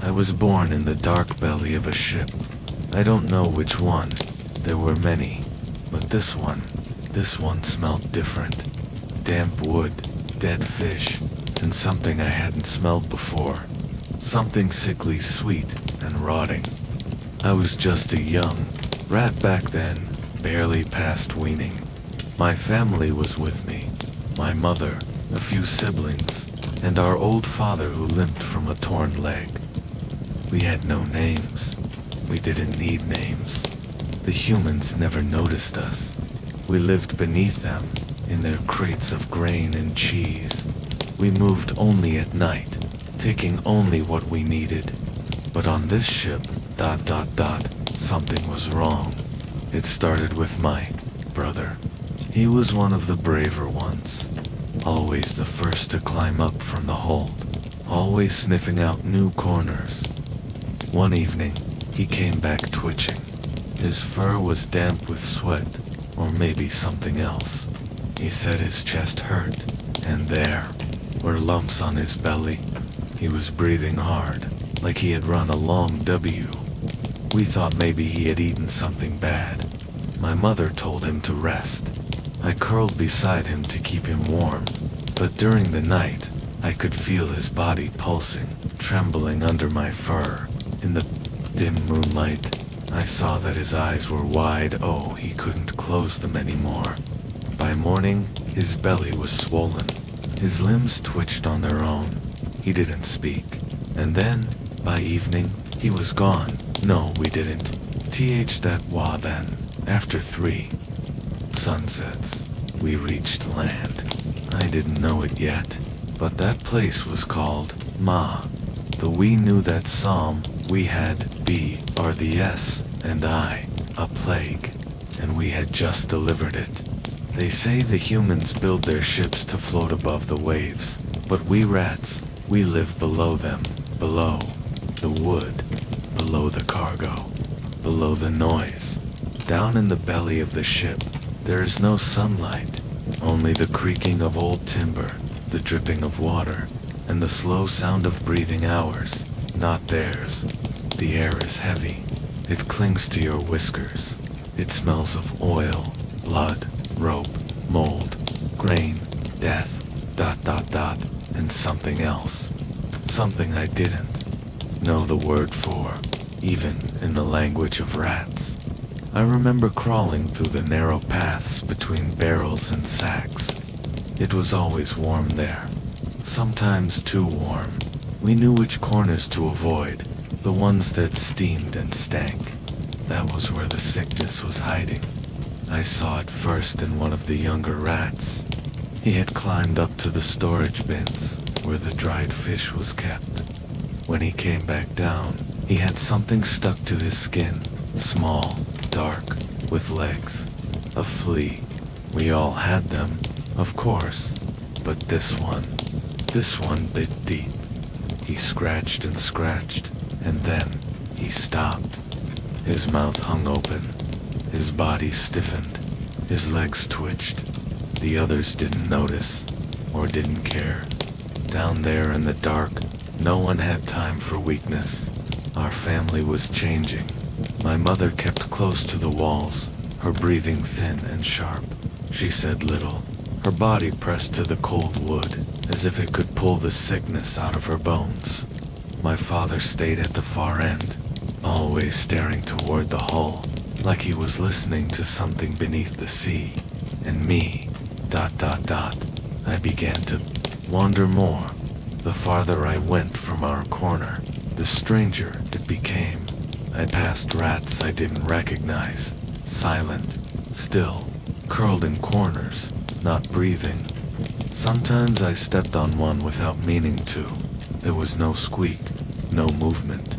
I was born in the dark belly of a ship. I don't know which one. There were many, but this one smelled different. Damp wood, dead fish, and something I hadn't smelled before. Something sickly sweet and rotting. I was just a young rat back then, barely past weaning. My family was with me. My mother, a few siblings, and our old father who limped from a torn leg. We had no names. We didn't need names. The humans never noticed us. We lived beneath them, in their crates of grain and cheese. We moved only at night, taking only what we needed. But on this ship, something was wrong. It started with my brother. He was one of the braver ones, always the first to climb up from the hold, always sniffing out new corners. One evening, he came back twitching. His fur was damp with sweat, or maybe something else. He said his chest hurt, and there were lumps on his belly. He was breathing hard, like he had run a long W. We thought maybe he had eaten something bad. My mother told him to rest. I curled beside him to keep him warm, but during the night, I could feel his body pulsing, trembling under my fur. In the dim moonlight, I saw that his eyes were wide. Oh, he couldn't close them anymore. By morning, his belly was swollen. His limbs twitched on their own. He didn't speak. And then, by evening, he was gone. No, we didn't. Then, after 3 sunsets, we reached land. I didn't know it yet, but that place was called Ma. Though we knew that psalm, we had BRDS and I, a plague, and we had just delivered it. They say the humans build their ships to float above the waves, but we rats, we live below them, below the wood, below the cargo, below the noise. Down in the belly of the ship, there is no sunlight, only the creaking of old timber, the dripping of water, and the slow sound of breathing ours, not theirs. The air is heavy. It clings to your whiskers. It smells of oil, blood, rope, mold, grain, death, and something else. Something I didn't know the word for, even in the language of rats. I remember crawling through the narrow paths between barrels and sacks. It was always warm there, sometimes too warm. We knew which corners to avoid, the ones that steamed and stank. That was where the sickness was hiding. I saw it first in one of the younger rats. He had climbed up to the storage bins, where the dried fish was kept. When he came back down, he had something stuck to his skin, small, dark, with legs. A flea. We all had them, of course, but this one bit deep. He scratched and scratched, and then he stopped. His mouth hung open. His body stiffened. His legs twitched. The others didn't notice, or didn't care. Down there in the dark, no one had time for weakness. Our family was changing. My mother kept close to the walls, her breathing thin and sharp. She said little. Her body pressed to the cold wood, as if it could pull the sickness out of her bones. My father stayed at the far end, always staring toward the hull, like he was listening to something beneath the sea. And me, I began to wander more. The farther I went from our corner, the stranger it became. I passed rats I didn't recognize, silent, still, curled in corners, not breathing. Sometimes I stepped on one without meaning to. There was no squeak, no movement,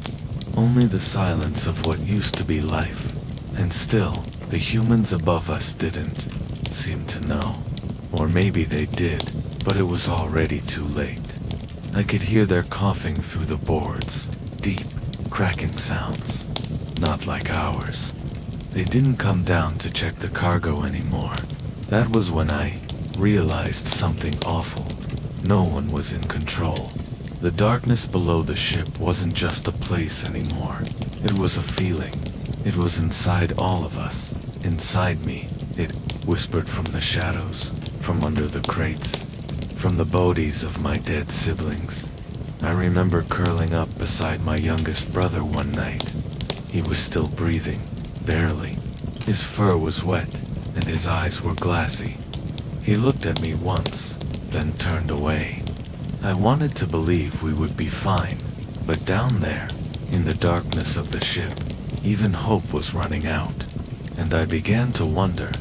only the silence of what used to be life. And still, the humans above us didn't seem to know. Or maybe they did, but it was already too late. I could hear their coughing through the boards, deep, cracking sounds, not like ours. They didn't come down to check the cargo anymore. That was when I realized something awful. No one was in control. The darkness below the ship wasn't just a place anymore. It was a feeling. It was inside all of us. Inside me. It whispered from the shadows, from under the crates, from the bodies of my dead siblings. I remember curling up beside my youngest brother one night. He was still breathing, barely. His fur was wet, and his eyes were glassy. He looked at me once, then turned away. I wanted to believe we would be fine, but down there, in the darkness of the ship, even hope was running out. And I began to wonder,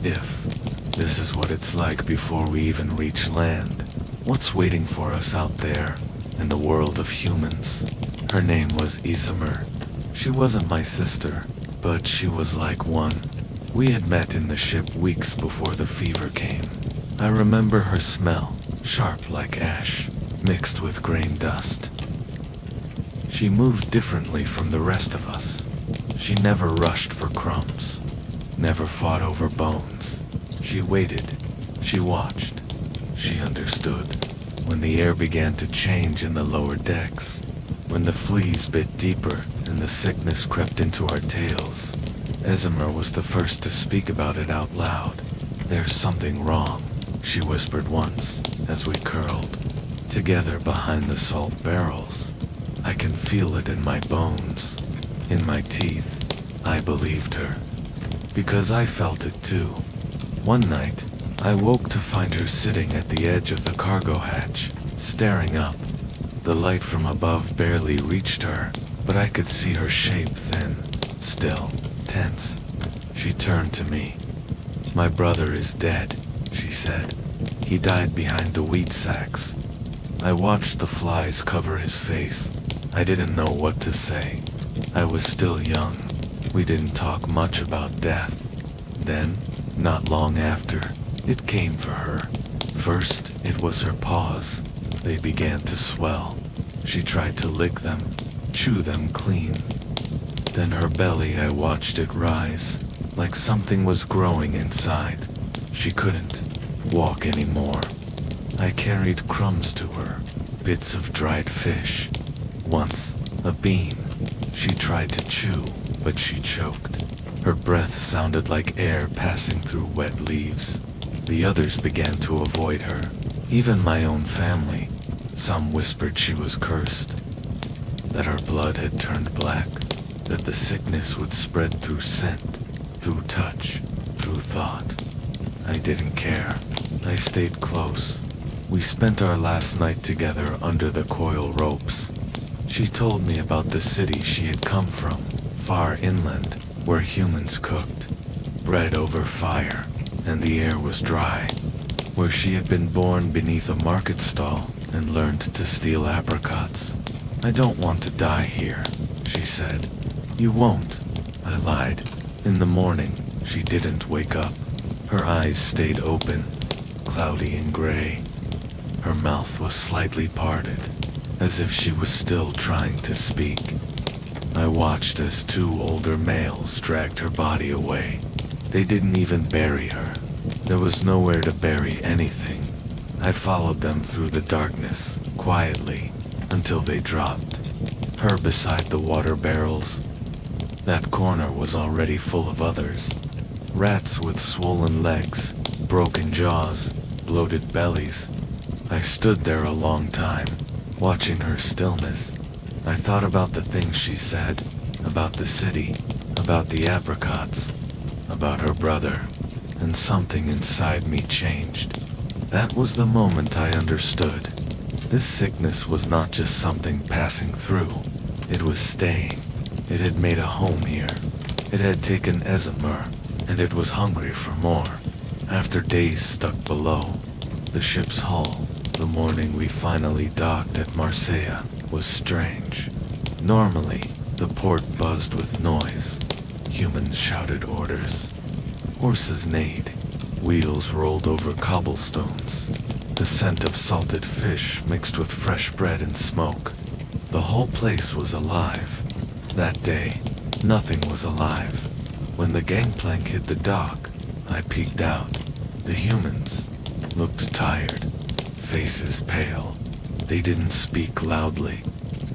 if this is what it's like before we even reach land. What's waiting for us out there, in the world of humans? Her name was Isamur. She wasn't my sister, but she was like one. We had met in the ship weeks before the fever came. I remember her smell, sharp like ash, mixed with grain dust. She moved differently from the rest of us. She never rushed for crumbs, never fought over bones. She waited, she watched, she understood. When the air began to change in the lower decks, when the fleas bit deeper and the sickness crept into our tails, Isamur was the first to speak about it out loud. "There's something wrong," she whispered once, as we curled together behind the salt barrels. "I can feel it in my bones, in my teeth." I believed her, because I felt it too. One night, I woke to find her sitting at the edge of the cargo hatch, staring up. The light from above barely reached her, but I could see her shape thin, still, tense. She turned to me. "My brother is dead," she said. "He died behind the wheat sacks." I watched the flies cover his face. I didn't know what to say. I was still young. We didn't talk much about death. Then, not long after, it came for her. First, it was her paws. They began to swell. She tried to lick them, chew them clean. Then her belly, I watched it rise, like something was growing inside. She couldn't walk anymore. I carried crumbs to her, bits of dried fish. Once, a bean. She tried to chew, but she choked. Her breath sounded like air passing through wet leaves. The others began to avoid her, even my own family. Some whispered she was cursed, that her blood had turned black, that the sickness would spread through scent, through touch, through thought. I didn't care. I stayed close. We spent our last night together under the coil ropes. She told me about the city she had come from, far inland, where humans cooked, bread over fire, and the air was dry, where she had been born beneath a market stall and learned to steal apricots. "I don't want to die here," she said. "You won't," I lied. In the morning, she didn't wake up. Her eyes stayed open, cloudy and gray. Her mouth was slightly parted, as if she was still trying to speak. I watched as two older males dragged her body away. They didn't even bury her. There was nowhere to bury anything. I followed them through the darkness, quietly, until they dropped. Her beside the water barrels. That corner was already full of others. Rats with swollen legs, broken jaws, bloated bellies. I stood there a long time, watching her stillness. I thought about the things she said, about the city, about the apricots, about her brother, and something inside me changed. That was the moment I understood. This sickness was not just something passing through. It was staying. It had made a home here. It had taken Isamur, and it was hungry for more. After days stuck below, the ship's hull, the morning we finally docked at Marseille, was strange. Normally, the port buzzed with noise. Humans shouted orders. Horses neighed. Wheels rolled over cobblestones. The scent of salted fish mixed with fresh bread and smoke. The whole place was alive. That day, nothing was alive. When the gangplank hit the dock, I peeked out. The humans looked tired, faces pale. They didn't speak loudly.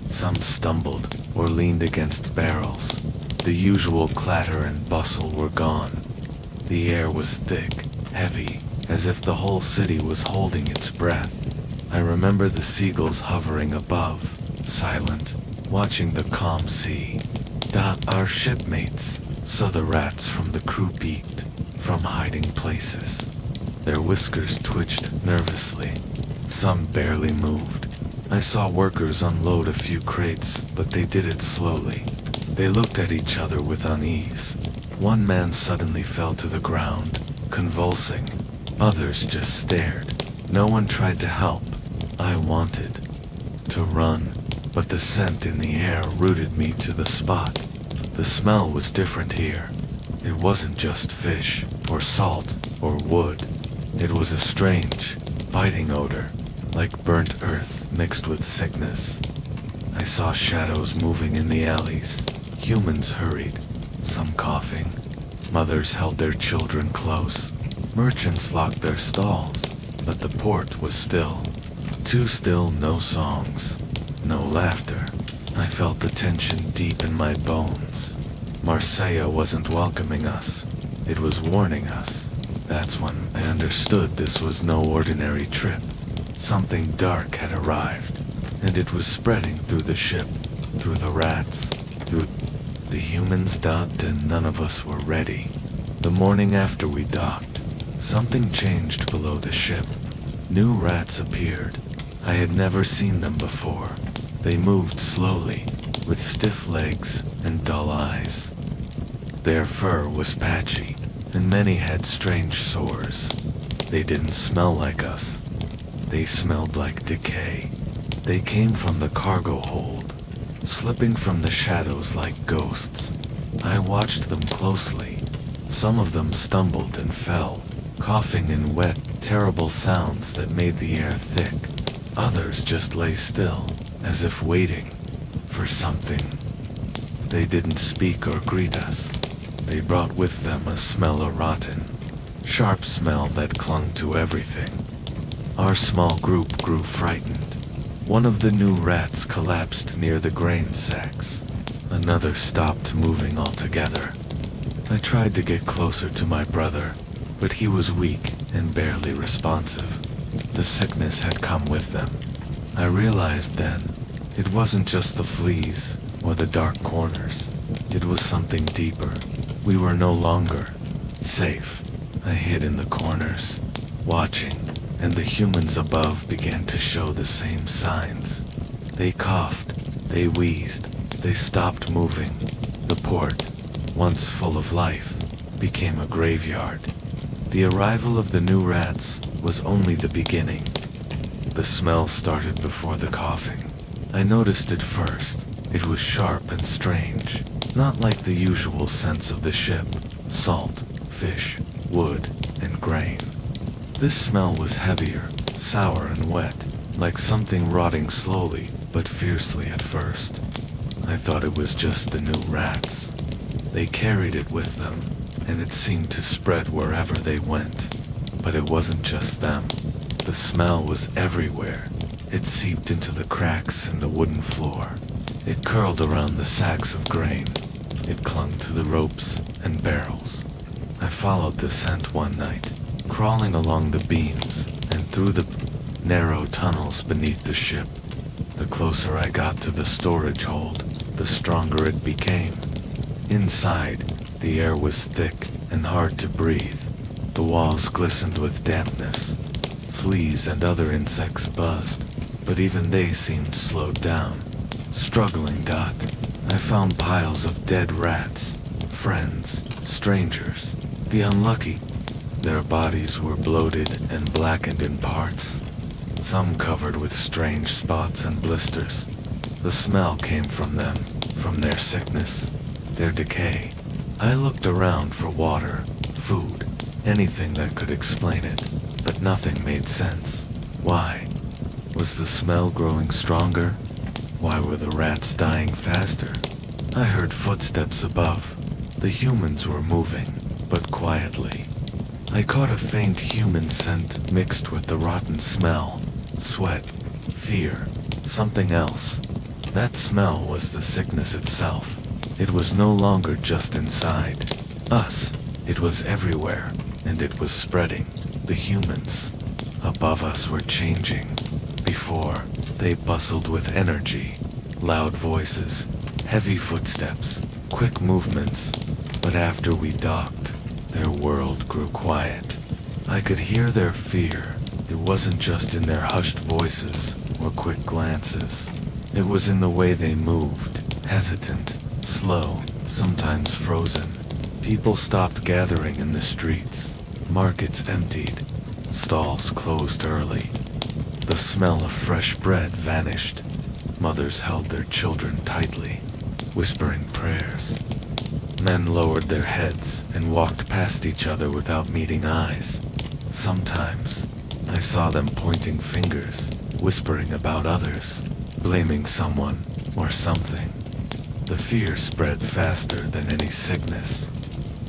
Some stumbled or leaned against barrels. The usual clatter and bustle were gone. The air was thick, heavy, as if the whole city was holding its breath. I remember the seagulls hovering above, silent, watching the calm sea. Our shipmates saw the rats from the crew peeked from hiding places. Their whiskers twitched nervously. Some barely moved. I saw workers unload a few crates, but they did it slowly. They looked at each other with unease. One man suddenly fell to the ground, convulsing. Others just stared. No one tried to help. I wanted to run, but the scent in the air rooted me to the spot. The smell was different here. It wasn't just fish, or salt, or wood. It was a strange, biting odor, like burnt earth mixed with sickness. I saw shadows moving in the alleys. Humans hurried, some coughing. Mothers held their children close. Merchants locked their stalls, but the port was still. Too still, no songs, no laughter. I felt the tension deep in my bones. Marseille wasn't welcoming us. It was warning us. That's when I understood this was no ordinary trip. Something dark had arrived, and it was spreading through the ship, through the rats, through the humans. And none of us were ready. The morning after we docked, something changed below the ship. New rats appeared. I had never seen them before. They moved slowly, with stiff legs and dull eyes. Their fur was patchy, and many had strange sores. They didn't smell like us. They smelled like decay. They came from the cargo hold, slipping from the shadows like ghosts. I watched them closely. Some of them stumbled and fell, coughing in wet, terrible sounds that made the air thick. Others just lay still, as if waiting for something. They didn't speak or greet us. They brought with them a smell of rotten, sharp smell that clung to everything. Our small group grew frightened. One of the new rats collapsed near the grain sacks. Another stopped moving altogether. I tried to get closer to my brother, but he was weak and barely responsive. The sickness had come with them. I realized then, it wasn't just the fleas or the dark corners. It was something deeper. We were no longer safe. I hid in the corners, watching, and the humans above began to show the same signs. They coughed, they wheezed, they stopped moving. The port, once full of life, became a graveyard. The arrival of the new rats was only the beginning. The smell started before the coughing. I noticed it first. It was sharp and strange, not like the usual scents of the ship: salt, fish, wood, and grain. This smell was heavier, sour and wet, like something rotting slowly but fiercely at first. I thought it was just the new rats. They carried it with them, and it seemed to spread wherever they went. But it wasn't just them. The smell was everywhere. It seeped into the cracks in the wooden floor. It curled around the sacks of grain. It clung to the ropes and barrels. I followed the scent one night, crawling along the beams and through the narrow tunnels beneath the ship. The closer I got to the storage hold, the stronger it became. Inside, the air was thick and hard to breathe. The walls glistened with dampness. Fleas and other insects buzzed, but even they seemed slowed down. Struggling, I found piles of dead rats, friends, strangers, the unlucky. Their bodies were bloated and blackened in parts, some covered with strange spots and blisters. The smell came from them, from their sickness, their decay. I looked around for water, food, anything that could explain it, but nothing made sense. Why? Was the smell growing stronger? Why were the rats dying faster? I heard footsteps above. The humans were moving, but quietly. I caught a faint human scent mixed with the rotten smell. Sweat, fear, something else. That smell was the sickness itself. It was no longer just inside us, it was everywhere, and it was spreading. The humans above us were changing. Before, they bustled with energy, loud voices, heavy footsteps, quick movements, but after we docked, their world grew quiet. I could hear their fear. It wasn't just in their hushed voices or quick glances. It was in the way they moved, hesitant, slow, sometimes frozen. People stopped gathering in the streets. Markets emptied. Stalls closed early. The smell of fresh bread vanished. Mothers held their children tightly, whispering prayers. Men lowered their heads and walked past each other without meeting eyes. Sometimes, I saw them pointing fingers, whispering about others, blaming someone or something. The fear spread faster than any sickness.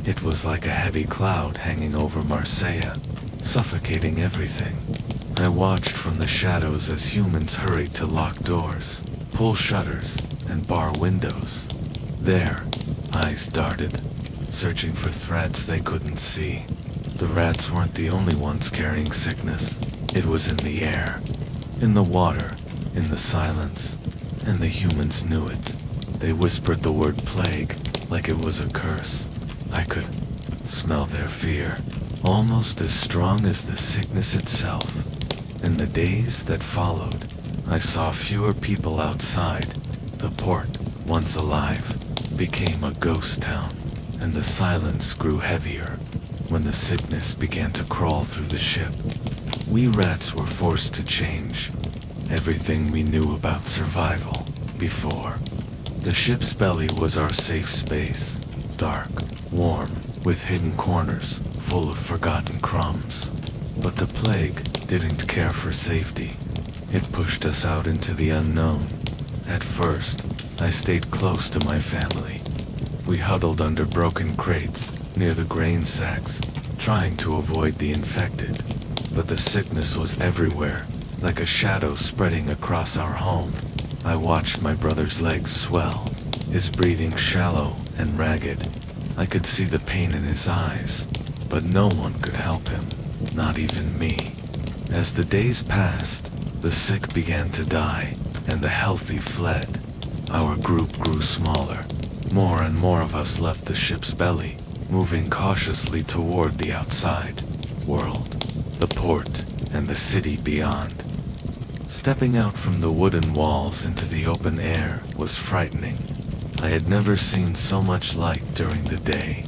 It was like a heavy cloud hanging over Marseille, suffocating everything. I watched from the shadows as humans hurried to lock doors, pull shutters, and bar windows. Their eyes darted, searching for threats they couldn't see. The rats weren't the only ones carrying sickness. It was in the air, in the water, in the silence, and the humans knew it. They whispered the word plague like it was a curse. I could smell their fear, almost as strong as the sickness itself. In the days that followed, I saw fewer people outside. The port, once alive, became a ghost town, and the silence grew heavier when the sickness began to crawl through the ship. We rats were forced to change everything we knew about survival before. The ship's belly was our safe space, dark, warm, with hidden corners full of forgotten crumbs. But the plague didn't care for safety. It pushed us out into the unknown. At first, I stayed close to my family. We huddled under broken crates near the grain sacks, trying to avoid the infected. But the sickness was everywhere, like a shadow spreading across our home. I watched my brother's legs swell, his breathing shallow and ragged. I could see the pain in his eyes, but no one could help him, not even me. As the days passed, the sick began to die, and the healthy fled. Our group grew smaller. More and more of us left the ship's belly, moving cautiously toward the outside world, the port, and the city beyond. Stepping out from the wooden walls into the open air was frightening. I had never seen so much light during the day.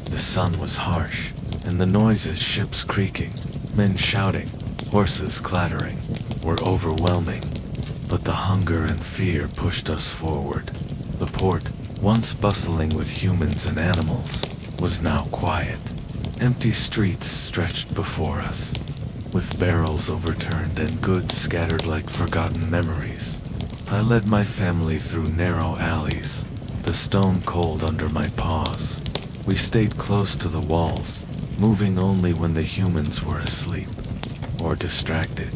The sun was harsh, and the noises, ships creaking, men shouting, horses clattering, were overwhelming. But the hunger and fear pushed us forward. The port, once bustling with humans and animals, was now quiet. Empty streets stretched before us, with barrels overturned and goods scattered like forgotten memories. I led my family through narrow alleys, the stone cold under my paws. We stayed close to the walls, moving only when the humans were asleep or distracted.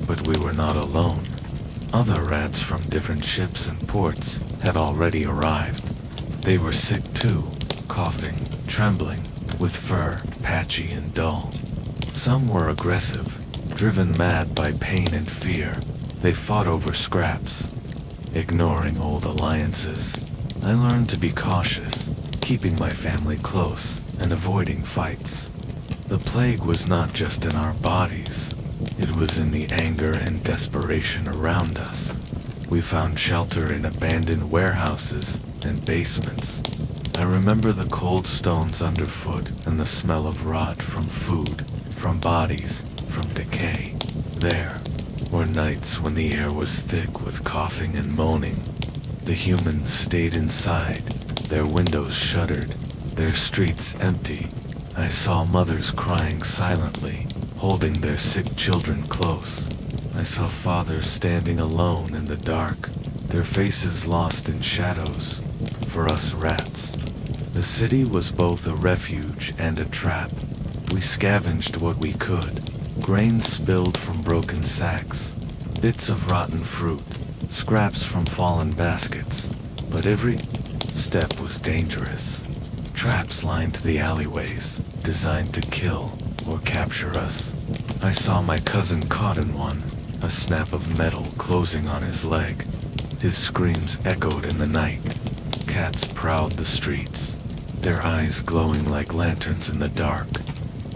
But we were not alone. Other rats from different ships and ports had already arrived. They were sick too, coughing, trembling, with fur patchy and dull. Some were aggressive, driven mad by pain and fear. They fought over scraps, ignoring old alliances. I learned to be cautious, keeping my family close and avoiding fights. The plague was not just in our bodies. It was in the anger and desperation around us. We found shelter in abandoned warehouses and basements. I remember the cold stones underfoot and the smell of rot from food, from bodies, from decay. There were nights when the air was thick with coughing and moaning. The humans stayed inside, their windows shuttered, their streets empty. I saw mothers crying silently, holding their sick children close. I saw fathers standing alone in the dark, their faces lost in shadows. For us rats, the city was both a refuge and a trap. We scavenged what we could, grain spilled from broken sacks, bits of rotten fruit, scraps from fallen baskets, but every step was dangerous. Traps lined the alleyways, designed to kill or capture us. I saw my cousin caught in one, a snap of metal closing on his leg. His screams echoed in the night. Cats prowled the streets, their eyes glowing like lanterns in the dark.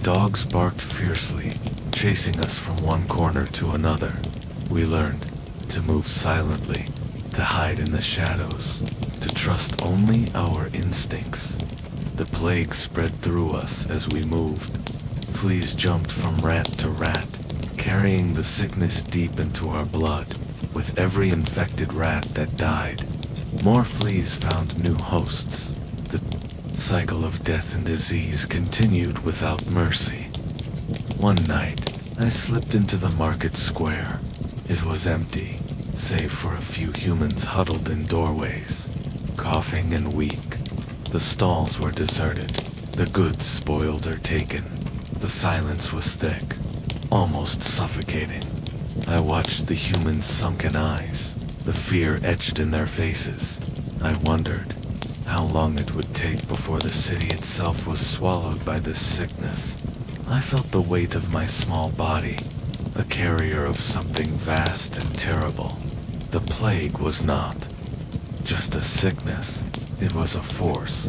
Dogs barked fiercely, chasing us from one corner to another. We learned to move silently, to hide in the shadows, to trust only our instincts. The plague spread through us as we moved. Fleas jumped from rat to rat, carrying the sickness deep into our blood. With every infected rat that died, more fleas found new hosts. The cycle of death and disease continued without mercy. One night, I slipped into the market square. It was empty, save for a few humans huddled in doorways, coughing and weak. The stalls were deserted, the goods spoiled or taken. The silence was thick, almost suffocating. I watched the humans' sunken eyes, the fear etched in their faces. I wondered how long it would take before the city itself was swallowed by this sickness. I felt the weight of my small body, a carrier of something vast and terrible. The plague was not just a sickness. It was a force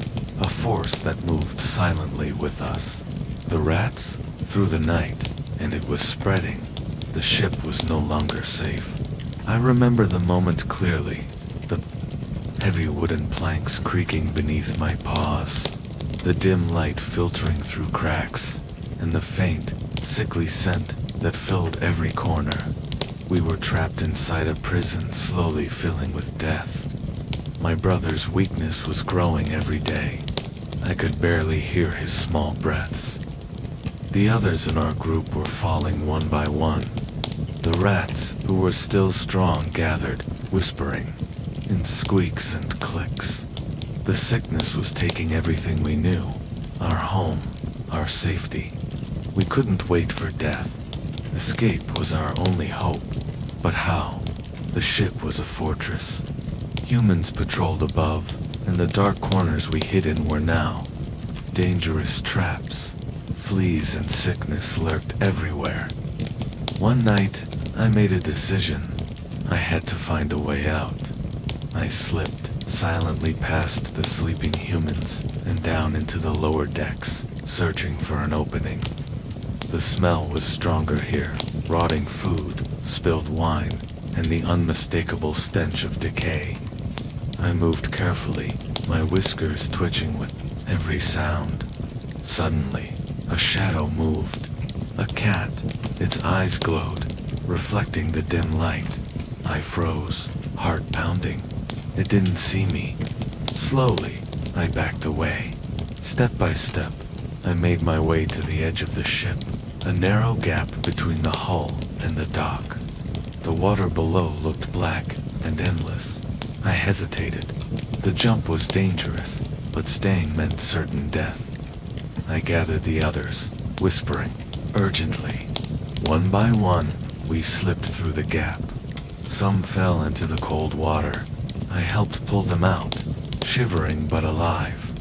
that moved silently with us. The rats through the night, and it was spreading. The ship was no longer safe. I remember the moment clearly, the heavy wooden planks creaking beneath my paws, the dim light filtering through cracks, and the faint, sickly scent that filled every corner. We were trapped inside a prison slowly filling with death. My brother's weakness was growing every day. I could barely hear his small breaths. The others in our group were falling one by one. The rats, who were still strong, gathered, whispering, in squeaks and clicks. The sickness was taking everything we knew, our home, our safety. We couldn't wait for death. Escape was our only hope. But how? The ship was a fortress. Humans patrolled above, and the dark corners we hid in were now dangerous traps. Fleas and sickness lurked everywhere. One night, I made a decision. I had to find a way out. I slipped silently past the sleeping humans and down into the lower decks, searching for an opening. The smell was stronger here, rotting food, spilled wine, and the unmistakable stench of decay. I moved carefully, my whiskers twitching with every sound. Suddenly, a shadow moved. A cat. Its eyes glowed, reflecting the dim light. I froze, heart pounding. It didn't see me. Slowly, I backed away. Step by step, I made my way to the edge of the ship, a narrow gap between the hull and the dock. The water below looked black and endless. I hesitated. The jump was dangerous, but staying meant certain death. I gathered the others, whispering urgently. One by one, we slipped through the gap. Some fell into the cold water. I helped pull them out, shivering but alive.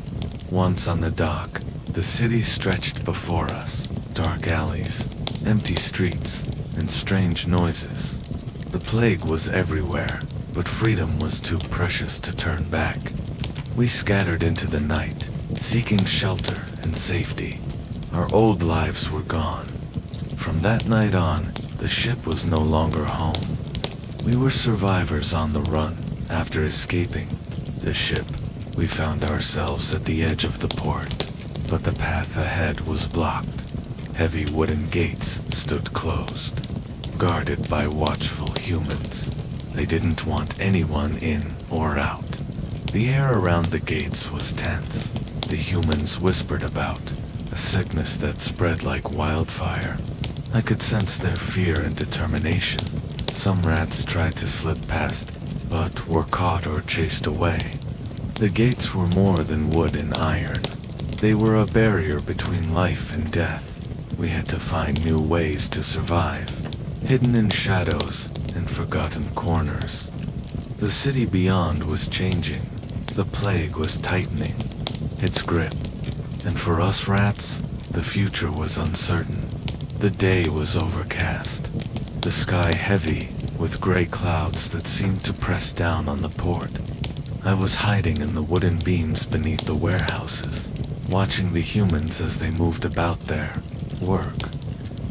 Once on the dock, the city stretched before us, dark alleys, empty streets, and strange noises. The plague was everywhere, but freedom was too precious to turn back. We scattered into the night, seeking shelter and safety. Our old lives were gone. From that night on, the ship was no longer home. We were survivors on the run. After escaping the ship, we found ourselves at the edge of the port, but the path ahead was blocked. Heavy wooden gates stood closed, guarded by watchful humans. They didn't want anyone in or out. The air around the gates was tense. The humans whispered about a sickness that spread like wildfire. I could sense their fear and determination. Some rats tried to slip past, but were caught or chased away. The gates were more than wood and iron. They were a barrier between life and death. We had to find new ways to survive, hidden in shadows and forgotten corners. The city beyond was changing. The plague was tightening its grip. And for us rats, the future was uncertain. The day was overcast, the sky heavy with gray clouds that seemed to press down on the port. I was hiding in the wooden beams beneath the warehouses, watching the humans as they moved about their work.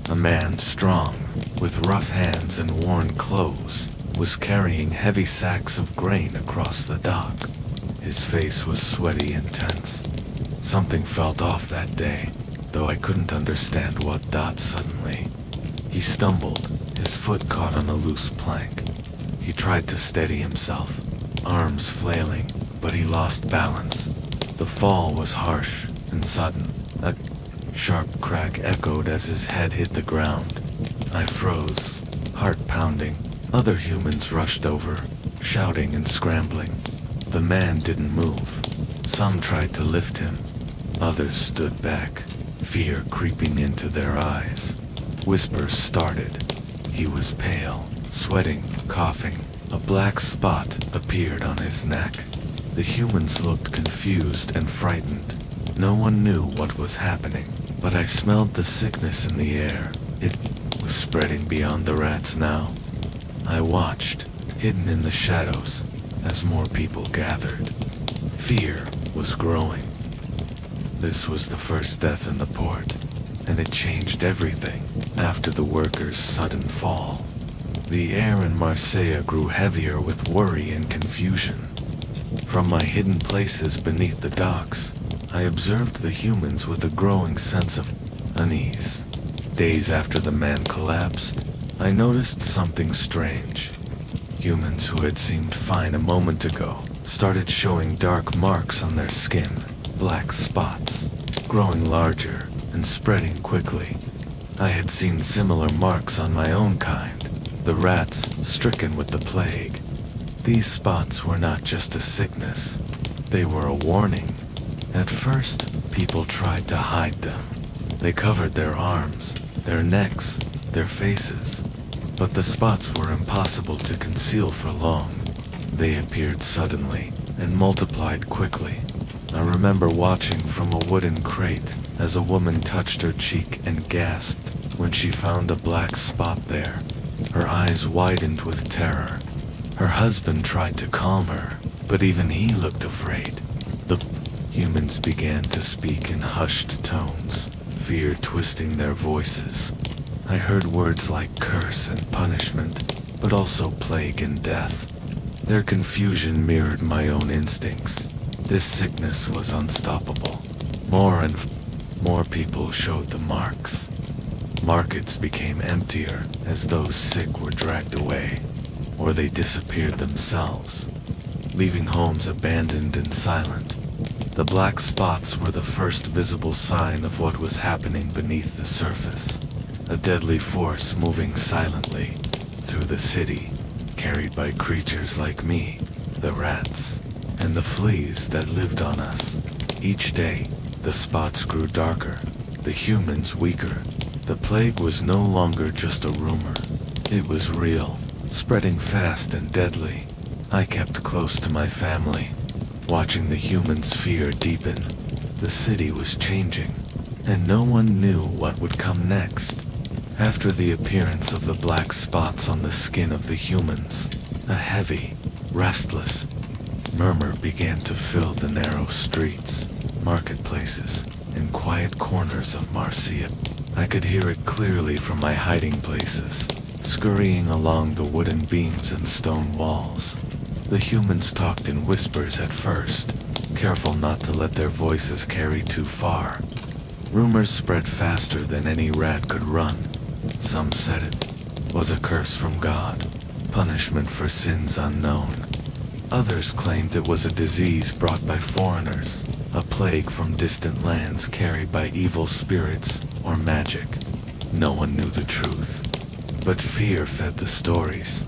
A man strong, with rough hands and worn clothes, was carrying heavy sacks of grain across the dock. His face was sweaty and tense. Something felt off that day, though I couldn't understand what. Suddenly, he stumbled, his foot caught on a loose plank. He tried to steady himself, arms flailing, but he lost balance. The fall was harsh and sudden. A sharp crack echoed as his head hit the ground. I froze, heart pounding. Other humans rushed over, shouting and scrambling. The man didn't move. Some tried to lift him. Others stood back, fear creeping into their eyes. Whispers started. He was pale, sweating, coughing. A black spot appeared on his neck. The humans looked confused and frightened. No one knew what was happening, but I smelled the sickness in the air. It was spreading beyond the rats now. I watched, hidden in the shadows, as more people gathered. Fear was growing. This was the first death in the port, and it changed everything after the workers' sudden fall. The air in Marseille grew heavier with worry and confusion. From my hidden places beneath the docks, I observed the humans with a growing sense of unease. Days after the man collapsed, I noticed something strange. Humans who had seemed fine a moment ago started showing dark marks on their skin, black spots, growing larger and spreading quickly. I had seen similar marks on my own kind, the rats stricken with the plague. These spots were not just a sickness, they were a warning. At first, people tried to hide them. They covered their arms, their necks, their faces. But the spots were impossible to conceal for long. They appeared suddenly and multiplied quickly. I remember watching from a wooden crate as a woman touched her cheek and gasped when she found a black spot there. Her eyes widened with terror. Her husband tried to calm her, but even he looked afraid. The humans began to speak in hushed tones, fear twisting their voices. I heard words like curse and punishment, but also plague and death. Their confusion mirrored my own instincts. This sickness was unstoppable. More and more people showed the marks. Markets became emptier as those sick were dragged away, or they disappeared themselves, leaving homes abandoned and silent. The black spots were the first visible sign of what was happening beneath the surface. A deadly force moving silently through the city, carried by creatures like me, the rats, and the fleas that lived on us. Each day, the spots grew darker, the humans weaker. The plague was no longer just a rumor. It was real, spreading fast and deadly. I kept close to my family, watching the humans' fear deepen. The city was changing, and no one knew what would come next. After the appearance of the black spots on the skin of the humans, a heavy, restless murmur began to fill the narrow streets, marketplaces, and quiet corners of Marseille. I could hear it clearly from my hiding places, scurrying along the wooden beams and stone walls. The humans talked in whispers at first, careful not to let their voices carry too far. Rumors spread faster than any rat could run. Some said it was a curse from God, punishment for sins unknown. Others claimed it was a disease brought by foreigners, a plague from distant lands carried by evil spirits or magic. No one knew the truth, but fear fed the stories.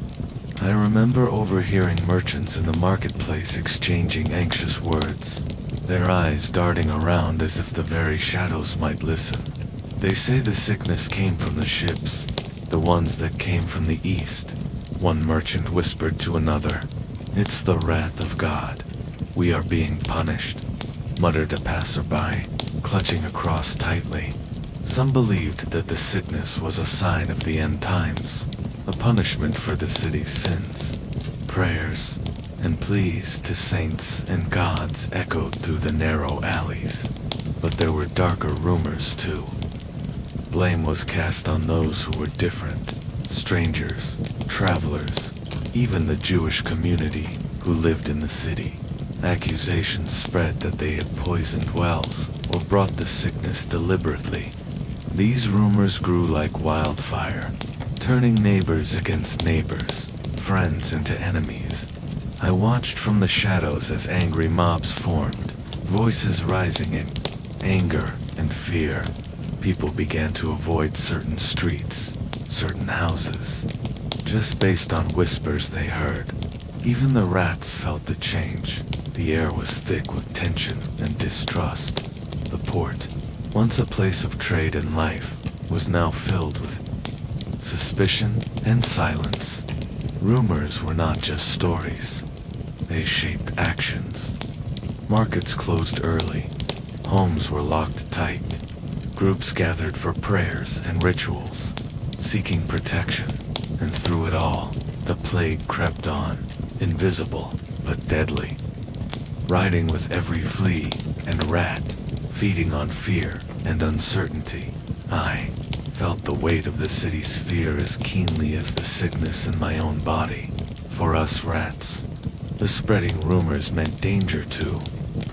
I remember overhearing merchants in the marketplace exchanging anxious words, their eyes darting around as if the very shadows might listen. They say the sickness came from the ships, the ones that came from the east. One merchant whispered to another, "It's the wrath of God. We are being punished," muttered a passerby, clutching a cross tightly. Some believed that the sickness was a sign of the end times, a punishment for the city's sins. Prayers and pleas to saints and gods echoed through the narrow alleys, but there were darker rumors too. Blame was cast on those who were different, strangers, travelers, even the Jewish community who lived in the city. Accusations spread that they had poisoned wells or brought the sickness deliberately. These rumors grew like wildfire, turning neighbors against neighbors, friends into enemies. I watched from the shadows as angry mobs formed, voices rising in anger and fear. People began to avoid certain streets, certain houses, just based on whispers they heard. Even the rats felt the change. The air was thick with tension and distrust. The port, once a place of trade and life, was now filled with suspicion and silence. Rumors were not just stories. They shaped actions. Markets closed early. Homes were locked tight. Groups gathered for prayers and rituals, seeking protection. And through it all, the plague crept on, invisible but deadly. Riding with every flea and rat, feeding on fear and uncertainty, I felt the weight of the city's fear as keenly as the sickness in my own body. For us rats, the spreading rumors meant danger too.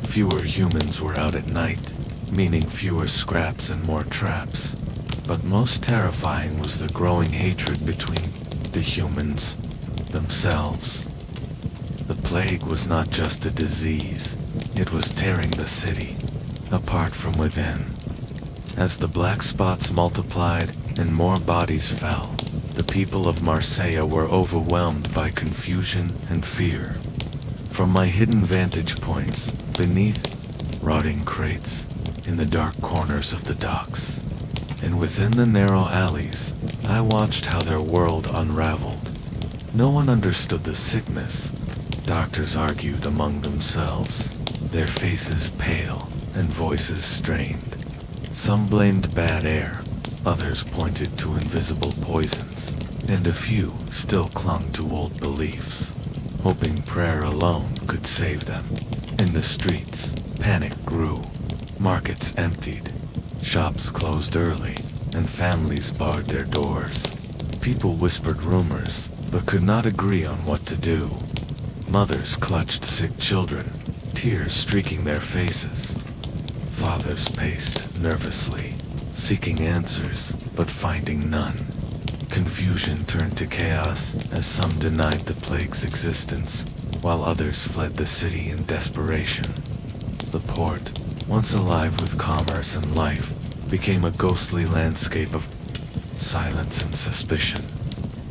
Fewer humans were out at night, meaning fewer scraps and more traps. But most terrifying was the growing hatred between the humans themselves. The plague was not just a disease, it was tearing the city apart from within. As the black spots multiplied and more bodies fell, the people of Marseille were overwhelmed by confusion and fear. From my hidden vantage points, beneath rotting crates, in the dark corners of the docks, and within the narrow alleys, I watched how their world unraveled. No one understood the sickness. Doctors argued among themselves, their faces pale and voices strained. Some blamed bad air, others pointed to invisible poisons, and a few still clung to old beliefs, hoping prayer alone could save them. In the streets, panic grew. Markets emptied, shops closed early, and families barred their doors. People whispered rumors, but could not agree on what to do. Mothers clutched sick children, tears streaking their faces. Fathers paced nervously, seeking answers, but finding none. Confusion turned to chaos as some denied the plague's existence, while others fled the city in desperation. The port, once alive with commerce and life, became a ghostly landscape of silence and suspicion.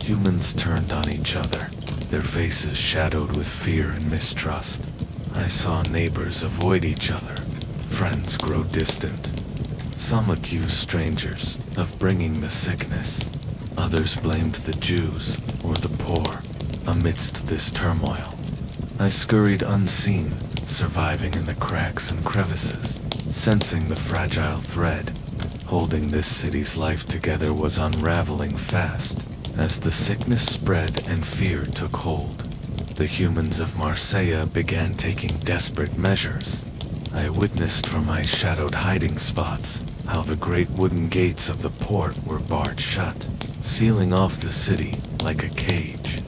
Humans turned on each other, their faces shadowed with fear and mistrust. I saw neighbors avoid each other, friends grow distant. Some accused strangers of bringing the sickness. Others blamed the Jews or the poor. Amidst this turmoil, I scurried unseen, surviving in the cracks and crevices, sensing the fragile thread holding this city's life together was unraveling fast. As the sickness spread and fear took hold, the humans of Marseille began taking desperate measures. I witnessed from my shadowed hiding spots how the great wooden gates of the port were barred shut, sealing off the city like a cage.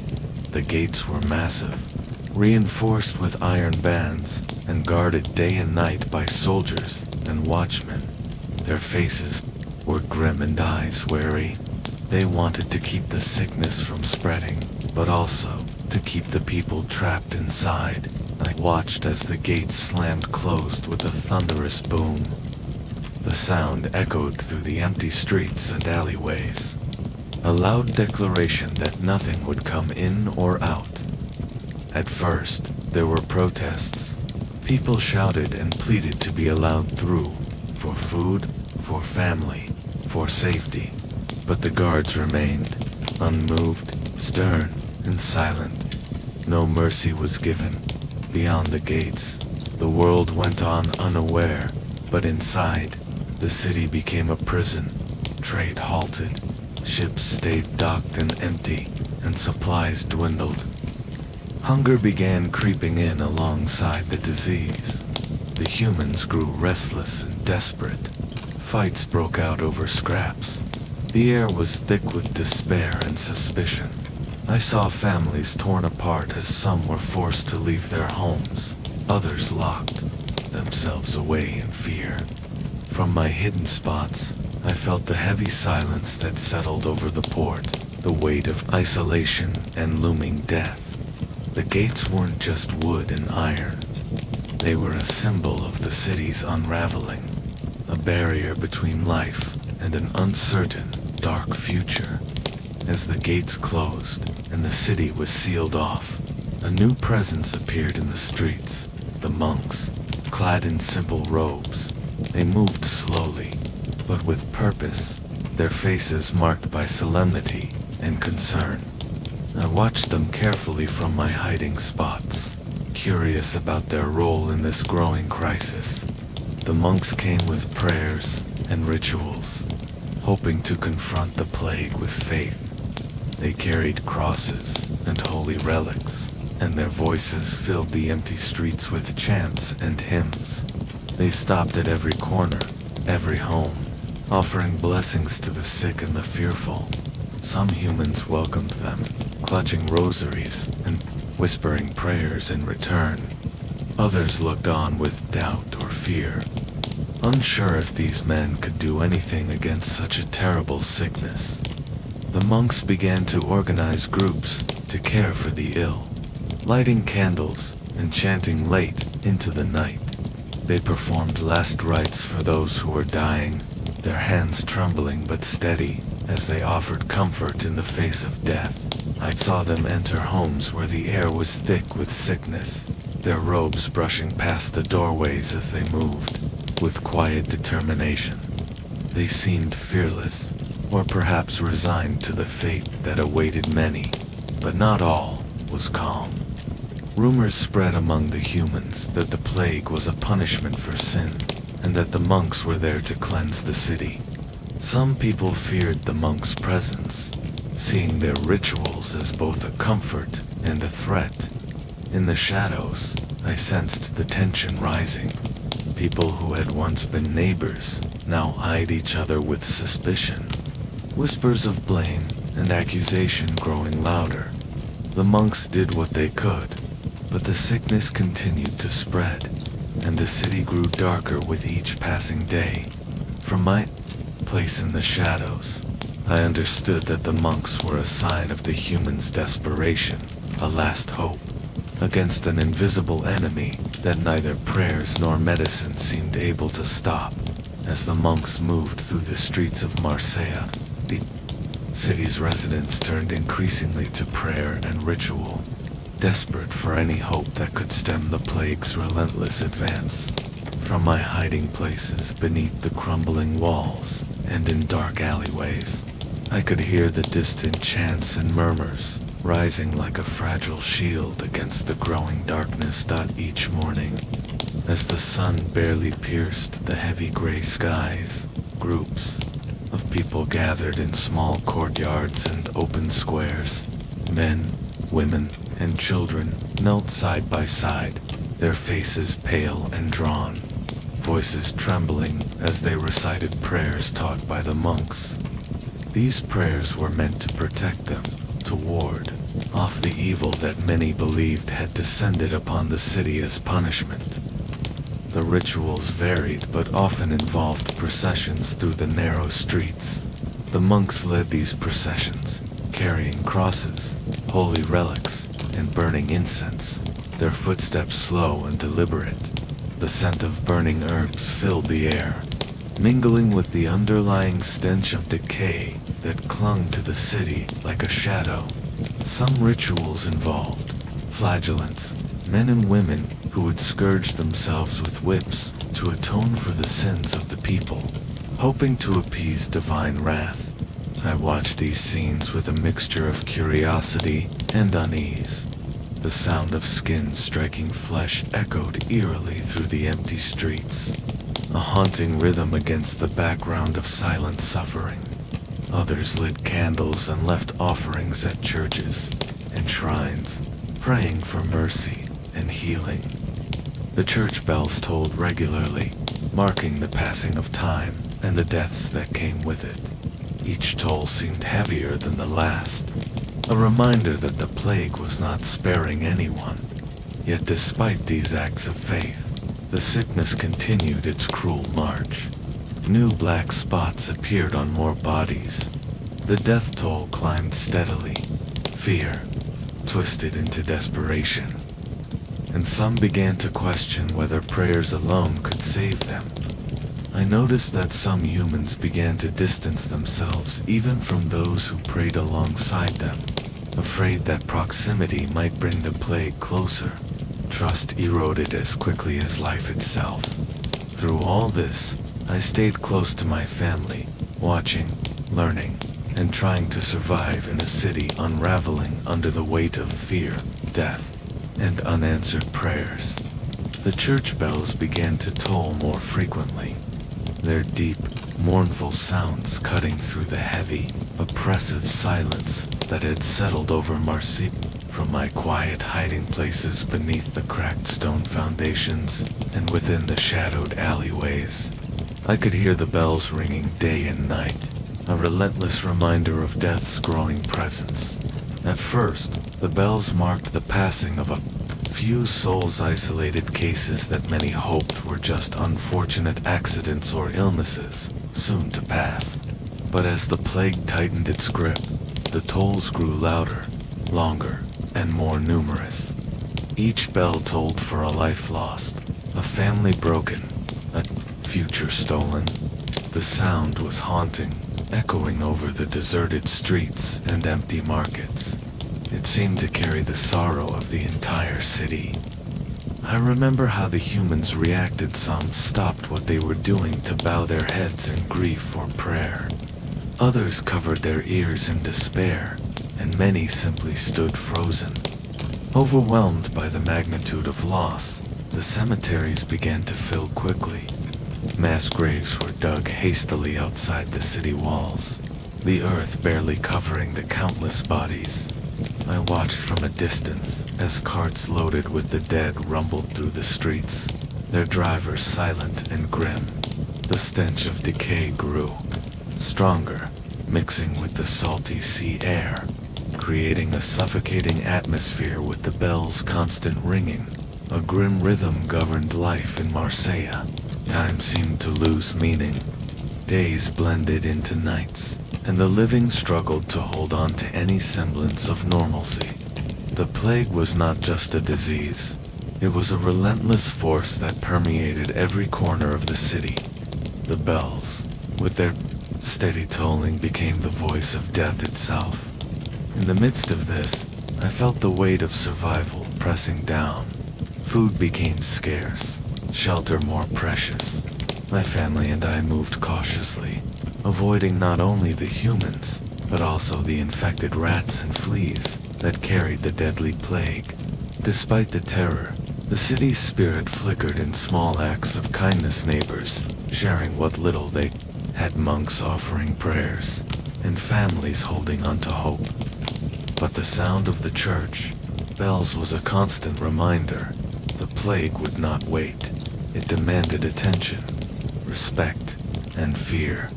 The gates were massive, reinforced with iron bands, and guarded day and night by soldiers and watchmen. Their faces were grim and eyes wary. They wanted to keep the sickness from spreading, but also to keep the people trapped inside. I watched as the gates slammed closed with a thunderous boom. The sound echoed through the empty streets and alleyways, a loud declaration that nothing would come in or out. At first, there were protests. People shouted and pleaded to be allowed through, for food, for family, for safety. But the guards remained, unmoved, stern, and silent. No mercy was given. Beyond the gates, the world went on unaware, but inside, the city became a prison. Trade halted, ships stayed docked and empty, and supplies dwindled. Hunger began creeping in alongside the disease. The humans grew restless and desperate. Fights broke out over scraps. The air was thick with despair and suspicion. I saw families torn apart as some were forced to leave their homes. Others locked themselves away in fear. From my hidden spots, I felt the heavy silence that settled over the port, the weight of isolation and looming death. The gates weren't just wood and iron. They were a symbol of the city's unraveling, a barrier between life and an uncertain, dark future. As the gates closed and the city was sealed off, a new presence appeared in the streets. The monks, clad in simple robes, they moved slowly, but with purpose, their faces marked by solemnity and concern. I watched them carefully from my hiding spots, curious about their role in this growing crisis. The monks came with prayers and rituals, hoping to confront the plague with faith. They carried crosses and holy relics, and their voices filled the empty streets with chants and hymns. They stopped at every corner, every home, offering blessings to the sick and the fearful. Some humans welcomed them, clutching rosaries and whispering prayers in return. Others looked on with doubt or fear, unsure if these men could do anything against such a terrible sickness. The monks began to organize groups to care for the ill, lighting candles and chanting late into the night. They performed last rites for those who were dying, their hands trembling but steady as they offered comfort in the face of death. I saw them enter homes where the air was thick with sickness, their robes brushing past the doorways as they moved, with quiet determination. They seemed fearless, or perhaps resigned to the fate that awaited many, but not all was calm. Rumors spread among the humans that the plague was a punishment for sin, and that the monks were there to cleanse the city. Some people feared the monks' presence, seeing their rituals as both a comfort and a threat. In the shadows, I sensed the tension rising. People who had once been neighbors now eyed each other with suspicion. Whispers of blame and accusation growing louder. The monks did what they could, but the sickness continued to spread, and the city grew darker with each passing day. From my place in the shadows, I understood that the monks were a sign of the humans' desperation, a last hope, against an invisible enemy that neither prayers nor medicine seemed able to stop. As the monks moved through the streets of Marseille, the city's residents turned increasingly to prayer and ritual, desperate for any hope that could stem the plague's relentless advance. From my hiding places beneath the crumbling walls and in dark alleyways, I could hear the distant chants and murmurs, rising like a fragile shield against the growing darkness. Each morning, as the sun barely pierced the heavy gray skies, groups of people gathered in small courtyards and open squares. Men, women, and children knelt side by side, their faces pale and drawn, voices trembling as they recited prayers taught by the monks. These prayers were meant to protect them, to ward off the evil that many believed had descended upon the city as punishment. The rituals varied but often involved processions through the narrow streets. The monks led these processions, carrying crosses, holy relics, and burning incense, their footsteps slow and deliberate. The scent of burning herbs filled the air, mingling with the underlying stench of decay that clung to the city like a shadow. Some rituals involved flagellants, men and women who would scourge themselves with whips to atone for the sins of the people, hoping to appease divine wrath. I watched these scenes with a mixture of curiosity and unease. The sound of skin striking flesh echoed eerily through the empty streets, a haunting rhythm against the background of silent suffering. Others lit candles and left offerings at churches and shrines, praying for mercy and healing. The church bells tolled regularly, marking the passing of time and the deaths that came with it. Each toll seemed heavier than the last, a reminder that the plague was not sparing anyone. Yet despite these acts of faith, the sickness continued its cruel march. New black spots appeared on more bodies. The death toll climbed steadily. Fear twisted into desperation. And some began to question whether prayers alone could save them. I noticed that some humans began to distance themselves even from those who prayed alongside them, afraid that proximity might bring the plague closer. Trust eroded as quickly as life itself. Through all this, I stayed close to my family, watching, learning, and trying to survive in a city unraveling under the weight of fear, death, and unanswered prayers. The church bells began to toll more frequently, their deep, mournful sounds cutting through the heavy, oppressive silence that had settled over Marseille. From my quiet hiding places beneath the cracked stone foundations and within the shadowed alleyways, I could hear the bells ringing day and night, a relentless reminder of death's growing presence. At first, the bells marked the passing of a few souls, isolated cases that many hoped were just unfortunate accidents or illnesses, soon to pass. But as the plague tightened its grip, the tolls grew louder, longer, and more numerous. Each bell tolled for a life lost, a family broken, a future stolen. The sound was haunting, echoing over the deserted streets and empty markets. It seemed to carry the sorrow of the entire city. I remember how the humans reacted. Some stopped what they were doing to bow their heads in grief or prayer. Others covered their ears in despair, and many simply stood frozen. Overwhelmed by the magnitude of loss, the cemeteries began to fill quickly. Mass graves were dug hastily outside the city walls, the earth barely covering the countless bodies. I watched from a distance as carts loaded with the dead rumbled through the streets, their drivers silent and grim. The stench of decay grew, stronger, mixing with the salty sea air, creating a suffocating atmosphere. With the bells' constant ringing, a grim rhythm governed life in Marseille. Time seemed to lose meaning. Days blended into nights, and the living struggled to hold on to any semblance of normalcy. The plague was not just a disease. It was a relentless force that permeated every corner of the city. The bells, with their steady tolling, became the voice of death itself. In the midst of this, I felt the weight of survival pressing down. Food became scarce, shelter more precious. My family and I moved cautiously, avoiding not only the humans, but also the infected rats and fleas that carried the deadly plague. Despite the terror, the city's spirit flickered in small acts of kindness, neighbors sharing what little they had, monks offering prayers, and families holding on to hope. But the sound of the church bells was a constant reminder. The plague would not wait. It demanded attention, respect, and fear.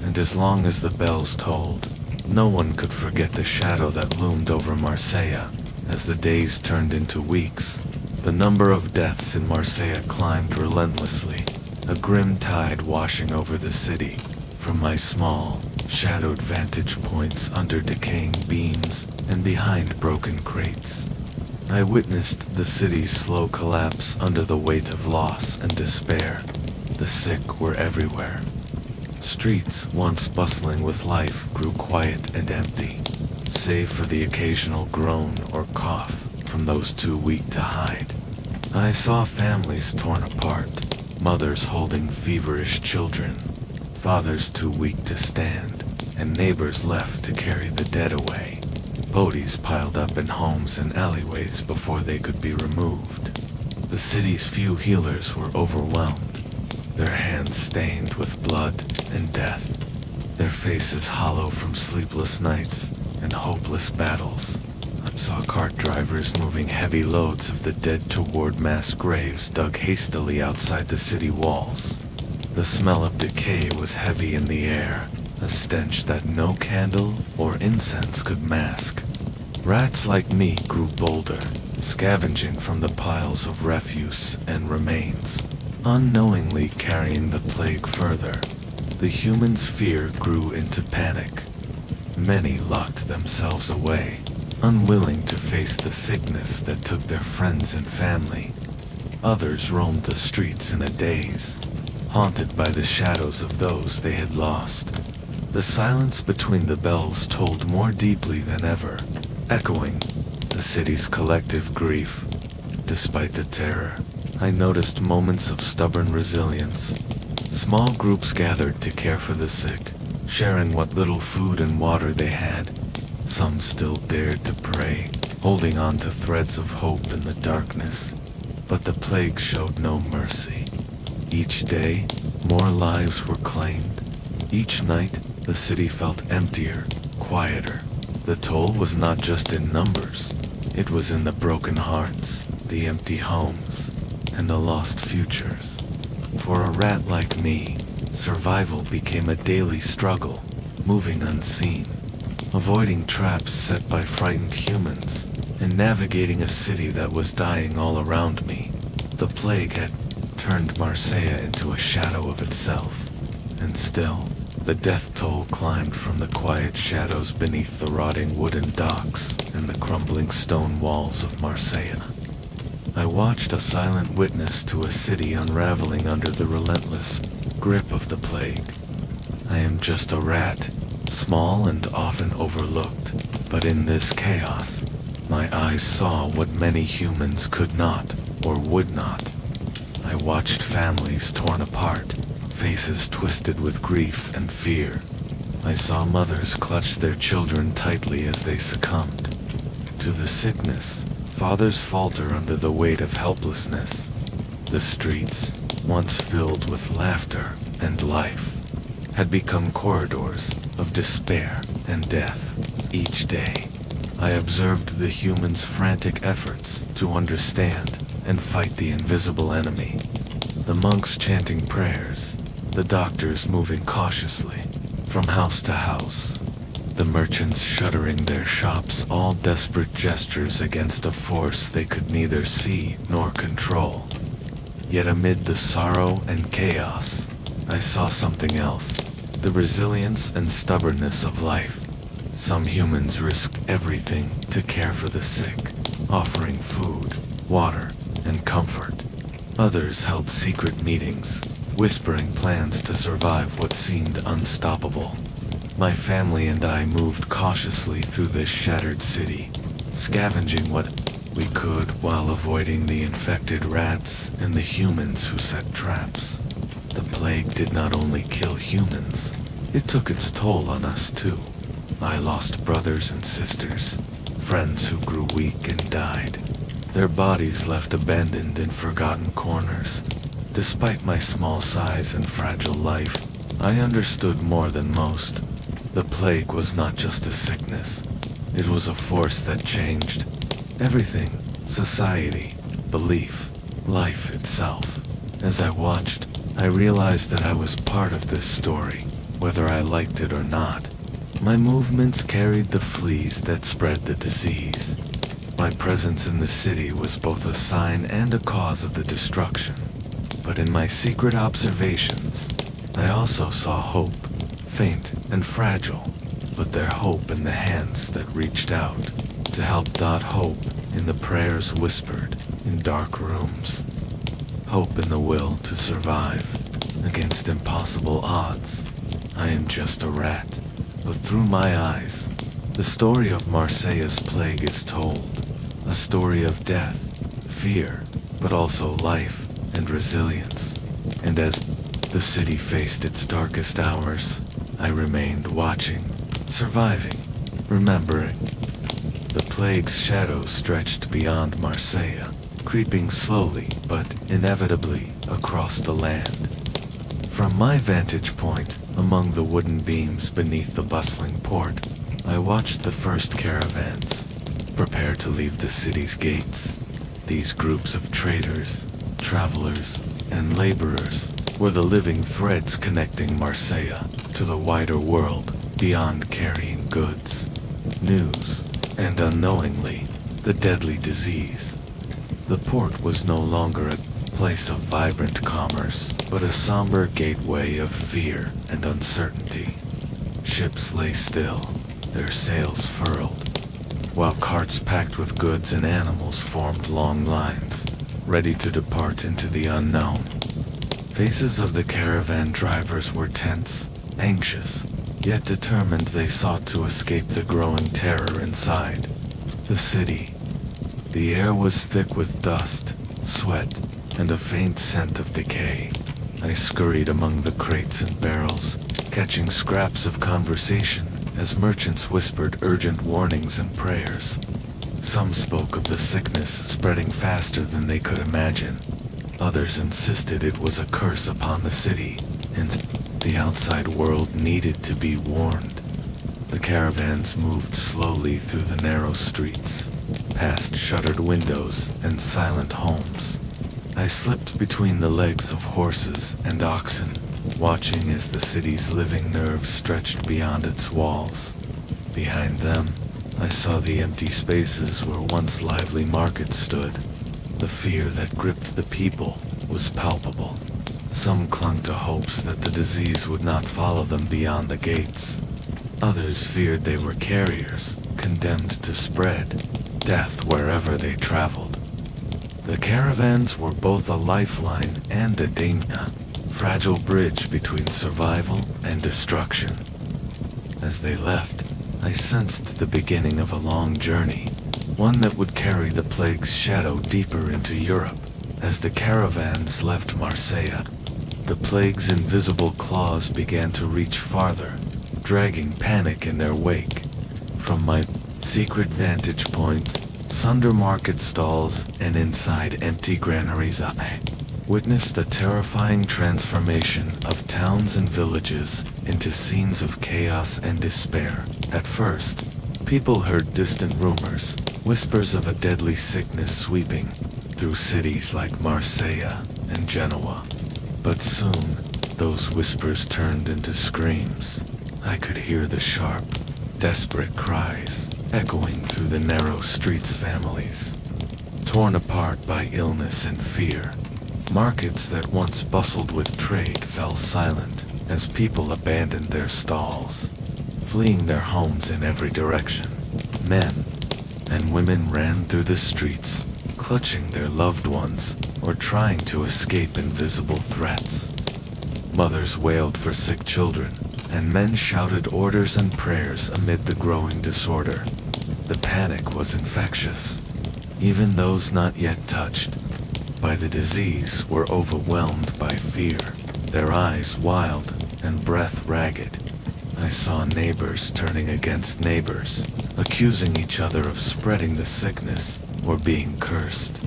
And as long as the bells tolled, no one could forget the shadow that loomed over Marseille. As the days turned into weeks, the number of deaths in Marseille climbed relentlessly, a grim tide washing over the city. From my small, shadowed vantage points under decaying beams and behind broken crates, I witnessed the city's slow collapse under the weight of loss and despair. The sick were everywhere. Streets, once bustling with life, grew quiet and empty, save for the occasional groan or cough from those too weak to hide. I saw families torn apart, mothers holding feverish children, fathers too weak to stand, and neighbors left to carry the dead away. Bodies piled up in homes and alleyways before they could be removed. The city's few healers were overwhelmed, their hands stained with blood and death, their faces hollow from sleepless nights and hopeless battles. I saw cart drivers moving heavy loads of the dead toward mass graves dug hastily outside the city walls. The smell of decay was heavy in the air, a stench that no candle or incense could mask. Rats like me grew bolder, scavenging from the piles of refuse and remains, unknowingly carrying the plague further. The humans' fear grew into panic. Many locked themselves away, unwilling to face the sickness that took their friends and family. Others roamed the streets in a daze, haunted by the shadows of those they had lost. The silence between the bells told more deeply than ever, echoing the city's collective grief. Despite the terror, I noticed moments of stubborn resilience. Small groups gathered to care for the sick, sharing what little food and water they had. Some still dared to pray, holding on to threads of hope in the darkness. But the plague showed no mercy. Each day, more lives were claimed. Each night, the city felt emptier, quieter. The toll was not just in numbers. It was in the broken hearts, the empty homes, and the lost futures. For a rat like me, survival became a daily struggle, moving unseen, avoiding traps set by frightened humans, and navigating a city that was dying all around me. The plague had turned Marseille into a shadow of itself, and still, the death toll climbed from the quiet shadows beneath the rotting wooden docks and the crumbling stone walls of Marseille. I watched a silent witness to a city unraveling under the relentless grip of the plague. I am just a rat, small and often overlooked, but in this chaos, my eyes saw what many humans could not or would not. I watched families torn apart, faces twisted with grief and fear. I saw mothers clutch their children tightly as they succumbed to the sickness. Fathers falter under the weight of helplessness. The streets, once filled with laughter and life, had become corridors of despair and death. Each day, I observed the humans' frantic efforts to understand and fight the invisible enemy. The monks chanting prayers, the doctors moving cautiously from house to house, the merchants shuttering their shops, all desperate gestures against a force they could neither see nor control. Yet amid the sorrow and chaos, I saw something else, the resilience and stubbornness of life. Some humans risked everything to care for the sick, offering food, water, and comfort. Others held secret meetings, whispering plans to survive what seemed unstoppable. My family and I moved cautiously through this shattered city, scavenging what we could while avoiding the infected rats and the humans who set traps. The plague did not only kill humans, it took its toll on us too. I lost brothers and sisters, friends who grew weak and died, their bodies left abandoned in forgotten corners. Despite my small size and fragile life, I understood more than most. The plague was not just a sickness. It was a force that changed everything: society, belief, life itself. As I watched, I realized that I was part of this story, whether I liked it or not. My movements carried the fleas that spread the disease. My presence in the city was both a sign and a cause of the destruction. But in my secret observations, I also saw hope, faint and fragile, but their hope in the hands that reached out to help. Hope in the prayers whispered in dark rooms. Hope in the will to survive against impossible odds. I am just a rat, but through my eyes, the story of Marseille's plague is told. A story of death, fear, but also life and resilience. And as the city faced its darkest hours, I remained watching, surviving, remembering. The plague's shadow stretched beyond Marseille, creeping slowly but inevitably across the land. From my vantage point, among the wooden beams beneath the bustling port, I watched the first caravans prepare to leave the city's gates. These groups of traders, travelers, and laborers were the living threads connecting Marseille to the wider world beyond carrying goods, news, and unknowingly, the deadly disease. The port was no longer a place of vibrant commerce, but a somber gateway of fear and uncertainty. Ships lay still, their sails furled, while carts packed with goods and animals formed long lines, ready to depart into the unknown. Faces of the caravan drivers were tense, anxious, yet determined. They sought to escape the growing terror inside. The city. The air was thick with dust, sweat, and a faint scent of decay. I scurried among the crates and barrels, catching scraps of conversation as merchants whispered urgent warnings and prayers. Some spoke of the sickness spreading faster than they could imagine. Others insisted it was a curse upon the city, and the outside world needed to be warned. The caravans moved slowly through the narrow streets, past shuttered windows and silent homes. I slipped between the legs of horses and oxen, watching as the city's living nerves stretched beyond its walls. Behind them, I saw the empty spaces where once lively markets stood. The fear that gripped the people was palpable. Some clung to hopes that the disease would not follow them beyond the gates. Others feared they were carriers, condemned to spread death wherever they traveled. The caravans were both a lifeline and a danger, fragile bridge between survival and destruction. As they left, I sensed the beginning of a long journey, one that would carry the plague's shadow deeper into Europe. As the caravans left Marseille, the plague's invisible claws began to reach farther, dragging panic in their wake. From my secret vantage point, sunder market stalls and inside empty granaries, I witnessed the terrifying transformation of towns and villages into scenes of chaos and despair. At first, people heard distant rumors, whispers of a deadly sickness sweeping through cities like Marseille and Genoa. But soon, those whispers turned into screams. I could hear the sharp, desperate cries echoing through the narrow streets. Families torn apart by illness and fear. Markets that once bustled with trade fell silent as people abandoned their stalls, fleeing their homes in every direction. Men and women ran through the streets, clutching their loved ones or trying to escape invisible threats. Mothers wailed for sick children, and men shouted orders and prayers amid the growing disorder. The panic was infectious. Even those not yet touched by the disease were overwhelmed by fear, their eyes wild and breath ragged. I saw neighbors turning against neighbors, accusing each other of spreading the sickness or being cursed.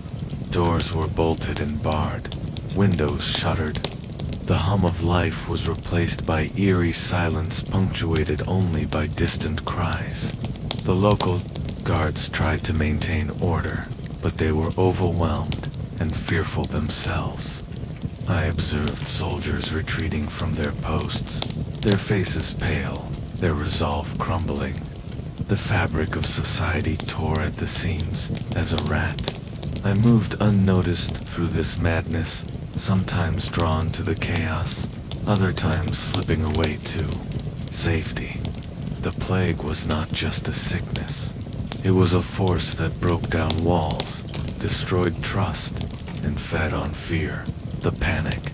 Doors were bolted and barred, windows shuttered. The hum of life was replaced by eerie silence punctuated only by distant cries. The local guards tried to maintain order, but they were overwhelmed and fearful themselves. I observed soldiers retreating from their posts, their faces pale, their resolve crumbling. The fabric of society tore at the seams as a rat. I moved unnoticed through this madness, sometimes drawn to the chaos, other times slipping away to safety. The plague was not just a sickness. It was a force that broke down walls, destroyed trust, and fed on fear. The panic,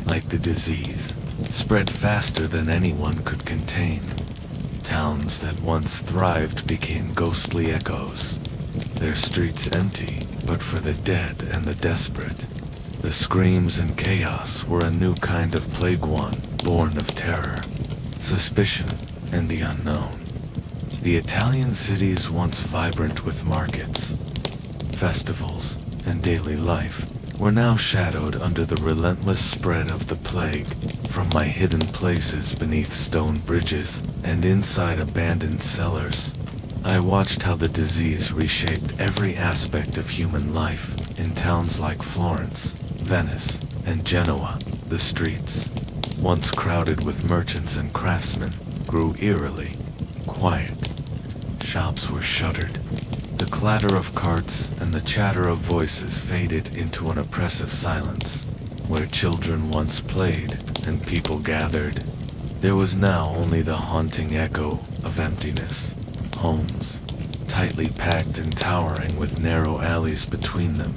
like the disease, spread faster than anyone could contain. Towns that once thrived became ghostly echoes, their streets empty but for the dead and the desperate. The screams and chaos were a new kind of plague, one born of terror, suspicion, and the unknown. The Italian cities, once vibrant with markets, festivals, and daily life, were now shadowed under the relentless spread of the plague. From my hidden places beneath stone bridges and inside abandoned cellars, I watched how the disease reshaped every aspect of human life. In towns like Florence, Venice, and Genoa, the streets, once crowded with merchants and craftsmen, grew eerily quiet. Shops were shuttered. The clatter of carts and the chatter of voices faded into an oppressive silence. Where children once played and people gathered, there was now only the haunting echo of emptiness. Homes, tightly packed and towering with narrow alleys between them,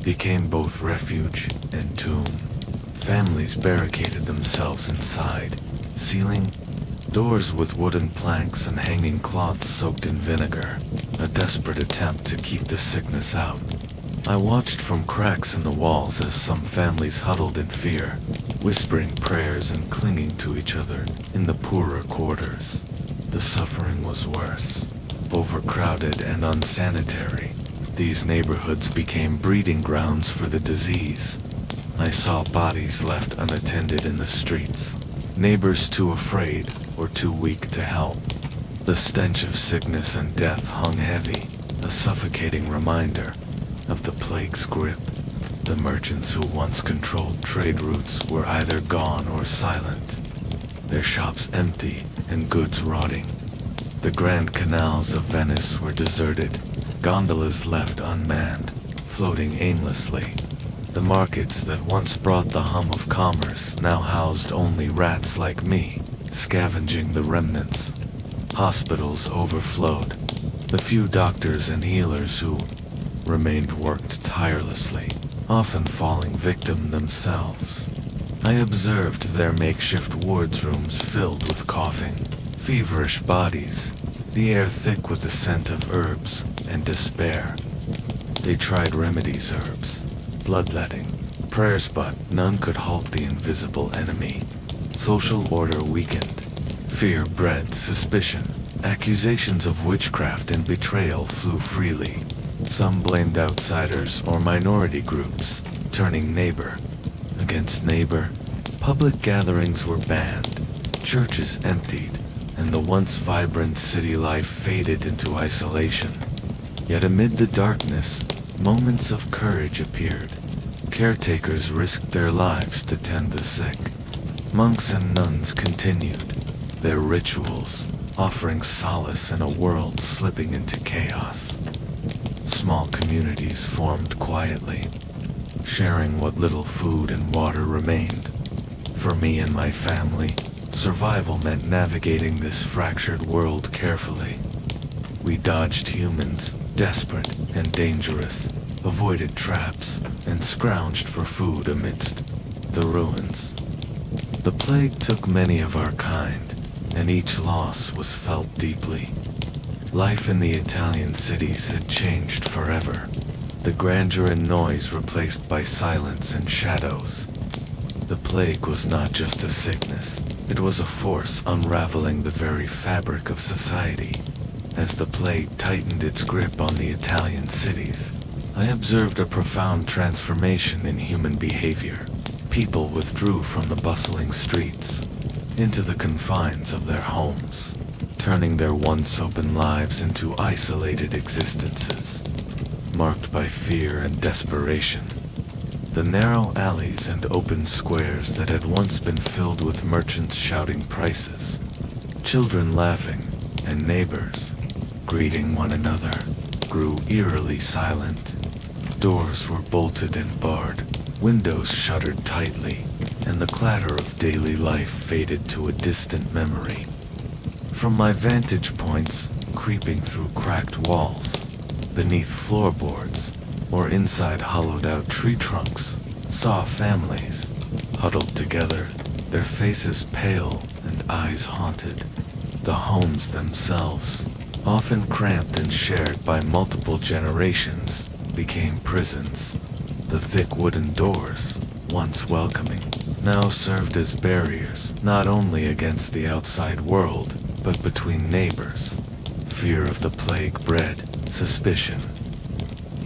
became both refuge and tomb. Families barricaded themselves inside, sealing doors with wooden planks and hanging cloths soaked in vinegar, a desperate attempt to keep the sickness out. I watched from cracks in the walls as some families huddled in fear, whispering prayers and clinging to each other in the poorer quarters. The suffering was worse. Overcrowded and unsanitary, these neighborhoods became breeding grounds for the disease. I saw bodies left unattended in the streets, neighbors too afraid or too weak to help. The stench of sickness and death hung heavy, a suffocating reminder of the plague's grip. The merchants who once controlled trade routes were either gone or silent, their shops empty and goods rotting. The grand canals of Venice were deserted, gondolas left unmanned, floating aimlessly. The markets that once brought the hum of commerce now housed only rats like me, scavenging the remnants. Hospitals overflowed. The few doctors and healers who remained worked tirelessly, often falling victim themselves. I observed their makeshift wardrooms filled with coughing, feverish bodies, the air thick with the scent of herbs and despair. They tried remedies, herbs, bloodletting, prayers, but none could halt the invisible enemy. Social order weakened. Fear bred suspicion. Accusations of witchcraft and betrayal flew freely. Some blamed outsiders or minority groups, turning neighbor against neighbor. Public gatherings were banned, churches emptied, and the once vibrant city life faded into isolation. Yet amid the darkness, moments of courage appeared. Caretakers risked their lives to tend the sick. Monks and nuns continued their rituals, offering solace in a world slipping into chaos. Small communities formed quietly, sharing what little food and water remained. For me and my family, survival meant navigating this fractured world carefully. We dodged humans, desperate and dangerous, avoided traps, and scrounged for food amidst the ruins. The plague took many of our kind, and each loss was felt deeply. Life in the Italian cities had changed forever, the grandeur and noise replaced by silence and shadows. The plague was not just a sickness, it was a force unraveling the very fabric of society. As the plague tightened its grip on the Italian cities, I observed a profound transformation in human behavior. People withdrew from the bustling streets into the confines of their homes, turning their once open lives into isolated existences, marked by fear and desperation. The narrow alleys and open squares that had once been filled with merchants shouting prices, children laughing, and neighbors greeting one another, grew eerily silent. Doors were bolted and barred, windows shuttered tightly, and the clatter of daily life faded to a distant memory. From my vantage points, creeping through cracked walls, beneath floorboards, or inside hollowed-out tree trunks, saw families huddled together, their faces pale and eyes haunted. The homes themselves, often cramped and shared by multiple generations, became prisons. The thick wooden doors, once welcoming, now served as barriers not only against the outside world, but between neighbors. Fear of the plague bred suspicion.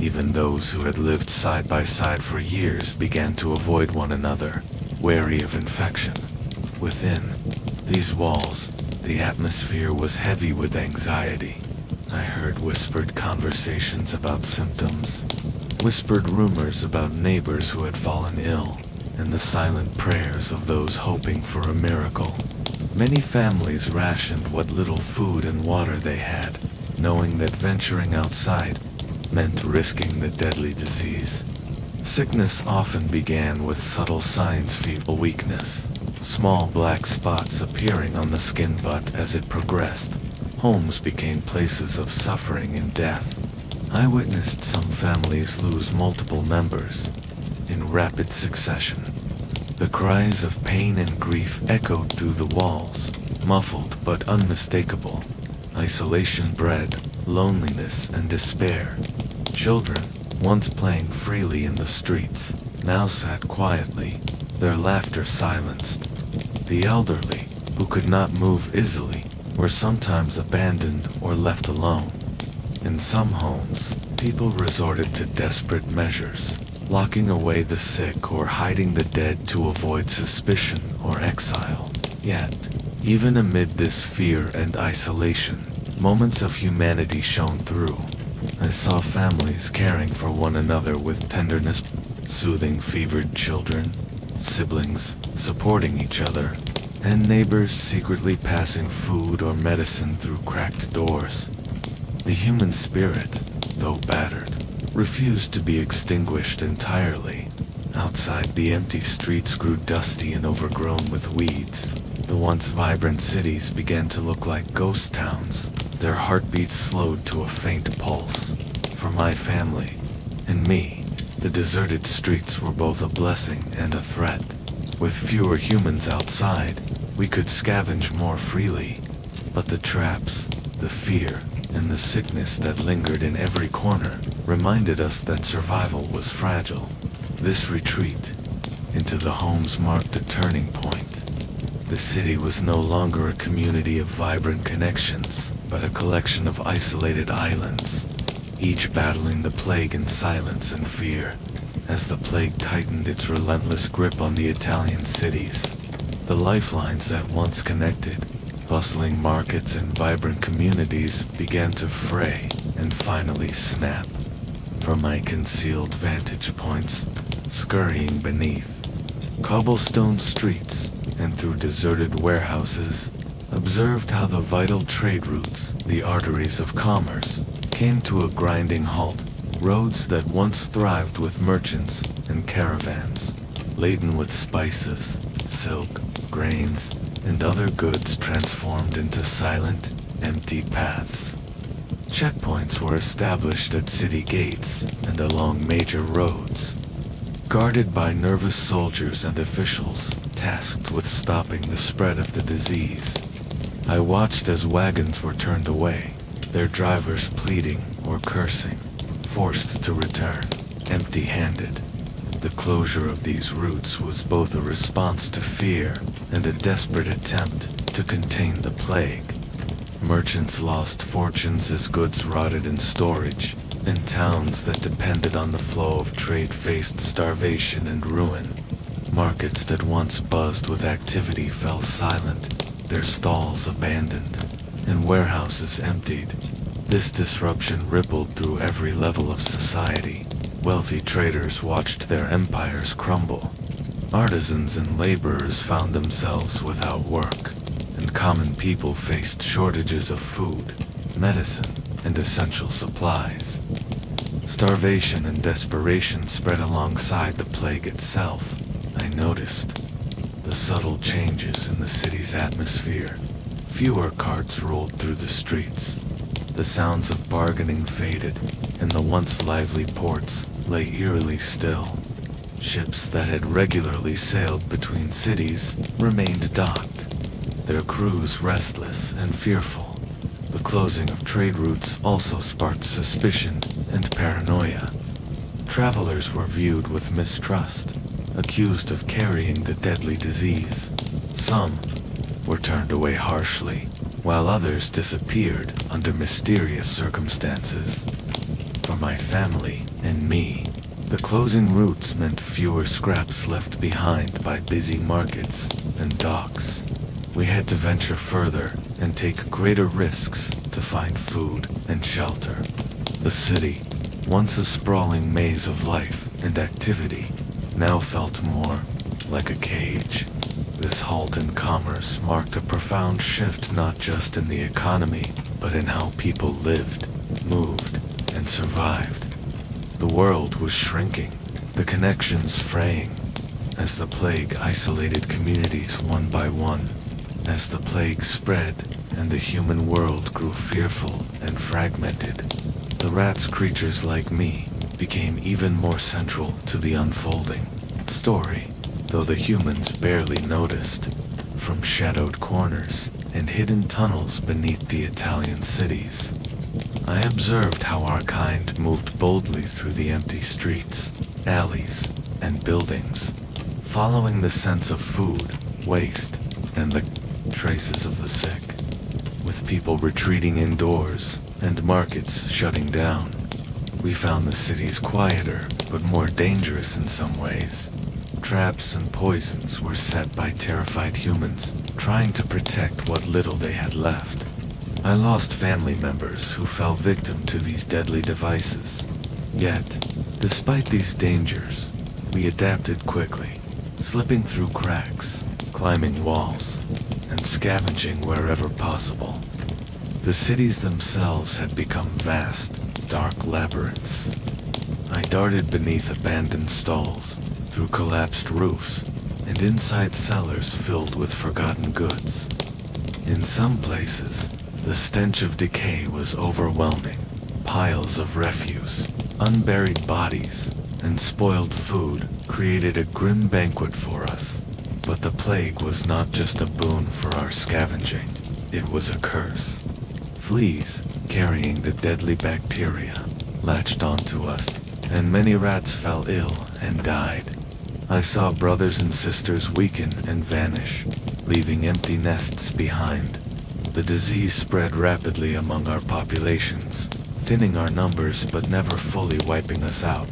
Even those who had lived side by side for years began to avoid one another, wary of infection. Within these walls, the atmosphere was heavy with anxiety. I heard whispered conversations about symptoms, whispered rumors about neighbors who had fallen ill, and the silent prayers of those hoping for a miracle. Many families rationed what little food and water they had, knowing that venturing outside meant risking the deadly disease. Sickness often began with subtle signs: feeble weakness, small black spots appearing on the skin, but as it progressed, homes became places of suffering and death. I witnessed some families lose multiple members in rapid succession. The cries of pain and grief echoed through the walls, muffled but unmistakable. Isolation bred loneliness and despair. Children, once playing freely in the streets, now sat quietly, their laughter silenced. The elderly, who could not move easily, were sometimes abandoned or left alone. In some homes, people resorted to desperate measures, locking away the sick or hiding the dead to avoid suspicion or exile. Yet, even amid this fear and isolation, moments of humanity shone through. I saw families caring for one another with tenderness, soothing fevered children, siblings supporting each other, and neighbors secretly passing food or medicine through cracked doors. The human spirit, though battered, refused to be extinguished entirely. Outside, the empty streets grew dusty and overgrown with weeds. The once vibrant cities began to look like ghost towns, their heartbeats slowed to a faint pulse. For my family and me, the deserted streets were both a blessing and a threat. With fewer humans outside, we could scavenge more freely, but the traps, the fear, and the sickness that lingered in every corner reminded us that survival was fragile. This retreat into the homes marked a turning point. The city was no longer a community of vibrant connections, but a collection of isolated islands, each battling the plague in silence and fear. As the plague tightened its relentless grip on the Italian cities, the lifelines that once connected, bustling markets and vibrant communities began to fray and finally snap. From my concealed vantage points, scurrying beneath cobblestone streets and through deserted warehouses, observed how the vital trade routes, the arteries of commerce, came to a grinding halt. Roads that once thrived with merchants and caravans, laden with spices, silk, grains, and other goods, transformed into silent, empty paths. Checkpoints were established at city gates and along major roads, guarded by nervous soldiers and officials tasked with stopping the spread of the disease. I watched as wagons were turned away, their drivers pleading or cursing, forced to return, empty-handed. The closure of these routes was both a response to fear and a desperate attempt to contain the plague. Merchants lost fortunes as goods rotted in storage, and towns that depended on the flow of trade faced starvation and ruin. Markets that once buzzed with activity fell silent, their stalls abandoned, and warehouses emptied. This disruption rippled through every level of society. Wealthy traders watched their empires crumble. Artisans and laborers found themselves without work, and common people faced shortages of food, medicine, and essential supplies. Starvation and desperation spread alongside the plague itself. I noticed the subtle changes in the city's atmosphere. Fewer carts rolled through the streets. The sounds of bargaining faded, and the once lively ports lay eerily still. Ships that had regularly sailed between cities remained docked, their crews restless and fearful. The closing of trade routes also sparked suspicion and paranoia. Travelers were viewed with mistrust, accused of carrying the deadly disease. Some were turned away harshly, while others disappeared under mysterious circumstances. For my family and me, the closing routes meant fewer scraps left behind by busy markets and docks. We had to venture further and take greater risks to find food and shelter. The city, once a sprawling maze of life and activity, now felt more like a cage. This halt in commerce marked a profound shift not just in the economy, but in how people lived, moved, and survived. The world was shrinking, the connections fraying, as the plague isolated communities one by one. As the plague spread and the human world grew fearful and fragmented, the rats, creatures like me, became even more central to the unfolding story, though the humans barely noticed. From shadowed corners and hidden tunnels beneath the Italian cities, I observed how our kind moved boldly through the empty streets, alleys, and buildings, following the scents of food, waste, and the traces of the sick. With people retreating indoors and markets shutting down, we found the cities quieter but more dangerous in some ways. Traps and poisons were set by terrified humans trying to protect what little they had left. I lost family members who fell victim to these deadly devices. Yet, despite these dangers, we adapted quickly, slipping through cracks, climbing walls, and scavenging wherever possible. The cities themselves had become vast, dark labyrinths. I darted beneath abandoned stalls, through collapsed roofs, and inside cellars filled with forgotten goods. In some places, the stench of decay was overwhelming. Piles of refuse, unburied bodies, and spoiled food created a grim banquet for us. But the plague was not just a boon for our scavenging, it was a curse. Fleas, carrying the deadly bacteria, latched onto us, and many rats fell ill and died. I saw brothers and sisters weaken and vanish, leaving empty nests behind. The disease spread rapidly among our populations, thinning our numbers but never fully wiping us out.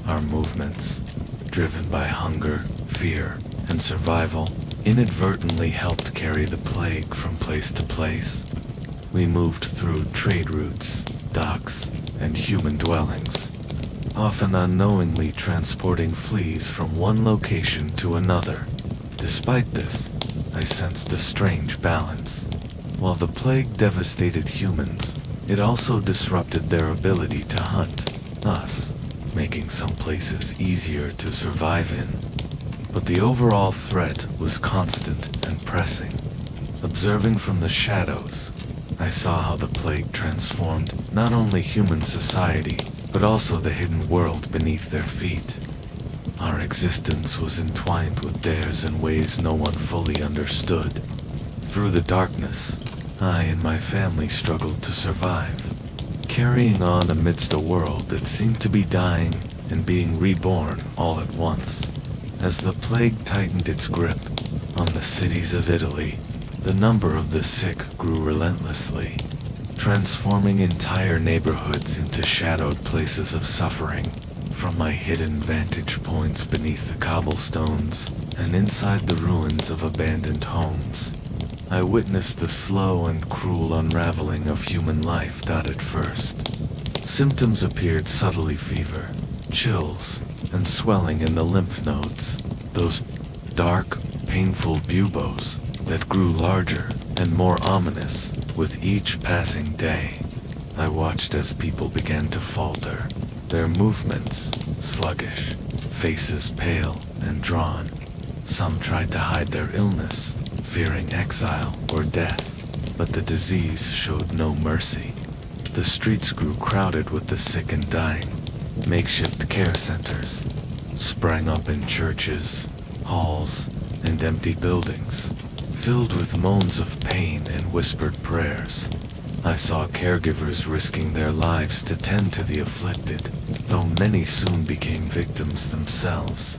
Our movements, driven by hunger, fear, and survival, inadvertently helped carry the plague from place to place. We moved through trade routes, docks, and human dwellings, often unknowingly transporting fleas from one location to another. Despite this, I sensed a strange balance. While the plague devastated humans, it also disrupted their ability to hunt us, making some places easier to survive in. But the overall threat was constant and pressing. Observing from the shadows, I saw how the plague transformed not only human society, but also the hidden world beneath their feet. Our existence was entwined with theirs in ways no one fully understood. Through the darkness, I and my family struggled to survive, carrying on amidst a world that seemed to be dying and being reborn all at once. As the plague tightened its grip on the cities of Italy, the number of the sick grew relentlessly, transforming entire neighborhoods into shadowed places of suffering. From my hidden vantage points beneath the cobblestones and inside the ruins of abandoned homes, I witnessed the slow and cruel unraveling of human life. At first, symptoms appeared subtly: fever, chills, and swelling in the lymph nodes, those dark, painful buboes that grew larger and more ominous with each passing day. I watched as people began to falter, their movements sluggish, faces pale and drawn. Some tried to hide their illness, fearing exile or death, but the disease showed no mercy. The streets grew crowded with the sick and dying. Makeshift care centers sprang up in churches, halls, and empty buildings, filled with moans of pain and whispered prayers. I saw caregivers risking their lives to tend to the afflicted, though many soon became victims themselves.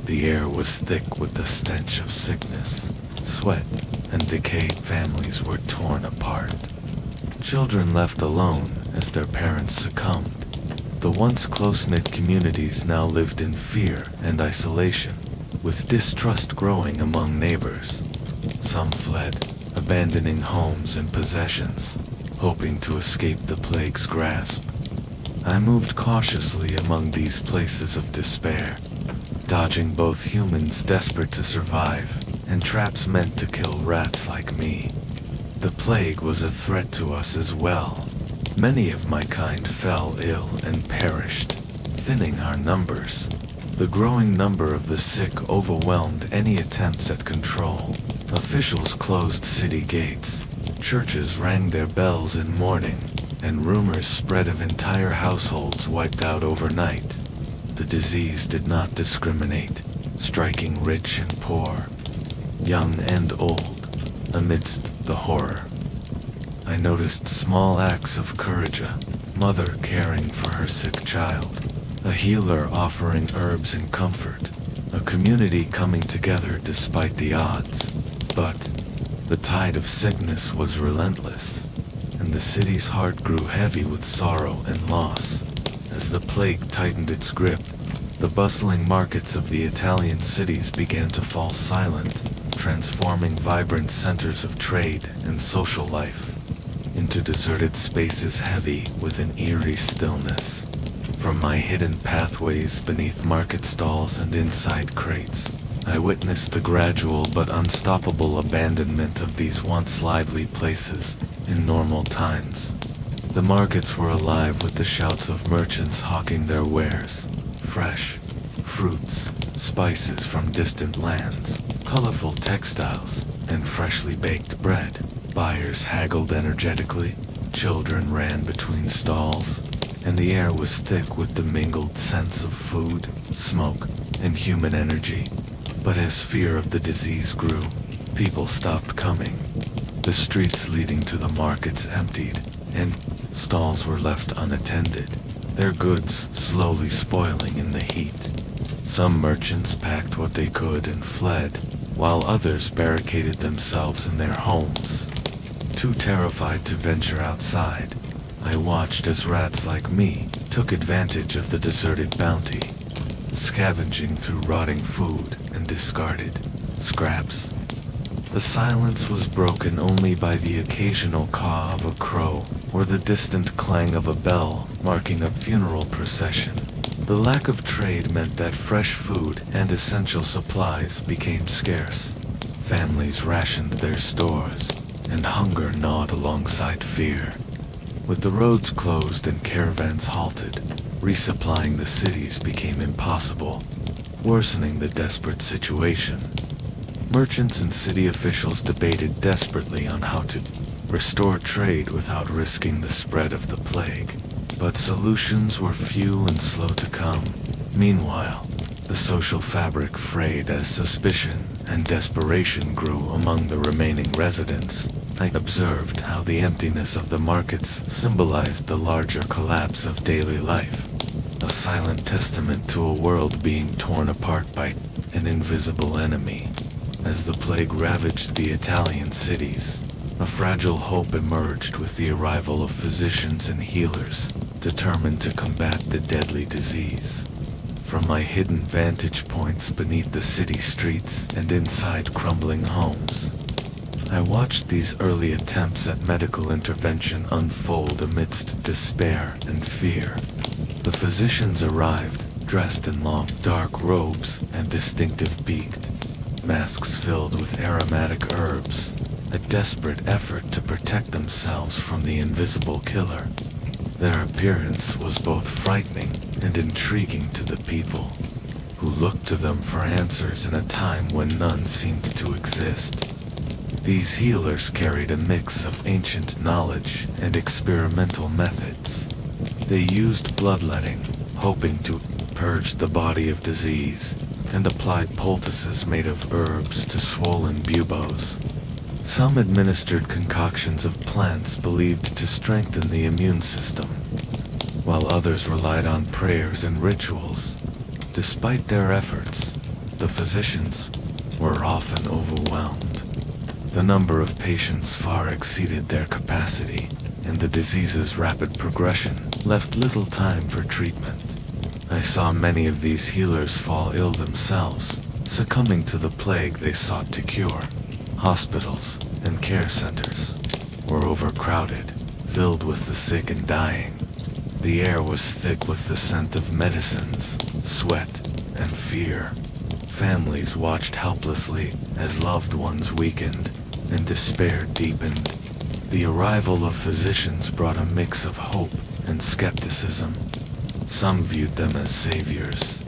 The air was thick with the stench of sickness, sweat, and decayed. Families were torn apart. Children left alone as their parents succumbed. The once close-knit communities now lived in fear and isolation, with distrust growing among neighbors. Some fled, abandoning homes and possessions, hoping to escape the plague's grasp. I moved cautiously among these places of despair, dodging both humans desperate to survive and traps meant to kill rats like me. The plague was a threat to us as well. Many of my kind fell ill and perished, thinning our numbers. The growing number of the sick overwhelmed any attempts at control. Officials closed city gates, churches rang their bells in mourning, and rumors spread of entire households wiped out overnight. The disease did not discriminate, striking rich and poor, young and old, amidst the horror. I noticed small acts of courage, a mother caring for her sick child, a healer offering herbs and comfort, a community coming together despite the odds. But the tide of sickness was relentless, and the city's heart grew heavy with sorrow and loss. As the plague tightened its grip, the bustling markets of the Italian cities began to fall silent, transforming vibrant centers of trade and social life into deserted spaces heavy with an eerie stillness. From my hidden pathways beneath market stalls and inside crates, I witnessed the gradual but unstoppable abandonment of these once lively places in normal times. The markets were alive with the shouts of merchants hawking their wares, fresh fruits, spices from distant lands, colorful textiles, and freshly baked bread. Buyers haggled energetically, children ran between stalls, and the air was thick with the mingled scents of food, smoke, and human energy. But as fear of the disease grew, people stopped coming. The streets leading to the markets emptied, and stalls were left unattended, their goods slowly spoiling in the heat. Some merchants packed what they could and fled, while others barricaded themselves in their homes. Too terrified to venture outside, I watched as rats like me took advantage of the deserted bounty, scavenging through rotting food and discarded scraps. The silence was broken only by the occasional caw of a crow or the distant clang of a bell marking a funeral procession. The lack of trade meant that fresh food and essential supplies became scarce. Families rationed their stores, and hunger gnawed alongside fear. With the roads closed and caravans halted, resupplying the cities became impossible, worsening the desperate situation. Merchants and city officials debated desperately on how to restore trade without risking the spread of the plague, but solutions were few and slow to come. Meanwhile, the social fabric frayed as suspicion and desperation grew among the remaining residents. I observed how the emptiness of the markets symbolized the larger collapse of daily life, a silent testament to a world being torn apart by an invisible enemy. As the plague ravaged the Italian cities, a fragile hope emerged with the arrival of physicians and healers, determined to combat the deadly disease. From my hidden vantage points beneath the city streets and inside crumbling homes, I watched these early attempts at medical intervention unfold amidst despair and fear. The physicians arrived, dressed in long, dark robes and distinctive beaked masks filled with aromatic herbs, a desperate effort to protect themselves from the invisible killer. Their appearance was both frightening and intriguing to the people, who looked to them for answers in a time when none seemed to exist. These healers carried a mix of ancient knowledge and experimental methods. They used bloodletting, hoping to purge the body of disease, and applied poultices made of herbs to swollen buboes. Some administered concoctions of plants believed to strengthen the immune system, while others relied on prayers and rituals. Despite their efforts, The physicians were often overwhelmed. The number of patients far exceeded their capacity, and the disease's rapid progression left little time for treatment. I saw many of these healers fall ill themselves, succumbing to the plague they sought to cure. Hospitals and care centers were overcrowded, filled with the sick and dying. The air was thick with the scent of medicines, sweat, and fear. Families watched helplessly as loved ones weakened and despair deepened. The arrival of physicians brought a mix of hope and skepticism. Some viewed them as saviors.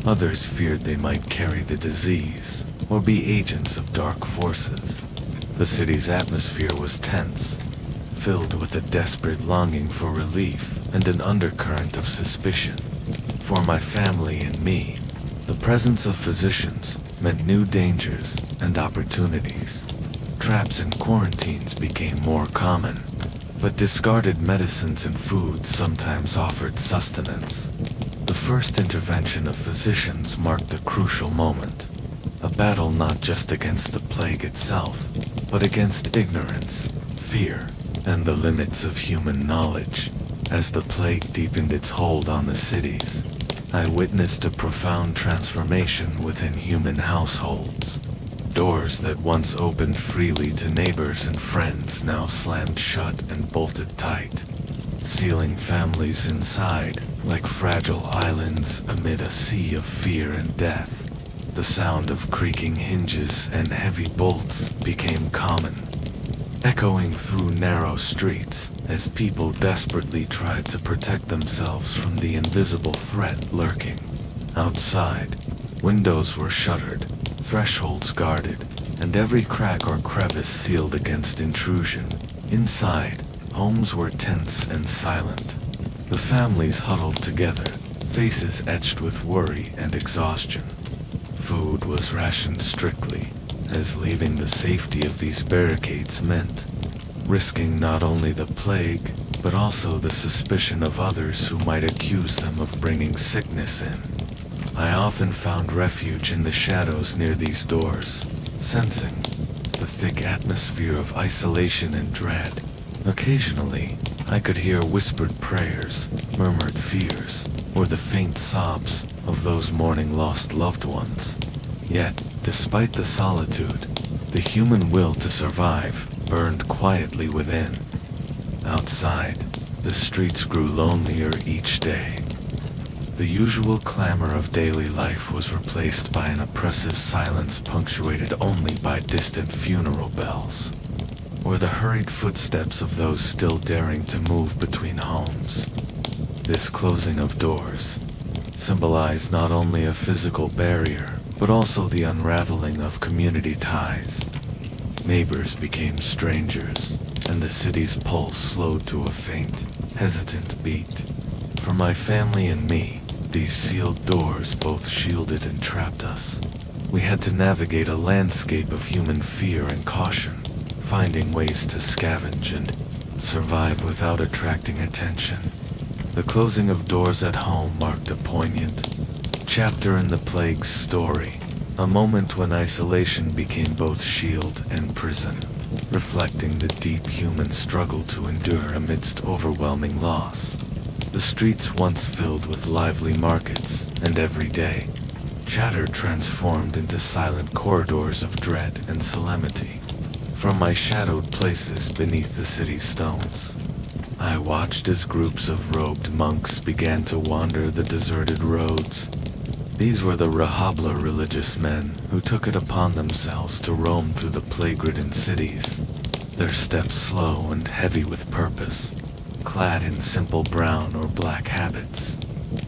Others feared they might carry the disease or be agents of dark forces. The city's atmosphere was tense, filled with a desperate longing for relief and an undercurrent of suspicion. For my family and me, the presence of physicians meant new dangers and opportunities. Traps and quarantines became more common, but discarded medicines and foods sometimes offered sustenance. The first intervention of physicians marked a crucial moment, a battle not just against the plague itself, but against ignorance, fear, and the limits of human knowledge. As the plague deepened its hold on the cities, I witnessed a profound transformation within human households. Doors that once opened freely to neighbors and friends now slammed shut and bolted tight, sealing families inside like fragile islands amid a sea of fear and death. The sound of creaking hinges and heavy bolts became common, echoing through narrow streets as people desperately tried to protect themselves from the invisible threat lurking. Outside, windows were shuttered, thresholds guarded, and every crack or crevice sealed against intrusion. Inside, homes were tense and silent. The families huddled together, faces etched with worry and exhaustion. Food was rationed strictly, as leaving the safety of these barricades meant risking not only the plague, but also the suspicion of others who might accuse them of bringing sickness in. I often found refuge in the shadows near these doors, sensing the thick atmosphere of isolation and dread. Occasionally, I could hear whispered prayers, murmured fears, or the faint sobs of those mourning lost loved ones. Yet, despite the solitude, the human will to survive burned quietly within. Outside, the streets grew lonelier each day. The usual clamor of daily life was replaced by an oppressive silence punctuated only by distant funeral bells, or the hurried footsteps of those still daring to move between homes. This closing of doors symbolized not only a physical barrier, but also the unraveling of community ties. Neighbors became strangers, and the city's pulse slowed to a faint, hesitant beat. For my family and me, these sealed doors both shielded and trapped us. We had to navigate a landscape of human fear and caution, finding ways to scavenge and survive without attracting attention. The closing of doors at home marked a poignant chapter in the plague's story, a moment when isolation became both shield and prison, reflecting the deep human struggle to endure amidst overwhelming loss. The streets once filled with lively markets, and every day, chatter transformed into silent corridors of dread and solemnity. From my shadowed places beneath the city's stones, I watched as groups of robed monks began to wander the deserted roads. These were the Rahabla religious men who took it upon themselves to roam through the plague-ridden cities, their steps slow and heavy with purpose, clad in simple brown or black habits.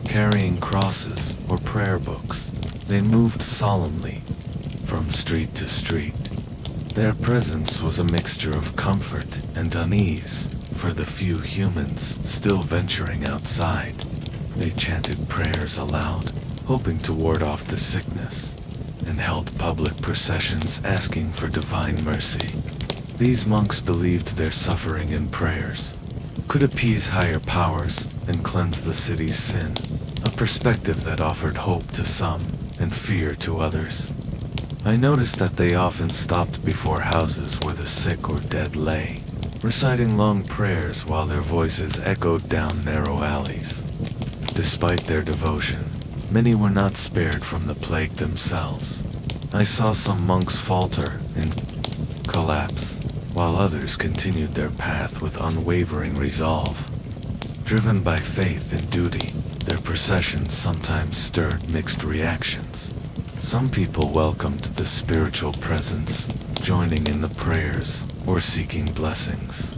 Carrying crosses or prayer books, they moved solemnly from street to street. Their presence was a mixture of comfort and unease for the few humans still venturing outside. They chanted prayers aloud, hoping to ward off the sickness, and held public processions asking for divine mercy. These monks believed their suffering and prayers could appease higher powers and cleanse the city's sin, a perspective that offered hope to some and fear to others. I noticed that they often stopped before houses where the sick or dead lay, reciting long prayers while their voices echoed down narrow alleys. Despite their devotion, many were not spared from the plague themselves. I saw some monks falter and collapse, while others continued their path with unwavering resolve. Driven by faith and duty, their processions sometimes stirred mixed reactions. Some people welcomed the spiritual presence, joining in the prayers or seeking blessings.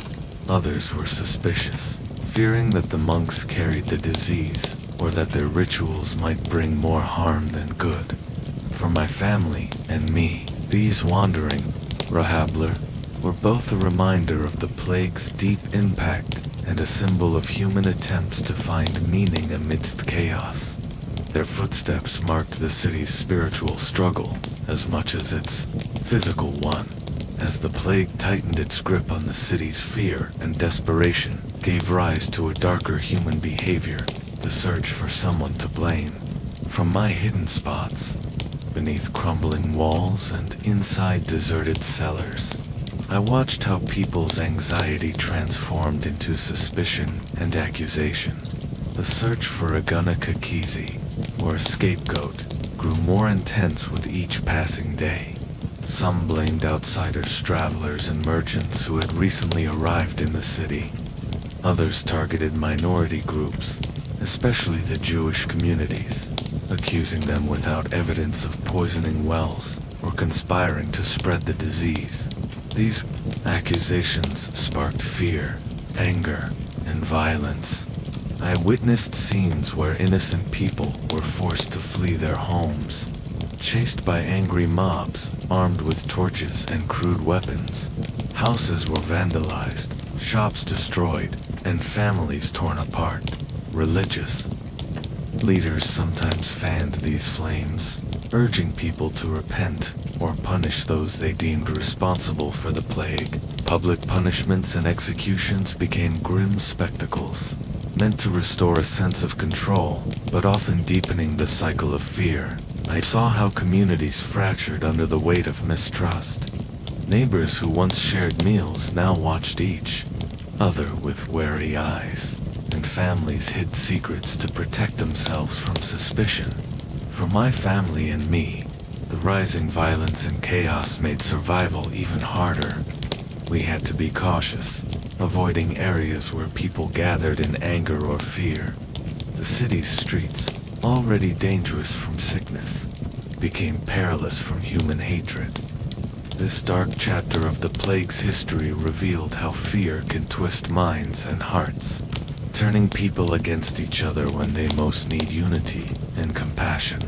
Others were suspicious, fearing that the monks carried the disease or that their rituals might bring more harm than good. For my family and me, these wandering Rahabler were both a reminder of the plague's deep impact and a symbol of human attempts to find meaning amidst chaos. Their footsteps marked the city's spiritual struggle as much as its physical one. As the plague tightened its grip on the city's, fear and desperation gave rise to a darker human behavior, the search for someone to blame. From my hidden spots, beneath crumbling walls and inside deserted cellars, I watched how people's anxiety transformed into suspicion and accusation. The search for a Gunakakizi, or a scapegoat, grew more intense with each passing day. Some blamed outsiders, travelers, and merchants who had recently arrived in the city. Others targeted minority groups, especially the Jewish communities, accusing them without evidence of poisoning wells or conspiring to spread the disease. These accusations sparked fear, anger, and violence. I witnessed scenes where innocent people were forced to flee their homes, chased by angry mobs armed with torches and crude weapons. Houses were vandalized, shops destroyed, and families torn apart. Religious leaders sometimes fanned these flames, urging people to repent or punish those they deemed responsible for the plague. Public punishments and executions became grim spectacles, meant to restore a sense of control, but often deepening the cycle of fear. I saw how communities fractured under the weight of mistrust. Neighbors who once shared meals now watched each other with wary eyes, and families hid secrets to protect themselves from suspicion. For my family and me, the rising violence and chaos made survival even harder. We had to be cautious, avoiding areas where people gathered in anger or fear. The city's streets, already dangerous from sickness, became perilous from human hatred. This dark chapter of the plague's history revealed how fear can twist minds and hearts, turning people against each other when they most need unity and compassion.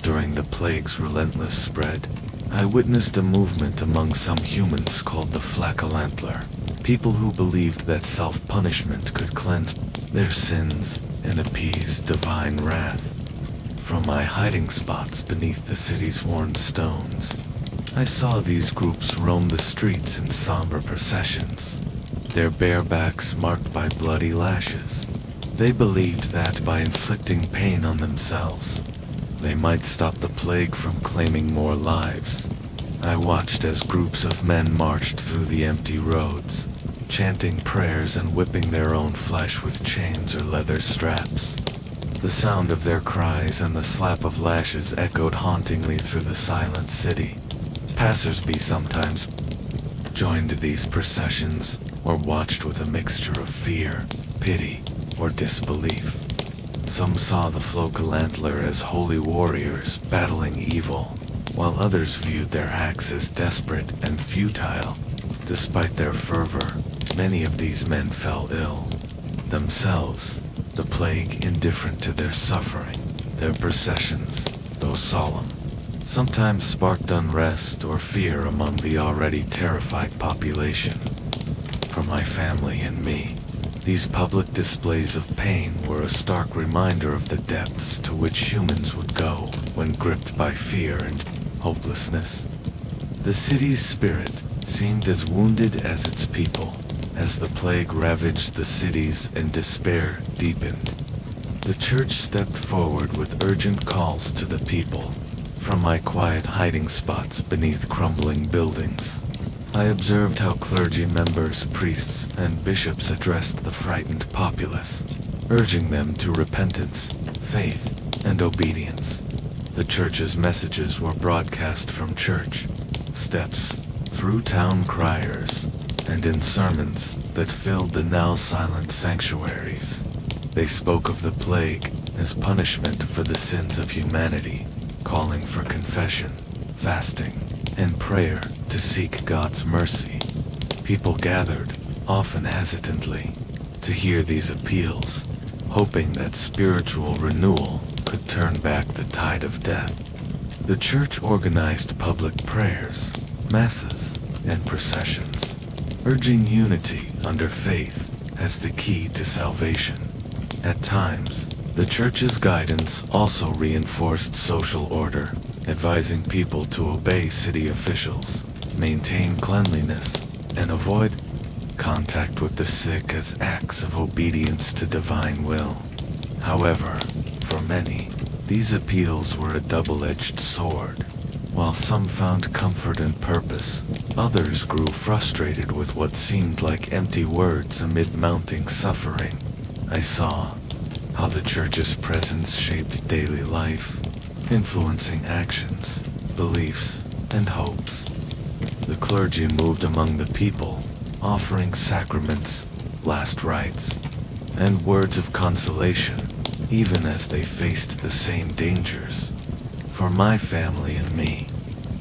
During the plague's relentless spread, I witnessed a movement among some humans called the Flacalantler, people who believed that self-punishment could cleanse their sins and appease divine wrath. From my hiding spots beneath the city's worn stones, I saw these groups roam the streets in somber processions, their bare backs marked by bloody lashes. They believed that by inflicting pain on themselves, they might stop the plague from claiming more lives. I watched as groups of men marched through the empty roads, chanting prayers and whipping their own flesh with chains or leather straps. The sound of their cries and the slap of lashes echoed hauntingly through the silent city. Passers-by sometimes joined these processions or watched with a mixture of fear, pity, or disbelief. Some saw the Flocalantler as holy warriors battling evil, while others viewed their acts as desperate and futile. Despite their fervor, many of these men fell ill themselves, the plague indifferent to their suffering. Their processions, though solemn, sometimes sparked unrest or fear among the already terrified population. For my family and me, these public displays of pain were a stark reminder of the depths to which humans would go when gripped by fear and hopelessness. The city's spirit seemed as wounded as its people. As the plague ravaged the cities and despair deepened, the church stepped forward with urgent calls to the people From my quiet hiding spots beneath crumbling buildings, I observed how clergy members, priests, and bishops addressed the frightened populace, urging them to repentance, faith, and obedience. The church's messages were broadcast from church steps, through town criers, and in sermons that filled the now silent sanctuaries. They spoke of the plague as punishment for the sins of humanity, calling for confession, fasting, and prayer to seek God's mercy. People gathered, often hesitantly, to hear these appeals, hoping that spiritual renewal could turn back the tide of death. The church organized public prayers, masses, and processions, urging unity under faith as the key to salvation. At times, the church's guidance also reinforced social order, advising people to obey city officials, maintain cleanliness, and avoid contact with the sick as acts of obedience to divine will. However, for many, these appeals were a double-edged sword. While some found comfort and purpose, others grew frustrated with what seemed like empty words amid mounting suffering. I saw how the church's presence shaped daily life, influencing actions, beliefs, and hopes. The clergy moved among the people, offering sacraments, last rites, and words of consolation, even as they faced the same dangers. For my family and me,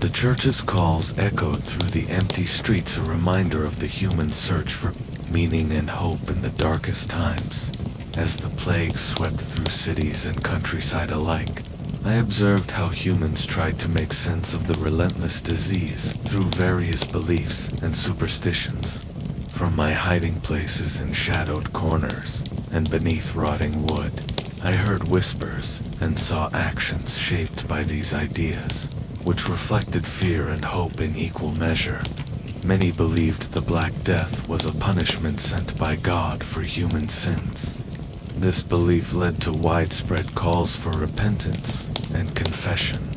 the church's calls echoed through the empty streets, a reminder of the human search for meaning and hope in the darkest times. As the plague swept through cities and countryside alike, I observed how humans tried to make sense of the relentless disease through various beliefs and superstitions. From my hiding places in shadowed corners and beneath rotting wood, I heard whispers and saw actions shaped by these ideas, which reflected fear and hope in equal measure. Many believed the Black Death was a punishment sent by God for human sins. This belief led to widespread calls for repentance and confession.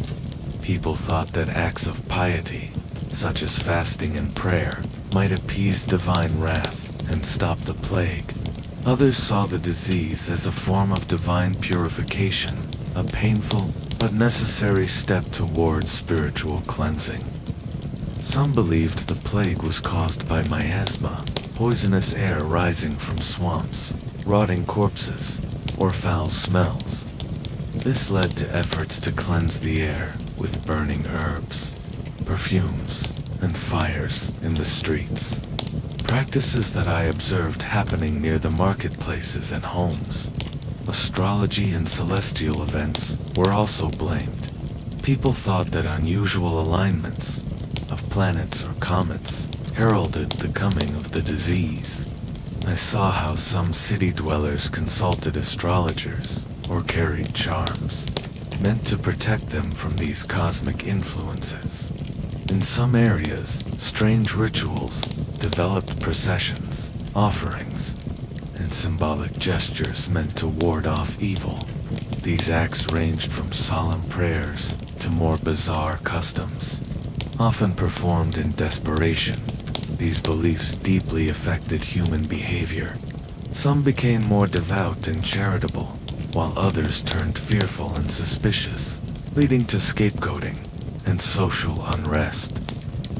People thought that acts of piety, such as fasting and prayer, might appease divine wrath and stop the plague. Others saw the disease as a form of divine purification, a painful but necessary step towards spiritual cleansing. Some believed the plague was caused by miasma, poisonous air rising from swamps, rotting corpses, or foul smells. This led to efforts to cleanse the air with burning herbs, perfumes, and fires in the streets. Practices that I observed happening near the marketplaces and homes. Astrology and celestial events were also blamed. People thought that unusual alignments of planets or comets heralded the coming of the disease. I saw how some city dwellers consulted astrologers or carried charms meant to protect them from these cosmic influences. In some areas, strange rituals developed, processions, offerings, and symbolic gestures meant to ward off evil. These acts ranged from solemn prayers to more bizarre customs, often performed in desperation. These beliefs deeply affected human behavior. Some became more devout and charitable, while others turned fearful and suspicious, leading to scapegoating and social unrest.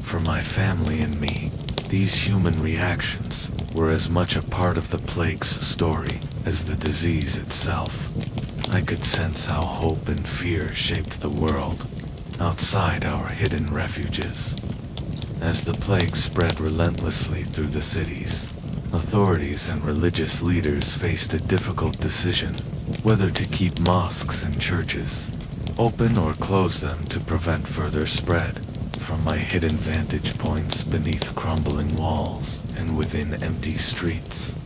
For my family and me, these human reactions were as much a part of the plague's story as the disease itself. I could sense how hope and fear shaped the world outside our hidden refuges. As the plague spread relentlessly through the cities, authorities and religious leaders faced a difficult decision whether to keep mosques and churches open or close them to prevent further spread. From my hidden vantage points beneath crumbling walls and within empty streets,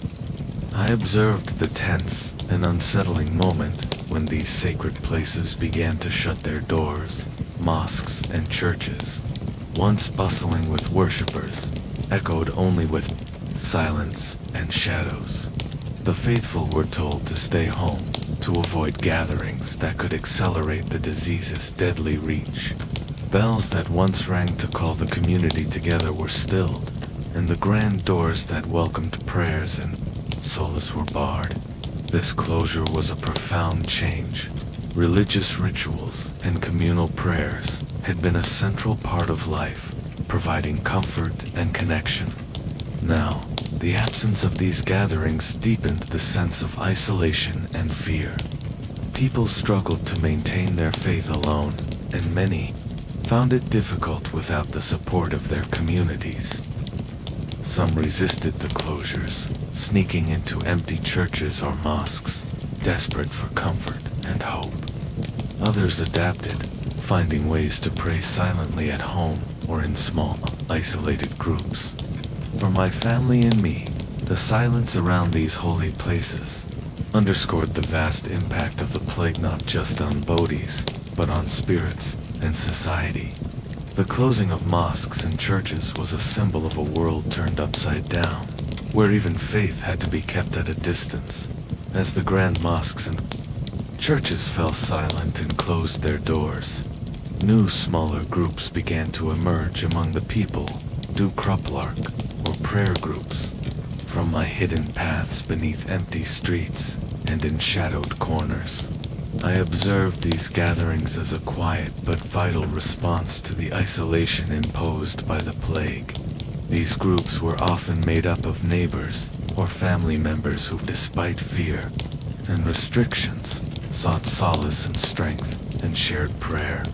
I observed the tense and unsettling moment when these sacred places began to shut their doors. Mosques and churches, once bustling with worshippers, echoed only with silence and shadows. The faithful were told to stay home, to avoid gatherings that could accelerate the disease's deadly reach. Bells that once rang to call the community together were stilled, and the grand doors that welcomed prayers and solace were barred. This closure was a profound change. Religious rituals and communal prayers had been a central part of life, providing comfort and connection. Now, the absence of these gatherings deepened the sense of isolation and fear. People struggled to maintain their faith alone, and many found it difficult without the support of their communities. Some resisted the closures, sneaking into empty churches or mosques, desperate for comfort and hope. Others adapted, finding ways to pray silently at home or in small, isolated groups. For my family and me, the silence around these holy places underscored the vast impact of the plague not just on bodies, but on spirits and society. The closing of mosques and churches was a symbol of a world turned upside down, where even faith had to be kept at a distance. As the grand mosques and churches fell silent and closed their doors, new smaller groups began to emerge among the people, Kruplark, or prayer groups. From my hidden paths beneath empty streets and in shadowed corners, I observed these gatherings as a quiet but vital response to the isolation imposed by the plague. These groups were often made up of neighbors or family members who, despite fear and restrictions, sought solace and strength and shared prayer.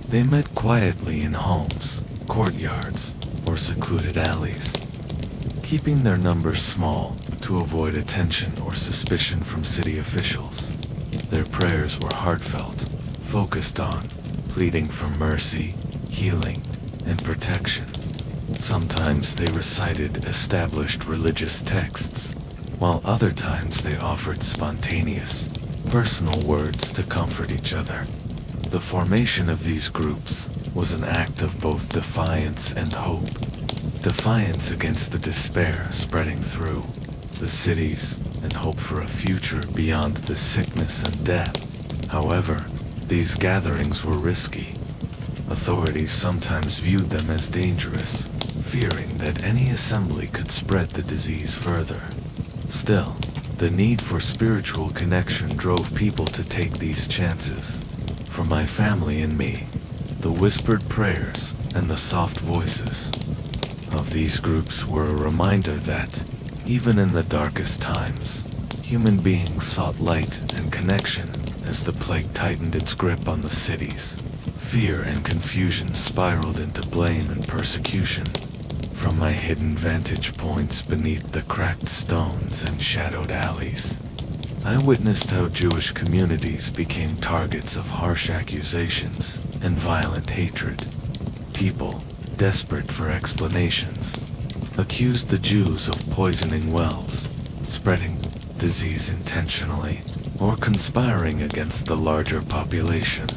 They met quietly in homes, courtyards, or secluded alleys, keeping their numbers small to avoid attention or suspicion from city officials. Their prayers were heartfelt, focused on pleading for mercy, healing, and protection. Sometimes they recited established religious texts, while other times they offered spontaneous, personal words to comfort each other. The formation of these groups was an act of both defiance and hope. Defiance against the despair spreading through the cities and hope for a future beyond the sickness and death. However, these gatherings were risky. Authorities sometimes viewed them as dangerous, fearing that any assembly could spread the disease further. Still, the need for spiritual connection drove people to take these chances. For my family and me, the whispered prayers and the soft voices of these groups were a reminder that, even in the darkest times, human beings sought light and connection. As the plague tightened its grip on the cities, fear and confusion spiraled into blame and persecution. From my hidden vantage points beneath the cracked stones and shadowed alleys, I witnessed how Jewish communities became targets of harsh accusations and violent hatred. People, desperate for explanations, accused the Jews of poisoning wells, spreading disease intentionally, or conspiring against the larger population.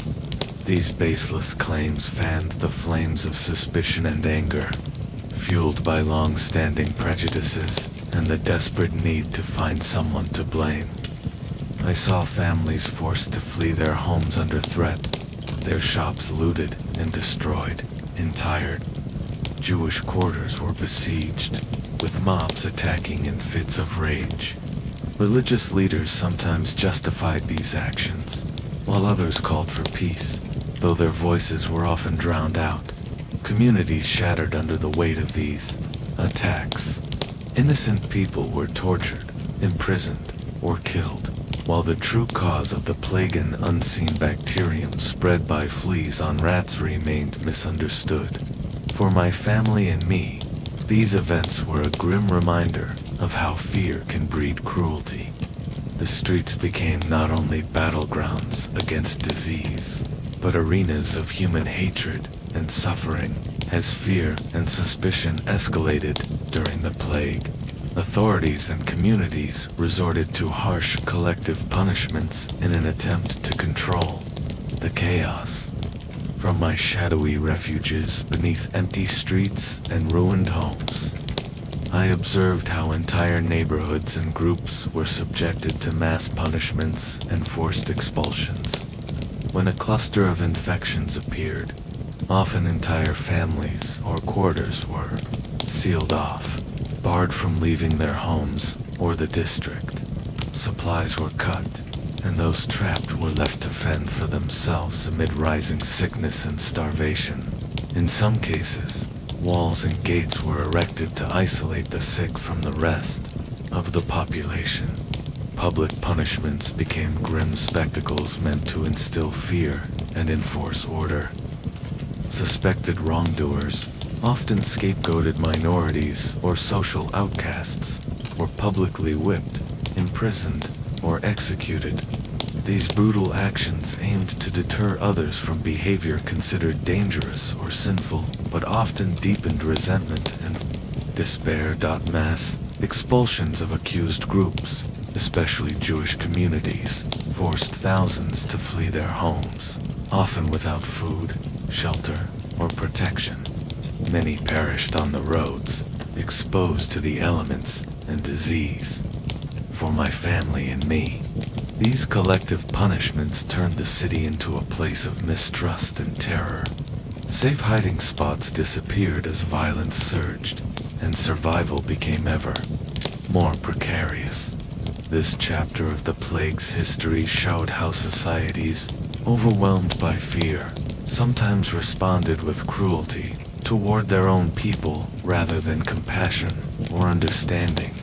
These baseless claims fanned the flames of suspicion and anger, fueled by long-standing prejudices and the desperate need to find someone to blame. I saw families forced to flee their homes under threat, their shops looted and destroyed. Entire Jewish quarters were besieged, with mobs attacking in fits of rage. Religious leaders sometimes justified these actions, while others called for peace, though their voices were often drowned out. Communities shattered under the weight of these attacks. Innocent people were tortured, imprisoned, or killed, while the true cause of the plague, an unseen bacterium spread by fleas on rats, remained misunderstood. For my family and me, these events were a grim reminder of how fear can breed cruelty. The streets became not only battlegrounds against disease, but arenas of human hatred and suffering. As fear and suspicion escalated during the plague, authorities and communities resorted to harsh collective punishments in an attempt to control the chaos. From my shadowy refuges beneath empty streets and ruined homes, I observed how entire neighborhoods and groups were subjected to mass punishments and forced expulsions. When a cluster of infections appeared, often entire families or quarters were sealed off, barred from leaving their homes or the district. Supplies were cut, and those trapped were left to fend for themselves amid rising sickness and starvation. In some cases, walls and gates were erected to isolate the sick from the rest of the population. Public punishments became grim spectacles meant to instill fear and enforce order. Suspected wrongdoers, often scapegoated minorities or social outcasts, were publicly whipped, imprisoned, or executed. These brutal actions aimed to deter others from behavior considered dangerous or sinful, but often deepened resentment and despair. Mass expulsions of accused groups, especially Jewish communities, forced thousands to flee their homes, often without food, shelter, or protection. Many perished on the roads, exposed to the elements and disease. For my family and me, these collective punishments turned the city into a place of mistrust and terror. Safe hiding spots disappeared as violence surged, and survival became ever more precarious. This chapter of the plague's history showed how societies, overwhelmed by fear, sometimes responded with cruelty toward their own people rather than compassion or understanding.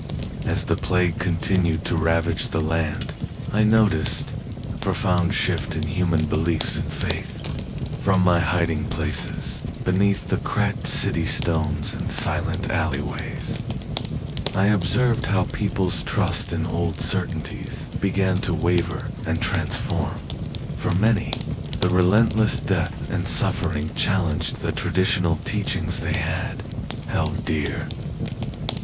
As the plague continued to ravage the land, I noticed a profound shift in human beliefs and faith. From my hiding places, beneath the cracked city stones and silent alleyways, I observed how people's trust in old certainties began to waver and transform. For many, the relentless death and suffering challenged the traditional teachings they had held dear.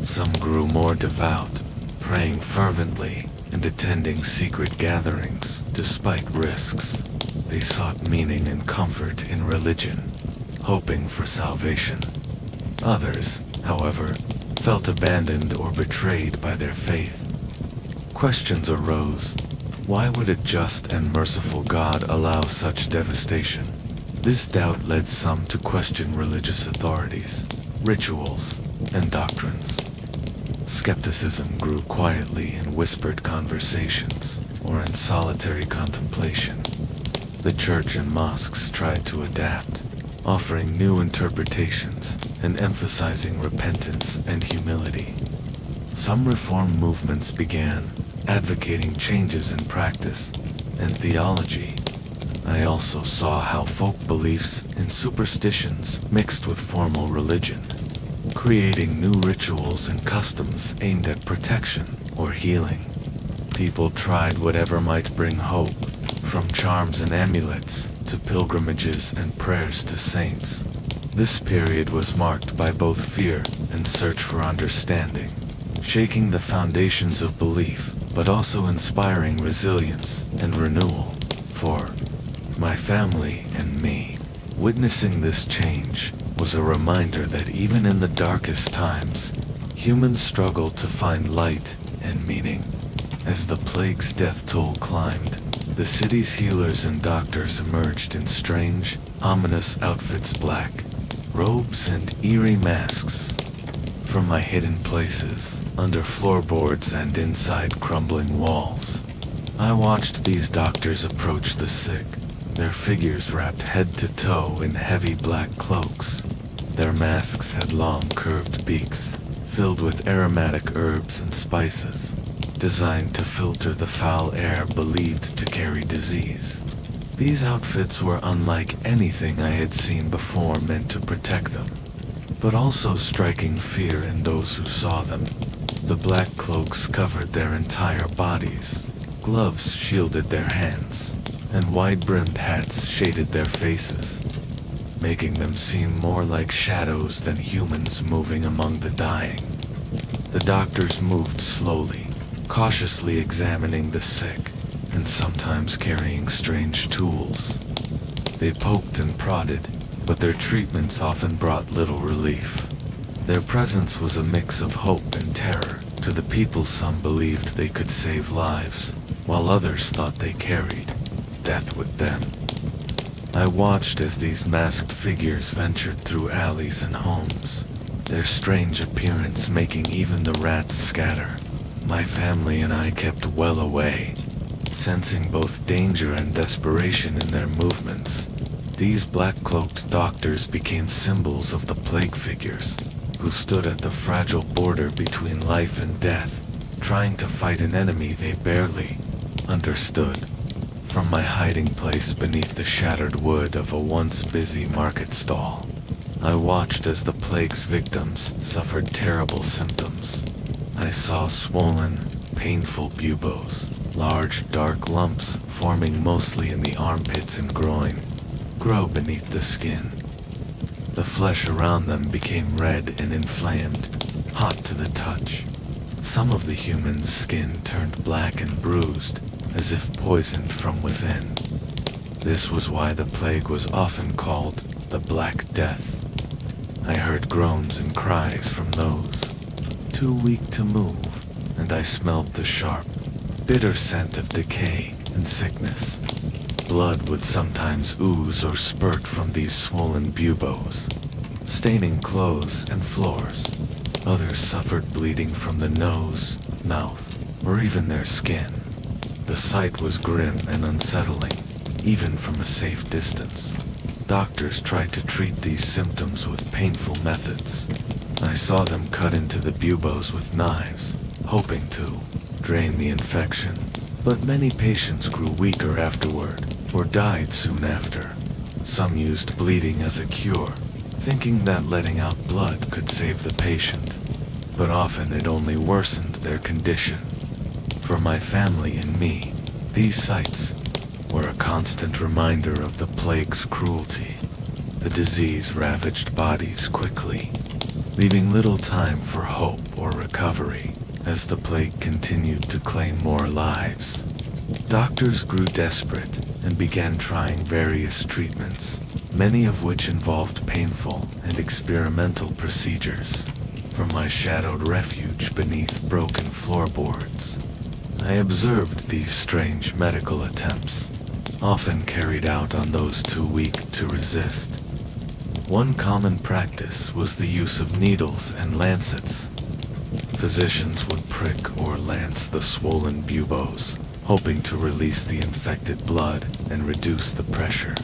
Some grew more devout, praying fervently and attending secret gatherings despite risks. They sought meaning and comfort in religion, hoping for salvation. Others, however, felt abandoned or betrayed by their faith. Questions arose. Why would a just and merciful God allow such devastation? This doubt led some to question religious authorities, rituals, and doctrines. Skepticism grew quietly in whispered conversations or in solitary contemplation. The church and mosques tried to adapt, offering new interpretations and emphasizing repentance and humility. Some reform movements began, advocating changes in practice and theology. I also saw how folk beliefs and superstitions mixed with formal religion, creating new rituals and customs aimed at protection or healing. People tried whatever might bring hope, from charms and amulets to pilgrimages and prayers to saints. This period was marked by both fear and search for understanding, shaking the foundations of belief, but also inspiring resilience and renewal. For my family and me, witnessing this change was a reminder that even in the darkest times, humans struggled to find light and meaning. As the plague's death toll climbed, the city's healers and doctors emerged in strange, ominous outfits, black robes and eerie masks. From my hidden places, under floorboards and inside crumbling walls, I watched these doctors approach the sick, their figures wrapped head to toe in heavy black cloaks. Their masks had long curved beaks, filled with aromatic herbs and spices, designed to filter the foul air believed to carry disease. These outfits were unlike anything I had seen before, meant to protect them, but also striking fear in those who saw them. The black cloaks covered their entire bodies, gloves shielded their hands, and wide-brimmed hats shaded their faces, making them seem more like shadows than humans moving among the dying. The doctors moved slowly, cautiously examining the sick, and sometimes carrying strange tools. They poked and prodded, but their treatments often brought little relief. Their presence was a mix of hope and terror. To the people, some believed they could save lives, while others thought they carried death with them. I watched as these masked figures ventured through alleys and homes, their strange appearance making even the rats scatter. My family and I kept well away, sensing both danger and desperation in their movements. These black-cloaked doctors became symbols of the plague figures, who stood at the fragile border between life and death, trying to fight an enemy they barely understood. From my hiding place beneath the shattered wood of a once busy market stall, I watched as the plague's victims suffered terrible symptoms. I saw swollen, painful buboes, large dark lumps forming mostly in the armpits and groin, grow beneath the skin. The flesh around them became red and inflamed, hot to the touch. Some of the human's skin turned black and bruised, as if poisoned from within. This was why the plague was often called the Black Death. I heard groans and cries from those too weak to move, and I smelled the sharp, bitter scent of decay and sickness. Blood would sometimes ooze or spurt from these swollen buboes, staining clothes and floors. Others suffered bleeding from the nose, mouth, or even their skin. The sight was grim and unsettling, even from a safe distance. Doctors tried to treat these symptoms with painful methods. I saw them cut into the buboes with knives, hoping to drain the infection. But many patients grew weaker afterward, or died soon after. Some used bleeding as a cure, thinking that letting out blood could save the patient. But often it only worsened their condition. For my family and me, these sights were a constant reminder of the plague's cruelty. The disease ravaged bodies quickly, leaving little time for hope or recovery as the plague continued to claim more lives. Doctors grew desperate and began trying various treatments, many of which involved painful and experimental procedures. From my shadowed refuge beneath broken floorboards, I observed these strange medical attempts, often carried out on those too weak to resist. One common practice was the use of needles and lancets. Physicians would prick or lance the swollen buboes, hoping to release the infected blood and reduce the pressure.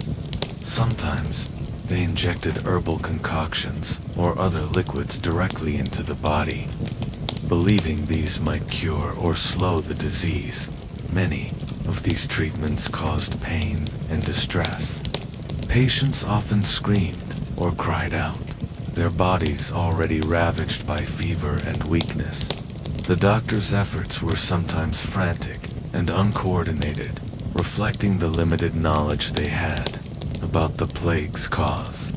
Sometimes, they injected herbal concoctions or other liquids directly into the body, believing these might cure or slow the disease. Many of these treatments caused pain and distress. Patients often screamed or cried out, their bodies already ravaged by fever and weakness. The doctors' efforts were sometimes frantic and uncoordinated, reflecting the limited knowledge they had about the plague's cause.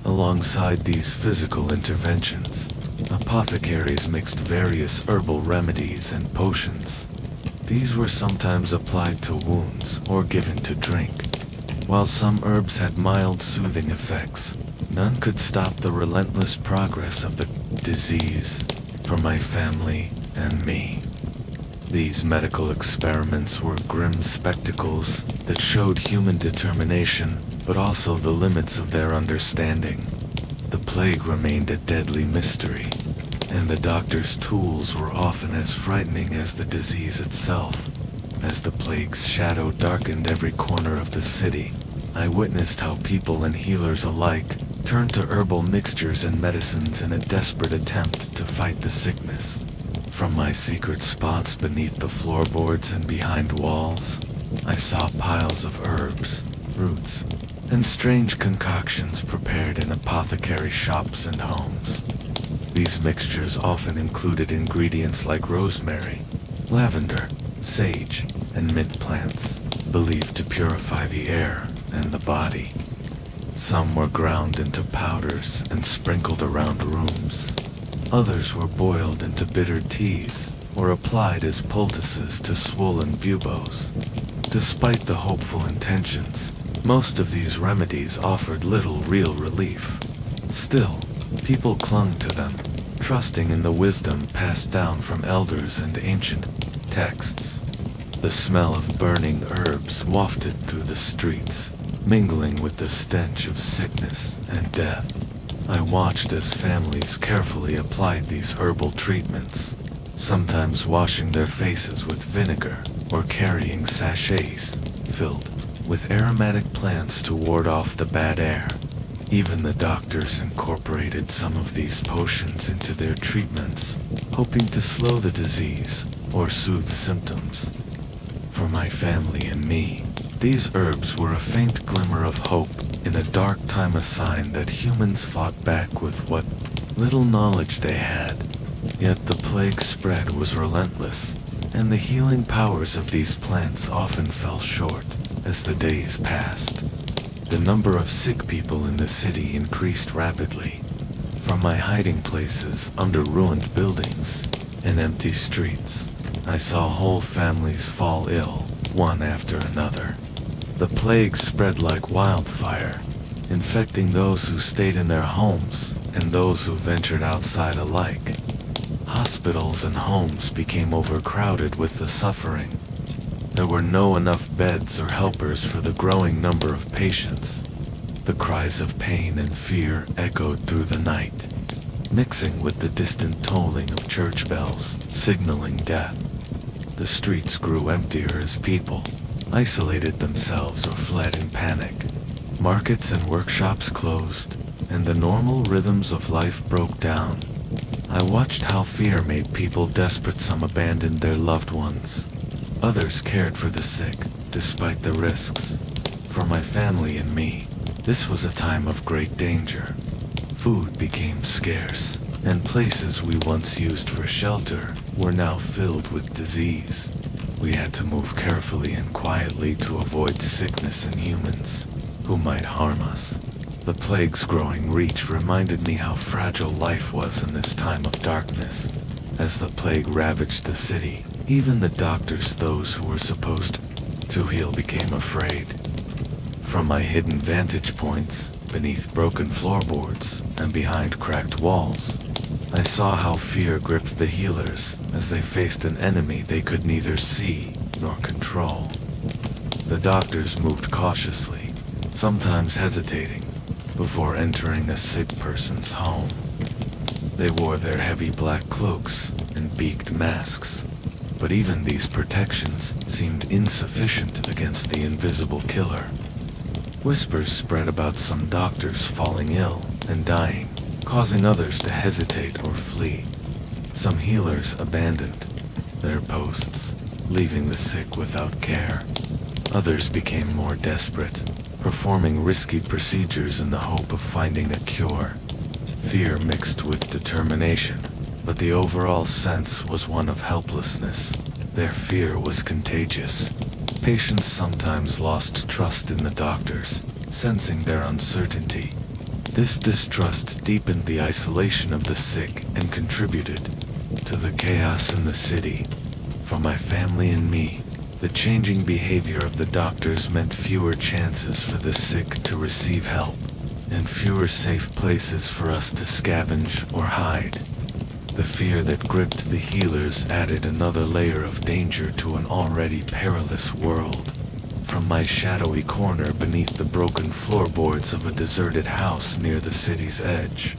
Alongside these physical interventions, apothecaries mixed various herbal remedies and potions. These were sometimes applied to wounds or given to drink. While some herbs had mild soothing effects, none could stop the relentless progress of the disease for my family and me. These medical experiments were grim spectacles that showed human determination, but also the limits of their understanding. The plague remained a deadly mystery, and the doctor's tools were often as frightening as the disease itself. As the plague's shadow darkened every corner of the city, I witnessed how people and healers alike turned to herbal mixtures and medicines in a desperate attempt to fight the sickness. From my secret spots beneath the floorboards and behind walls, I saw piles of herbs, roots, and strange concoctions prepared in apothecary shops and homes. These mixtures often included ingredients like rosemary, lavender, sage, and mint plants, believed to purify the air and the body. Some were ground into powders and sprinkled around rooms. Others were boiled into bitter teas or applied as poultices to swollen buboes. Despite the hopeful intentions, most of these remedies offered little real relief. Still, People clung to them, trusting in the wisdom passed down from elders and ancient texts. The smell of burning herbs wafted through the streets, mingling with the stench of sickness and death. I watched as families carefully applied these herbal treatments, sometimes washing their faces with vinegar or carrying sachets filled with aromatic plants to ward off the bad air. Even the doctors incorporated some of these potions into their treatments, hoping to slow the disease or soothe symptoms. For my family and me, these herbs were a faint glimmer of hope in a dark time, a sign that humans fought back with what little knowledge they had. Yet the plague spread was relentless, and the healing powers of these plants often fell short as the days passed. The number of sick people in the city increased rapidly. From my hiding places under ruined buildings and empty streets, I saw whole families fall ill, one after another. The plague spread like wildfire, infecting those who stayed in their homes and those who ventured outside alike. Hospitals and homes became overcrowded with the suffering. There were no enough beds or helpers for the growing number of patients. The cries of pain and fear echoed through the night, mixing with the distant tolling of church bells, signaling death. The streets grew emptier as people isolated themselves or fled in panic. Markets and workshops closed, and the normal rhythms of life broke down. I watched how fear made people desperate. Some abandoned their loved ones. Others cared for the sick, despite the risks. For my family and me, this was a time of great danger. Food became scarce, and places we once used for shelter were now filled with disease. We had to move carefully and quietly to avoid sickness and humans who might harm us. The plague's growing reach reminded me how fragile life was in this time of darkness. As the plague ravaged the city, even the doctors, those who were supposed to heal, became afraid. From my hidden vantage points, beneath broken floorboards and behind cracked walls, I saw how fear gripped the healers as they faced an enemy they could neither see nor control. The doctors moved cautiously, sometimes hesitating, before entering a sick person's home. They wore their heavy black cloaks and beaked masks, but even these protections seemed insufficient against the invisible killer. Whispers spread about some doctors falling ill and dying, causing others to hesitate or flee. Some healers abandoned their posts, leaving the sick without care. Others became more desperate, performing risky procedures in the hope of finding a cure. Fear mixed with determination, but the overall sense was one of helplessness. Their fear was contagious. Patients sometimes lost trust in the doctors, sensing their uncertainty. This distrust deepened the isolation of the sick and contributed to the chaos in the city. For my family and me, the changing behavior of the doctors meant fewer chances for the sick to receive help, and fewer safe places for us to scavenge or hide. The fear that gripped the healers added another layer of danger to an already perilous world. From my shadowy corner beneath the broken floorboards of a deserted house near the city's edge,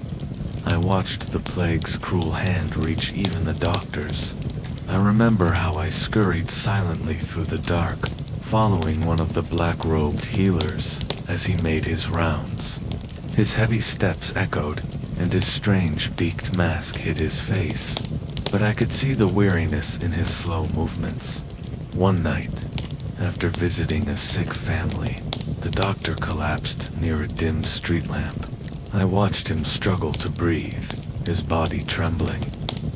I watched the plague's cruel hand reach even the doctors. I remember how I scurried silently through the dark, following one of the black-robed healers as he made his rounds. His heavy steps echoed, and his strange beaked mask hid his face, but I could see the weariness in his slow movements. One night, after visiting a sick family, the doctor collapsed near a dim street lamp. I watched him struggle to breathe, his body trembling.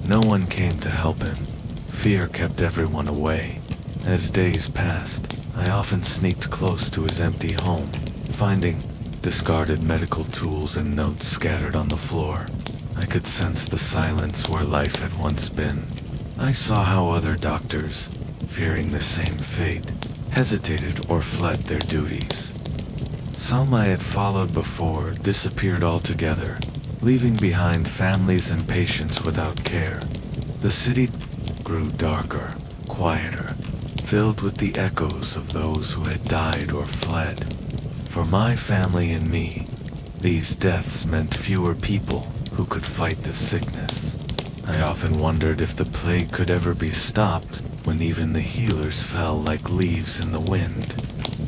No one came to help him. Fear kept everyone away. As days passed, I often sneaked close to his empty home, finding discarded medical tools and notes scattered on the floor. I could sense the silence where life had once been. I saw how other doctors, fearing the same fate, hesitated or fled their duties. Some I had followed before disappeared altogether, leaving behind families and patients without care. The city grew darker, quieter, filled with the echoes of those who had died or fled. For my family and me, these deaths meant fewer people who could fight the sickness. I often wondered if the plague could ever be stopped when even the healers fell like leaves in the wind.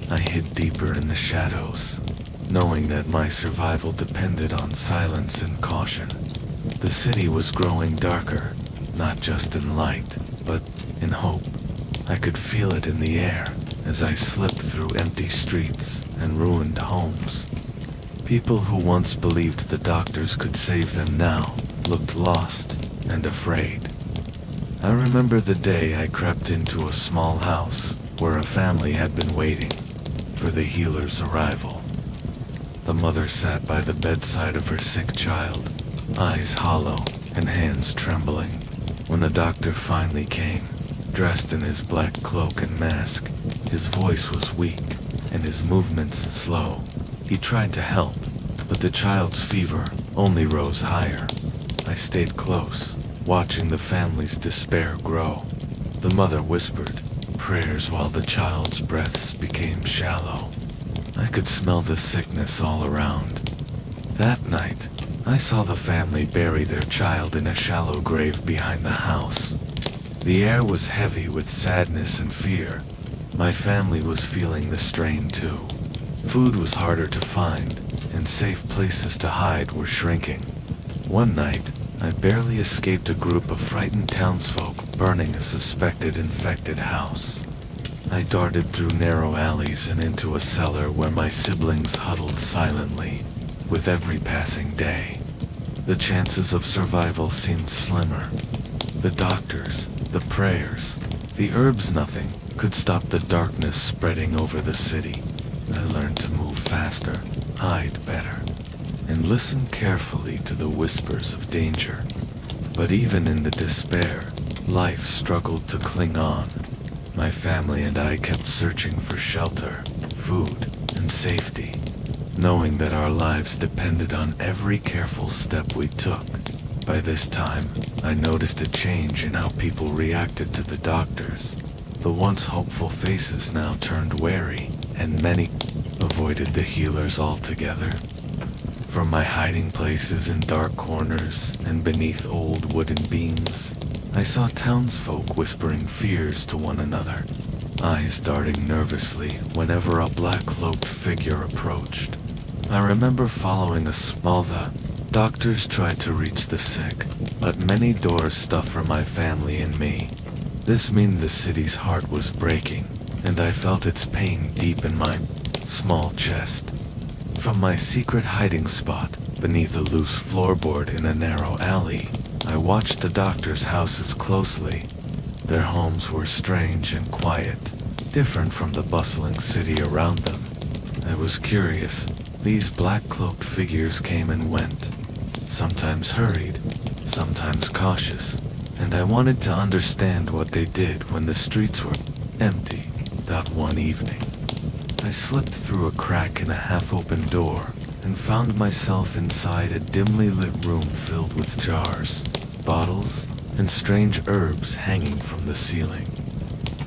I hid deeper in the shadows, knowing that my survival depended on silence and caution. The city was growing darker, not just in light, but in hope. I could feel it in the air as I slipped through empty streets and ruined homes. People who once believed the doctors could save them now looked lost and afraid. I remember the day I crept into a small house where a family had been waiting for the healer's arrival. The mother sat by the bedside of her sick child, eyes hollow and hands trembling. When the doctor finally came, dressed in his black cloak and mask, his voice was weak and his movements slow. He tried to help, but the child's fever only rose higher. I stayed close, watching the family's despair grow. The mother whispered prayers while the child's breaths became shallow. I could smell the sickness all around. That night, I saw the family bury their child in a shallow grave behind the house. The air was heavy with sadness and fear. My family was feeling the strain too. Food was harder to find, and safe places to hide were shrinking. One night, I barely escaped a group of frightened townsfolk burning a suspected infected house. I darted through narrow alleys and into a cellar where my siblings huddled silently. With every passing day, the chances of survival seemed slimmer. The doctors, the prayers, the herbs, nothing could stop the darkness spreading over the city. I learned to move faster, hide better, and listen carefully to the whispers of danger. But even in the despair, life struggled to cling on. My family and I kept searching for shelter, food, and safety, knowing that our lives depended on every careful step we took. By this time, I noticed a change in how people reacted to the doctors. The once hopeful faces now turned wary, and many avoided the healers altogether. From my hiding places in dark corners and beneath old wooden beams, I saw townsfolk whispering fears to one another, eyes darting nervously whenever a black-cloaked figure approached. I remember following the doctors tried to reach the sick, but many doors stuffed for my family and me. This meant the city's heart was breaking, and I felt its pain deep in my small chest. From my secret hiding spot beneath a loose floorboard in a narrow alley, I watched the doctors' houses closely. Their homes were strange and quiet, different from the bustling city around them. I was curious. These black-cloaked figures came and went, sometimes hurried, sometimes cautious, and I wanted to understand what they did when the streets were empty. That one evening, I slipped through a crack in a half-open door and found myself inside a dimly lit room filled with jars, bottles, and strange herbs hanging from the ceiling.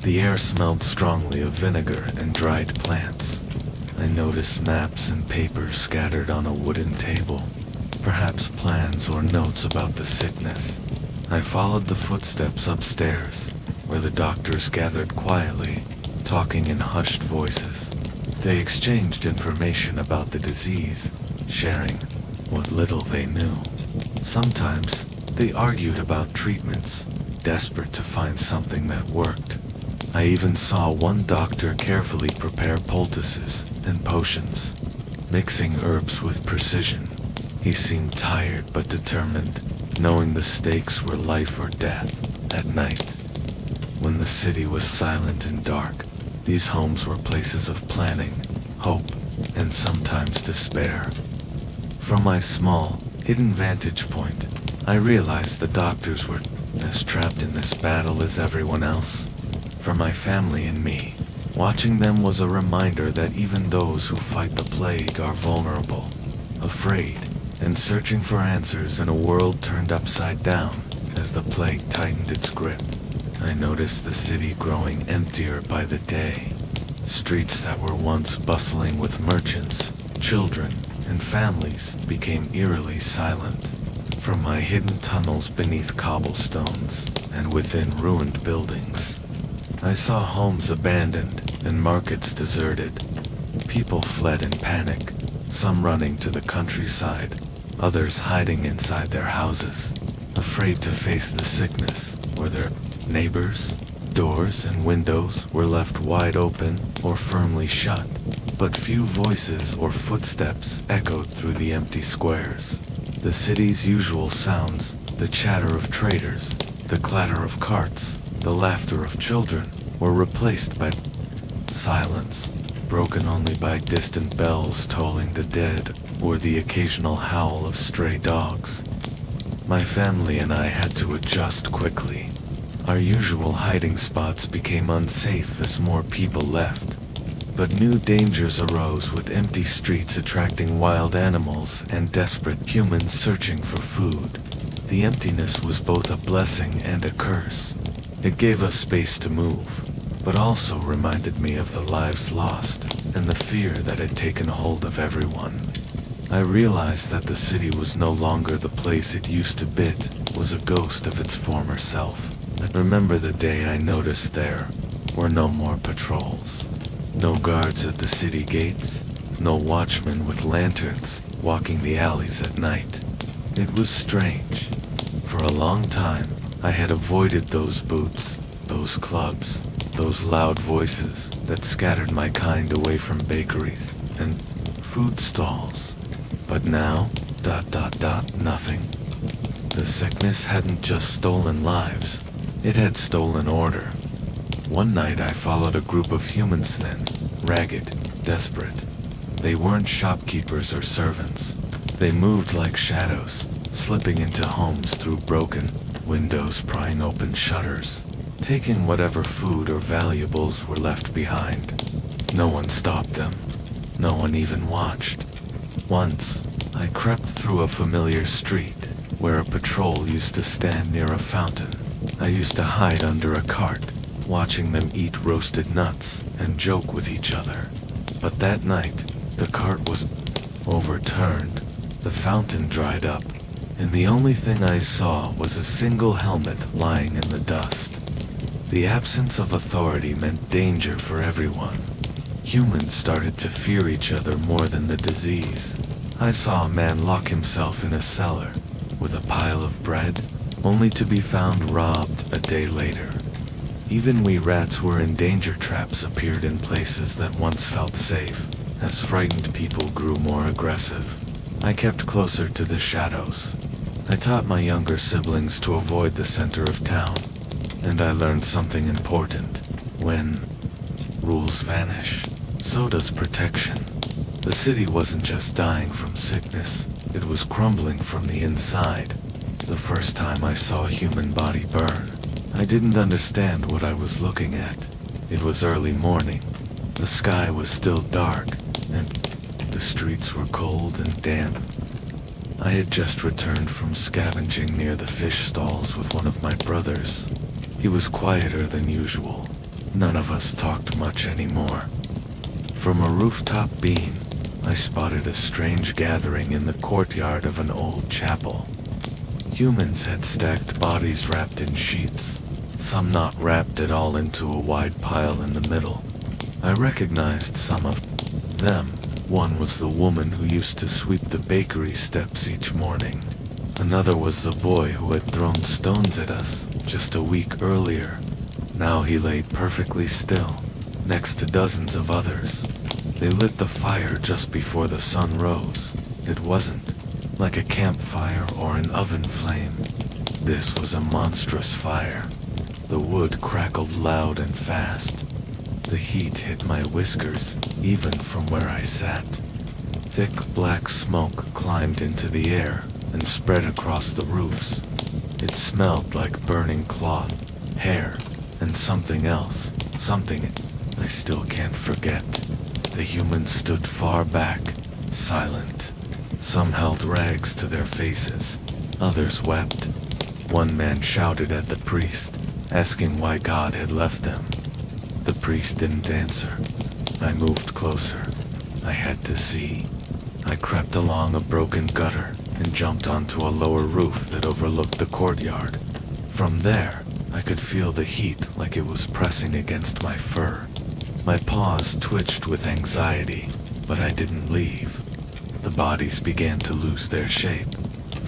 The air smelled strongly of vinegar and dried plants. I noticed maps and papers scattered on a wooden table, perhaps plans or notes about the sickness. I followed the footsteps upstairs, where the doctors gathered quietly, talking in hushed voices. They exchanged information about the disease, sharing what little they knew. Sometimes they argued about treatments, desperate to find something that worked. I even saw one doctor carefully prepare poultices and potions, mixing herbs with precision. He seemed tired but determined, knowing the stakes were life or death. At night, when the city was silent and dark, these homes were places of planning, hope, and sometimes despair. From my small, hidden vantage point, I realized the doctors were as trapped in this battle as everyone else. For my family and me, watching them was a reminder that even those who fight the plague are vulnerable, afraid, and searching for answers in a world turned upside down as the plague tightened its grip. I noticed the city growing emptier by the day. Streets that were once bustling with merchants, children, and families became eerily silent. From my hidden tunnels beneath cobblestones and within ruined buildings, I saw homes abandoned and markets deserted. People fled in panic, some running to the countryside, others hiding inside their houses, afraid to face the sickness or their neighbors. Doors and windows were left wide open or firmly shut, but few voices or footsteps echoed through the empty squares. The city's usual sounds, the chatter of traders, the clatter of carts, the laughter of children, were replaced by silence, broken only by distant bells tolling the dead or the occasional howl of stray dogs. My family and I had to adjust quickly. Our usual hiding spots became unsafe as more people left. But new dangers arose, with empty streets attracting wild animals and desperate humans searching for food. The emptiness was both a blessing and a curse. It gave us space to move, but also reminded me of the lives lost and the fear that had taken hold of everyone. I realized that the city was no longer the place it used to be, was a ghost of its former self. I remember the day I noticed there were no more patrols. No guards at the city gates, no watchmen with lanterns walking the alleys at night. It was strange. For a long time, I had avoided those booths, those clubs, those loud voices that scattered my kind away from bakeries and food stalls. But now, nothing. The sickness hadn't just stolen lives, it had stolen order. One night I followed a group of humans then, ragged, desperate. They weren't shopkeepers or servants. They moved like shadows, slipping into homes through broken windows, prying open shutters, taking whatever food or valuables were left behind. No one stopped them. No one even watched. Once, I crept through a familiar street where a patrol used to stand near a fountain. I used to hide under a cart, watching them eat roasted nuts and joke with each other. But that night, the cart was overturned, the fountain dried up, and the only thing I saw was a single helmet lying in the dust. The absence of authority meant danger for everyone. Humans started to fear each other more than the disease. I saw a man lock himself in a cellar with a pile of bread, only to be found robbed a day later. Even we rats who were in danger traps appeared in places that once felt safe, as frightened people grew more aggressive. I kept closer to the shadows. I taught my younger siblings to avoid the center of town, and I learned something important. When rules vanish, so does protection. The city wasn't just dying from sickness, it was crumbling from the inside. The first time I saw a human body burn, I didn't understand what I was looking at. It was early morning. The sky was still dark, and the streets were cold and damp. I had just returned from scavenging near the fish stalls with one of my brothers. He was quieter than usual. None of us talked much anymore. From a rooftop beam, I spotted a strange gathering in the courtyard of an old chapel. Humans had stacked bodies wrapped in sheets, some not wrapped at all, into a wide pile in the middle. I recognized some of them. One was the woman who used to sweep the bakery steps each morning. Another was the boy who had thrown stones at us just a week earlier. Now he lay perfectly still, next to dozens of others. They lit the fire just before the sun rose. It wasn't like a campfire or an oven flame. This was a monstrous fire. The wood crackled loud and fast. The heat hit my whiskers, even from where I sat. Thick black smoke climbed into the air and spread across the roofs. It smelled like burning cloth, hair, and something else. Something I still can't forget. The humans stood far back, silent. Some held rags to their faces, others wept. One man shouted at the priest, asking why God had left them. The priest didn't answer. I moved closer. I had to see. I crept along a broken gutter and jumped onto a lower roof that overlooked the courtyard. From there, I could feel the heat like it was pressing against my fur. My paws twitched with anxiety, but I didn't leave. The bodies began to lose their shape.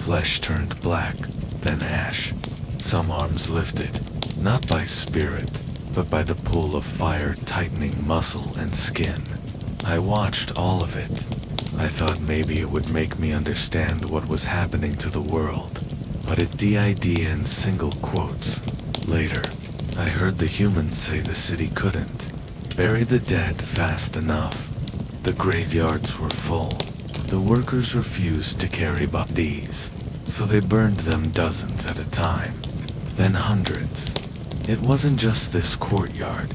Flesh turned black, then ash. Some arms lifted, not by spirit, but by the pull of fire tightening muscle and skin. I watched all of it. I thought maybe it would make me understand what was happening to the world, but it did in single quotes. Later, I heard the humans say the city couldn't bury the dead fast enough. The graveyards were full. The workers refused to carry bodies, so they burned them dozens at a time, then hundreds. It wasn't just this courtyard.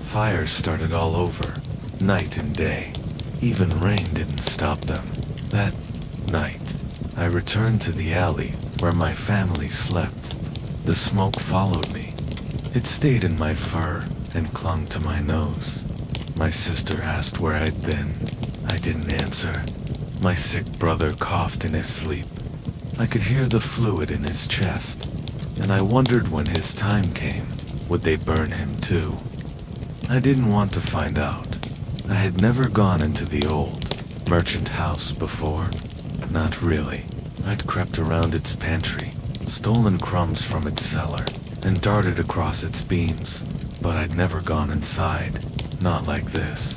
Fires started all over, night and day. Even rain didn't stop them. That night, I returned to the alley where my family slept. The smoke followed me. It stayed in my fur and clung to my nose. My sister asked where I'd been. I didn't answer. My sick brother coughed in his sleep. I could hear the fluid in his chest, and I wondered when his time came, would they burn him too? I didn't want to find out. I had never gone into the old merchant house before. Not really. I'd crept around its pantry, stolen crumbs from its cellar, and darted across its beams, but I'd never gone inside. Not like this.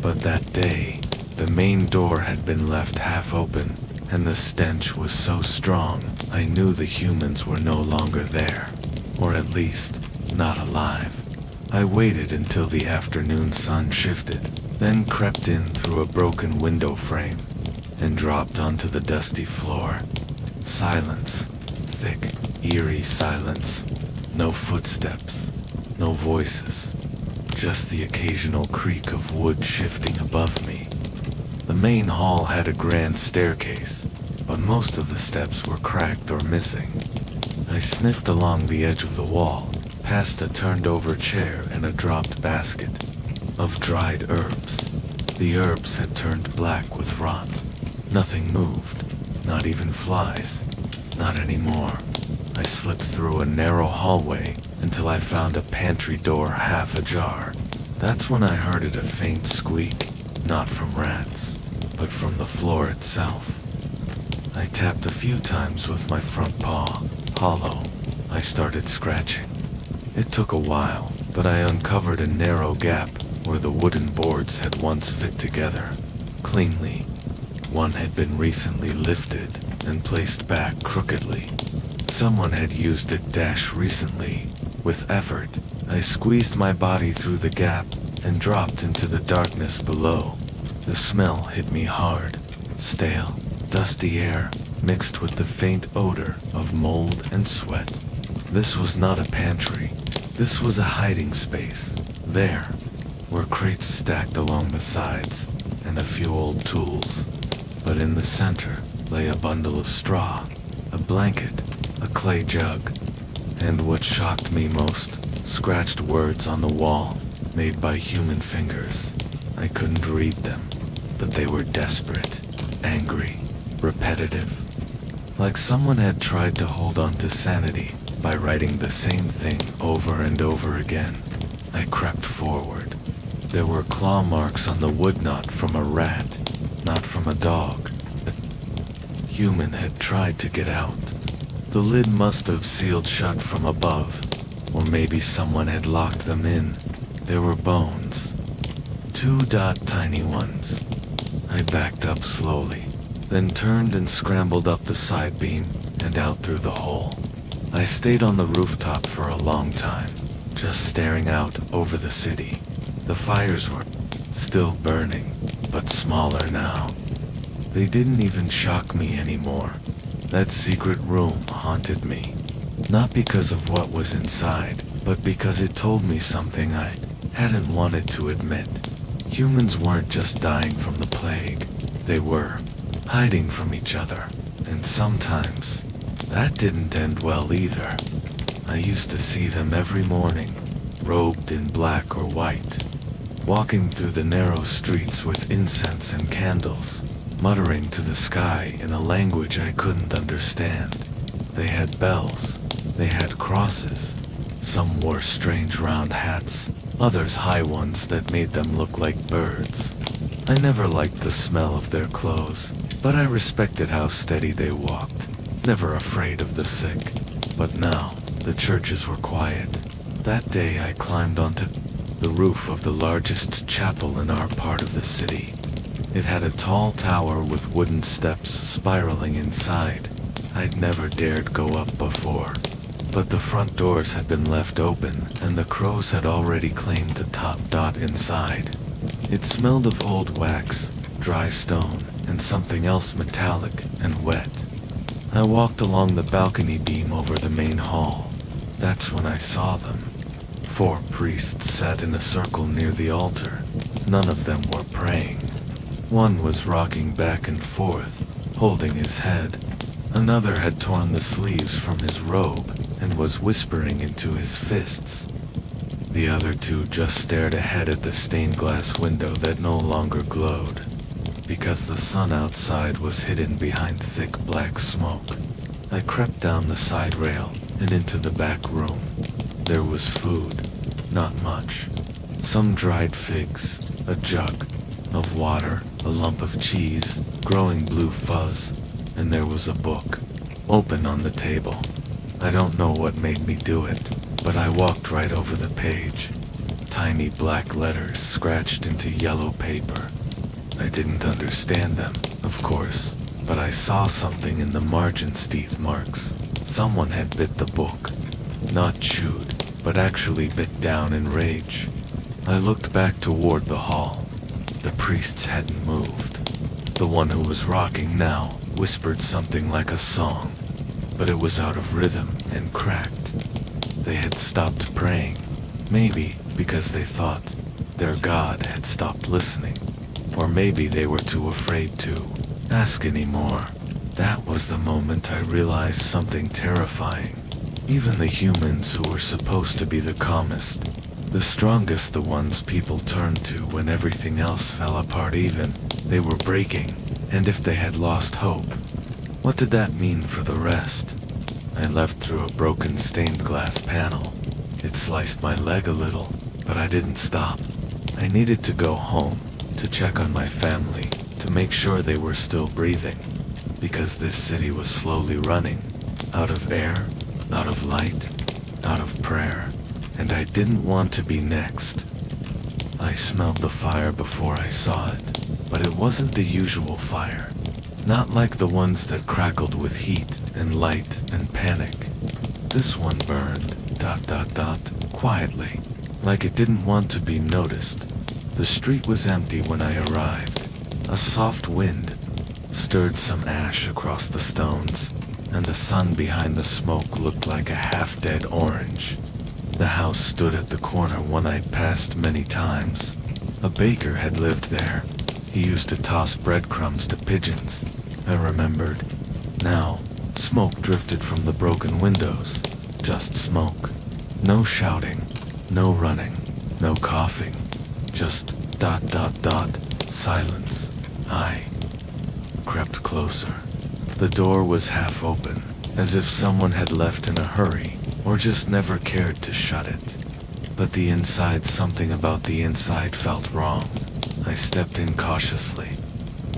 But that day, the main door had been left half open, and the stench was so strong, I knew the humans were no longer there, or at least, not alive. I waited until the afternoon sun shifted, then crept in through a broken window frame, and dropped onto the dusty floor. Silence. Thick, eerie silence. No footsteps. No voices. Just the occasional creak of wood shifting above me. The main hall had a grand staircase, but most of the steps were cracked or missing. I sniffed along the edge of the wall, past a turned-over chair and a dropped basket of dried herbs. The herbs had turned black with rot. Nothing moved, not even flies. Not anymore. I slipped through a narrow hallway until I found a pantry door half ajar. That's when I heard a faint squeak, not from rats, but from the floor itself. I tapped a few times with my front paw, hollow. I started scratching. It took a while, but I uncovered a narrow gap where the wooden boards had once fit together, cleanly. One had been recently lifted and placed back crookedly. Someone had used it recently. With effort, I squeezed my body through the gap and dropped into the darkness below. The smell hit me hard, stale, dusty air mixed with the faint odor of mold and sweat. This was not a pantry. This was a hiding space. There were crates stacked along the sides and a few old tools. But in the center lay a bundle of straw, a blanket, a clay jug, and what shocked me most, scratched words on the wall made by human fingers. I couldn't read them, but they were desperate, angry, repetitive. Like someone had tried to hold on to sanity by writing the same thing over and over again. I crept forward. There were claw marks on the wood knot from a rat, not from a dog. A human had tried to get out. The lid must have sealed shut from above, or maybe someone had locked them in. There were bones. 2 tiny ones. I backed up slowly, then turned and scrambled up the side beam and out through the hole. I stayed on the rooftop for a long time, just staring out over the city. The fires were still burning, but smaller now. They didn't even shock me anymore. That secret room haunted me, not because of what was inside, but because it told me something I hadn't wanted to admit. Humans weren't just dying from the plague. They were hiding from each other, and sometimes that didn't end well either. I used to see them every morning, robed in black or white, walking through the narrow streets with incense and candles, muttering to the sky in a language I couldn't understand. They had bells, they had crosses. Some wore strange round hats, others high ones that made them look like birds. I never liked the smell of their clothes, but I respected how steady they walked, never afraid of the sick. But now, the churches were quiet. That day I climbed onto the roof of the largest chapel in our part of the city. It had a tall tower with wooden steps spiraling inside. I'd never dared go up before, but the front doors had been left open and the crows had already claimed the top dot inside. It smelled of old wax, dry stone, and something else metallic and wet. I walked along the balcony beam over the main hall. That's when I saw them. 4 priests sat in a circle near the altar. None of them were praying. One was rocking back and forth, holding his head. Another had torn the sleeves from his robe and was whispering into his fists. The other 2 just stared ahead at the stained glass window that no longer glowed, because the sun outside was hidden behind thick black smoke. I crept down the side rail and into the back room. There was food, not much. Some dried figs, a jug of water, a lump of cheese, growing blue fuzz, and there was a book, open on the table. I don't know what made me do it, but I walked right over the page. Tiny black letters scratched into yellow paper. I didn't understand them, of course, but I saw something in the margins, teeth marks. Someone had bit the book. Not chewed, but actually bit down in rage. I looked back toward the hall. The priests hadn't moved. The one who was rocking now whispered something like a song, but it was out of rhythm and cracked. They had stopped praying, maybe because they thought their God had stopped listening, or maybe they were too afraid to ask anymore. That was the moment I realized something terrifying. Even the humans who were supposed to be the calmest, the strongest, the ones people turned to when everything else fell apart, even they were breaking. And if they had lost hope, what did that mean for the rest? I left through a broken stained glass panel. It sliced my leg a little, but I didn't stop. I needed to go home, to check on my family, to make sure they were still breathing, because this city was slowly running, out of air, out of light, out of prayer, and I didn't want to be next. I smelled the fire before I saw it, but it wasn't the usual fire. Not like the ones that crackled with heat and light and panic. This one burned, quietly, like it didn't want to be noticed. The street was empty when I arrived. A soft wind stirred some ash across the stones, and the sun behind the smoke looked like a half-dead orange. The house stood at the corner one I'd passed many times. A baker had lived there. He used to toss breadcrumbs to pigeons, I remembered. Now, smoke drifted from the broken windows. Just smoke. No shouting, no running, no coughing. Just ... silence. I crept closer. The door was half open, as if someone had left in a hurry, or just never cared to shut it. But the inside, something about the inside felt wrong. I stepped in cautiously.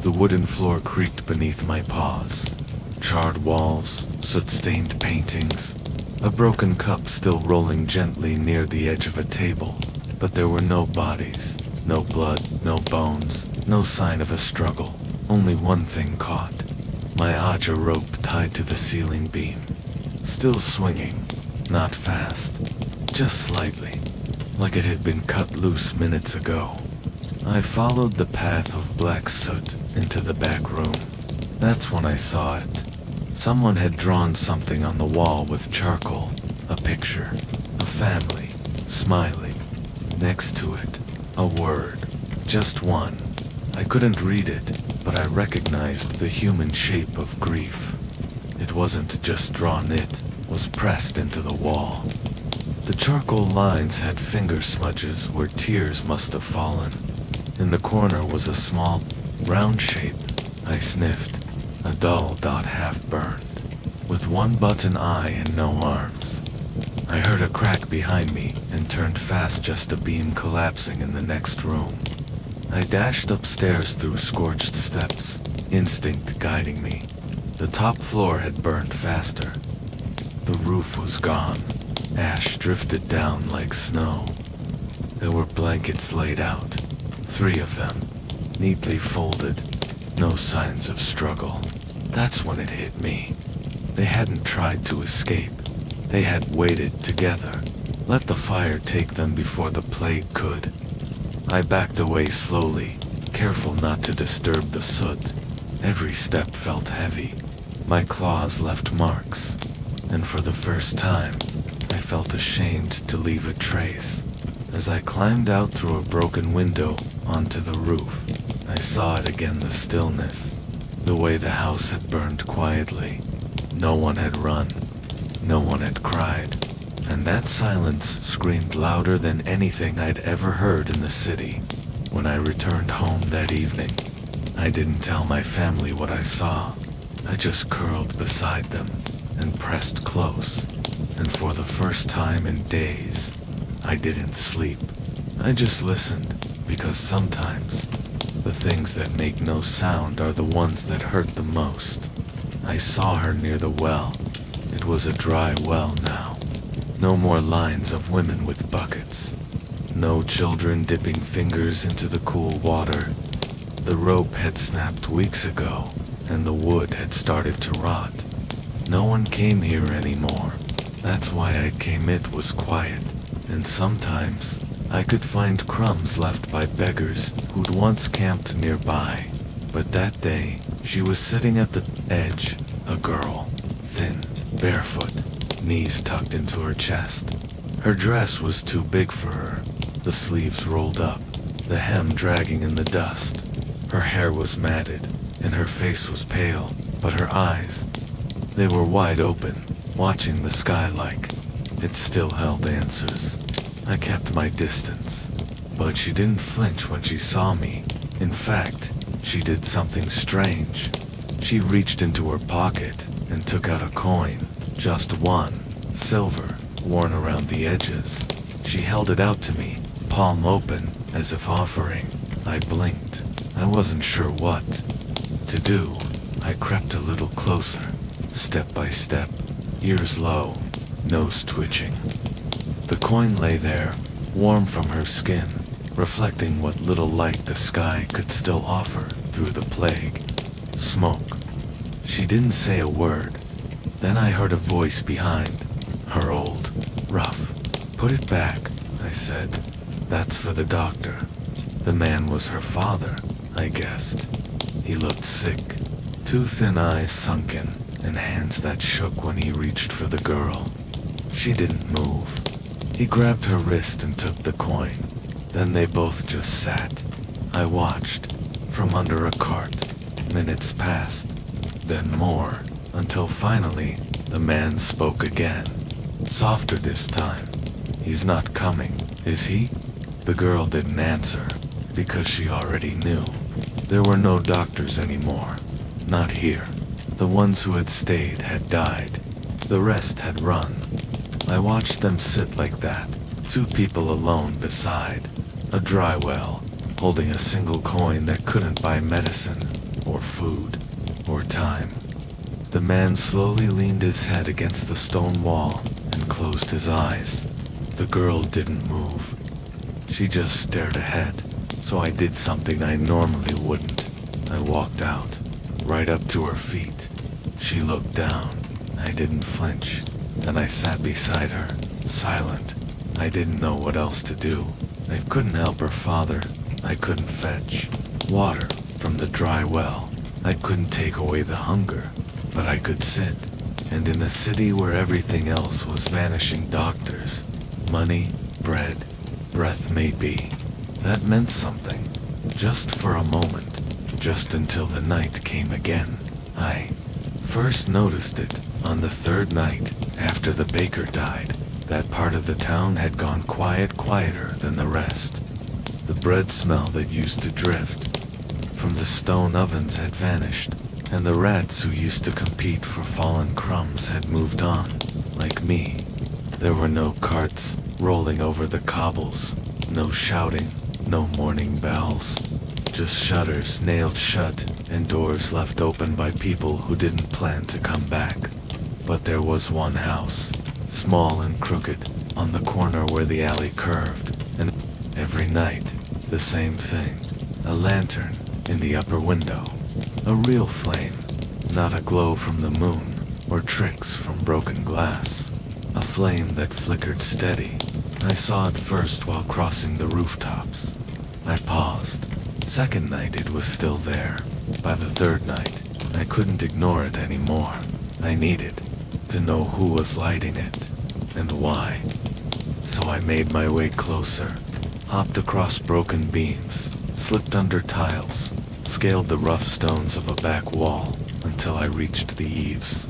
The wooden floor creaked beneath my paws. Charred walls, soot-stained paintings, a broken cup still rolling gently near the edge of a table. But there were no bodies, no blood, no bones, no sign of a struggle. Only one thing caught. My Aja rope tied to the ceiling beam. Still swinging, not fast, just slightly, like it had been cut loose minutes ago. I followed the path of black soot into the back room. That's when I saw it. Someone had drawn something on the wall with charcoal, a picture, a family, smiling. Next to it, a word, just one. I couldn't read it, but I recognized the human shape of grief. It wasn't just drawn, it was pressed into the wall. The charcoal lines had finger smudges where tears must have fallen. In the corner was a small, round shape. I sniffed. A dull dot half burned, with one button eye and no arms. I heard a crack behind me and turned fast, just a beam collapsing in the next room. I dashed upstairs through scorched steps, instinct guiding me. The top floor had burned faster. The roof was gone. Ash drifted down like snow. There were blankets laid out, 3 of them, neatly folded, no signs of struggle. That's when it hit me. They hadn't tried to escape. They had waited together, let the fire take them before the plague could. I backed away slowly, careful not to disturb the soot. Every step felt heavy. My claws left marks, and for the first time, I felt ashamed to leave a trace. As I climbed out through a broken window onto the roof, I saw it again, the stillness, the way the house had burned quietly. No one had run, no one had cried, and that silence screamed louder than anything I'd ever heard in the city. When I returned home that evening, I didn't tell my family what I saw. I just curled beside them and pressed close, and for the first time in days, I didn't sleep. I just listened, because sometimes the things that make no sound are the ones that hurt the most. I saw her near the well. It was a dry well now. No more lines of women with buckets. No children dipping fingers into the cool water. The rope had snapped weeks ago, and the wood had started to rot. No one came here anymore. That's why I came. It was quiet, and sometimes I could find crumbs left by beggars who'd once camped nearby. But that day, she was sitting at the edge, a girl, thin, barefoot, knees tucked into her chest. Her dress was too big for her, the sleeves rolled up, the hem dragging in the dust. Her hair was matted, and her face was pale, but her eyes, they were wide open, watching the sky like it still held answers. I kept my distance, but she didn't flinch when she saw me. In fact, she did something strange. She reached into her pocket and took out a coin, just one, silver, worn around the edges. She held it out to me, palm open, as if offering. I blinked. I wasn't sure what to do. I crept a little closer, step by step, ears low, nose twitching. The coin lay there, warm from her skin, reflecting what little light the sky could still offer through the plague. Smoke. She didn't say a word. Then I heard a voice behind, her old, rough. "Put it back," I said. "That's for the doctor." The man was her father, I guessed. He looked sick, 2 thin eyes sunken, and hands that shook when he reached for the girl. She didn't move. He grabbed her wrist and took the coin. Then they both just sat. I watched, from under a cart. Minutes passed, then more, until finally, the man spoke again. Softer this time. "He's not coming, is he?" The girl didn't answer, because she already knew. There were no doctors anymore. Not here. The ones who had stayed had died. The rest had run. I watched them sit like that, 2 people alone beside a dry well, holding a single coin that couldn't buy medicine, or food, or time. The man slowly leaned his head against the stone wall and closed his eyes. The girl didn't move. She just stared ahead, so I did something I normally wouldn't. I walked out, right up to her feet. She looked down. I didn't flinch. Then I sat beside her, silent. I didn't know what else to do. I couldn't help her father. I couldn't fetch water from the dry well. I couldn't take away the hunger, but I could sit. And in a city where everything else was vanishing, doctors, money, bread, breath maybe, that meant something. Just for a moment. just until the night came again. I first noticed it on the third night after the baker died. That part of the town had gone quieter than the rest. The bread smell that used to drift from the stone ovens had vanished, and the rats who used to compete for fallen crumbs had moved on, like me. There were no carts rolling over the cobbles, no shouting, no morning bells. Just shutters nailed shut and doors left open by people who didn't plan to come back. But there was one house, small and crooked, on the corner where the alley curved, and every night, the same thing. A lantern in the upper window. A real flame, not a glow from the moon or tricks from broken glass. A flame that flickered steady. I saw it first while crossing the rooftops. I paused. Second night it was still there. By the third night, I couldn't ignore it anymore. I needed to know who was lighting it and why. So I made my way closer, hopped across broken beams, slipped under tiles, scaled the rough stones of a back wall until I reached the eaves.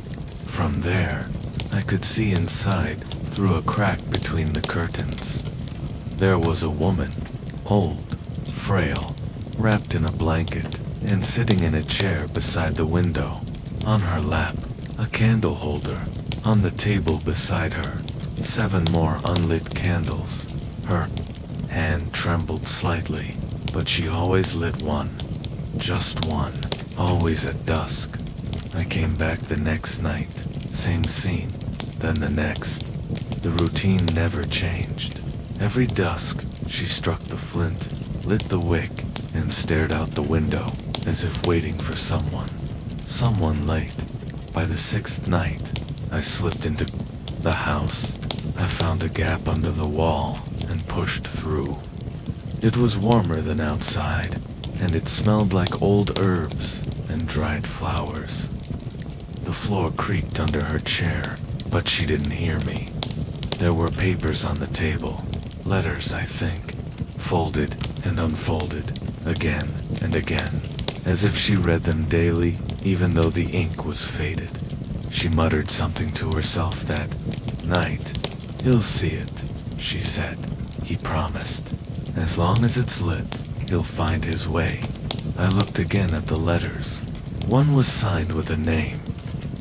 From there, I could see inside through a crack between the curtains. There was a woman, old, frail, wrapped in a blanket, and sitting in a chair beside the window. On her lap, a candle holder. On the table beside her, 7 more unlit candles. Her hand trembled slightly, but she always lit one. Just one. Always at dusk. I came back the next night. Same scene. Then the next. The routine never changed. Every dusk, she struck the flint, lit the wick, and stared out the window, as if waiting for someone. Someone late. By the 6th night, I slipped into the house. I found a gap under the wall and pushed through. It was warmer than outside, and it smelled like old herbs and dried flowers. The floor creaked under her chair, but she didn't hear me. There were papers on the table, letters, I think, folded and unfolded, again and again, as if she read them daily, even though the ink was faded. She muttered something to herself that night. "He'll see it," she said. He promised. "As long as it's lit, he'll find his way." I looked again at the letters. One was signed with a name.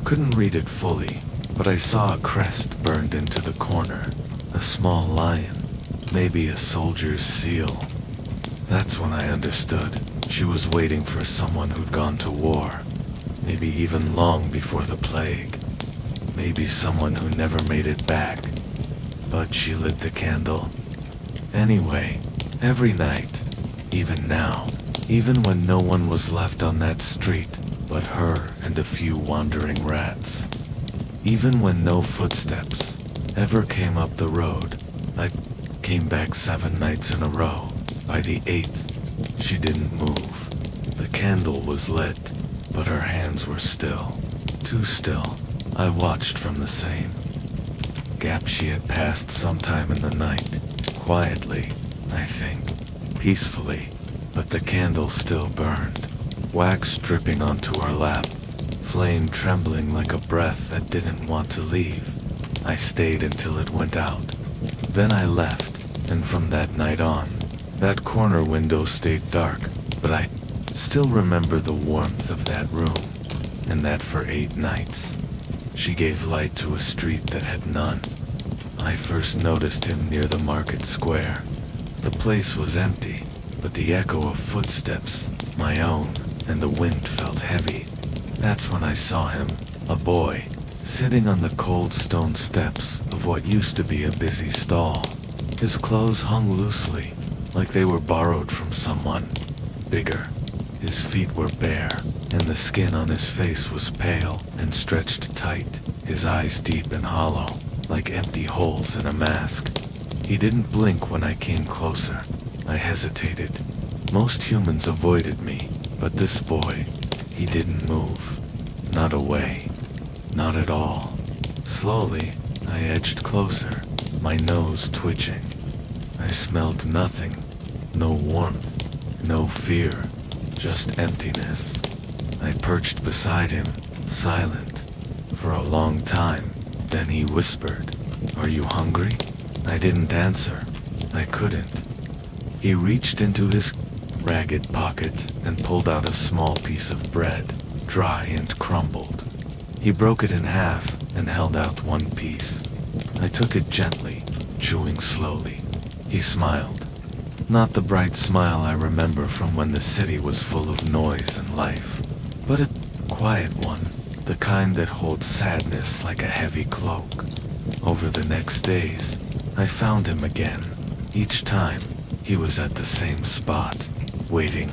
Couldn't read it fully, but I saw a crest burned into the corner. A small lion, maybe a soldier's seal. That's when I understood. She was waiting for someone who'd gone to war. Maybe even long before the plague. Maybe someone who never made it back. But she lit the candle. Anyway, every night, even now, even when no one was left on that street but her and a few wandering rats. Even when no footsteps ever came up the road, I came back 7 nights in a row. By the 8th, she didn't move. The candle was lit, but her hands were still. Too still. I watched from the same gap she had passed sometime in the night. Quietly, I think. Peacefully. But the candle still burned. Wax dripping onto her lap. Flame trembling like a breath that didn't want to leave. I stayed until it went out. Then I left, and from that night on, that corner window stayed dark, but I still remember the warmth of that room, and that for 8 nights. She gave light to a street that had none. I first noticed him near the market square. The place was empty, but the echo of footsteps, my own, and the wind felt heavy. That's when I saw him, a boy, sitting on the cold stone steps of what used to be a busy stall. His clothes hung loosely, like they were borrowed from someone bigger. His feet were bare, and the skin on his face was pale and stretched tight, his eyes deep and hollow, like empty holes in a mask. He didn't blink when I came closer. I hesitated. Most humans avoided me, but this boy, he didn't move. Not away. Not at all. Slowly, I edged closer, my nose twitching. I smelled nothing. No warmth. No fear. just emptiness. I perched beside him, silent, for a long time. Then he whispered, "Are you hungry?" I didn't answer. I couldn't. He reached into his ragged pocket and pulled out a small piece of bread, dry and crumbled. He broke it in half and held out one piece. I took it gently, chewing slowly. He smiled. Not the bright smile I remember from when the city was full of noise and life, but a quiet one, the kind that holds sadness like a heavy cloak. Over the next days, I found him again. Each time, he was at the same spot, waiting,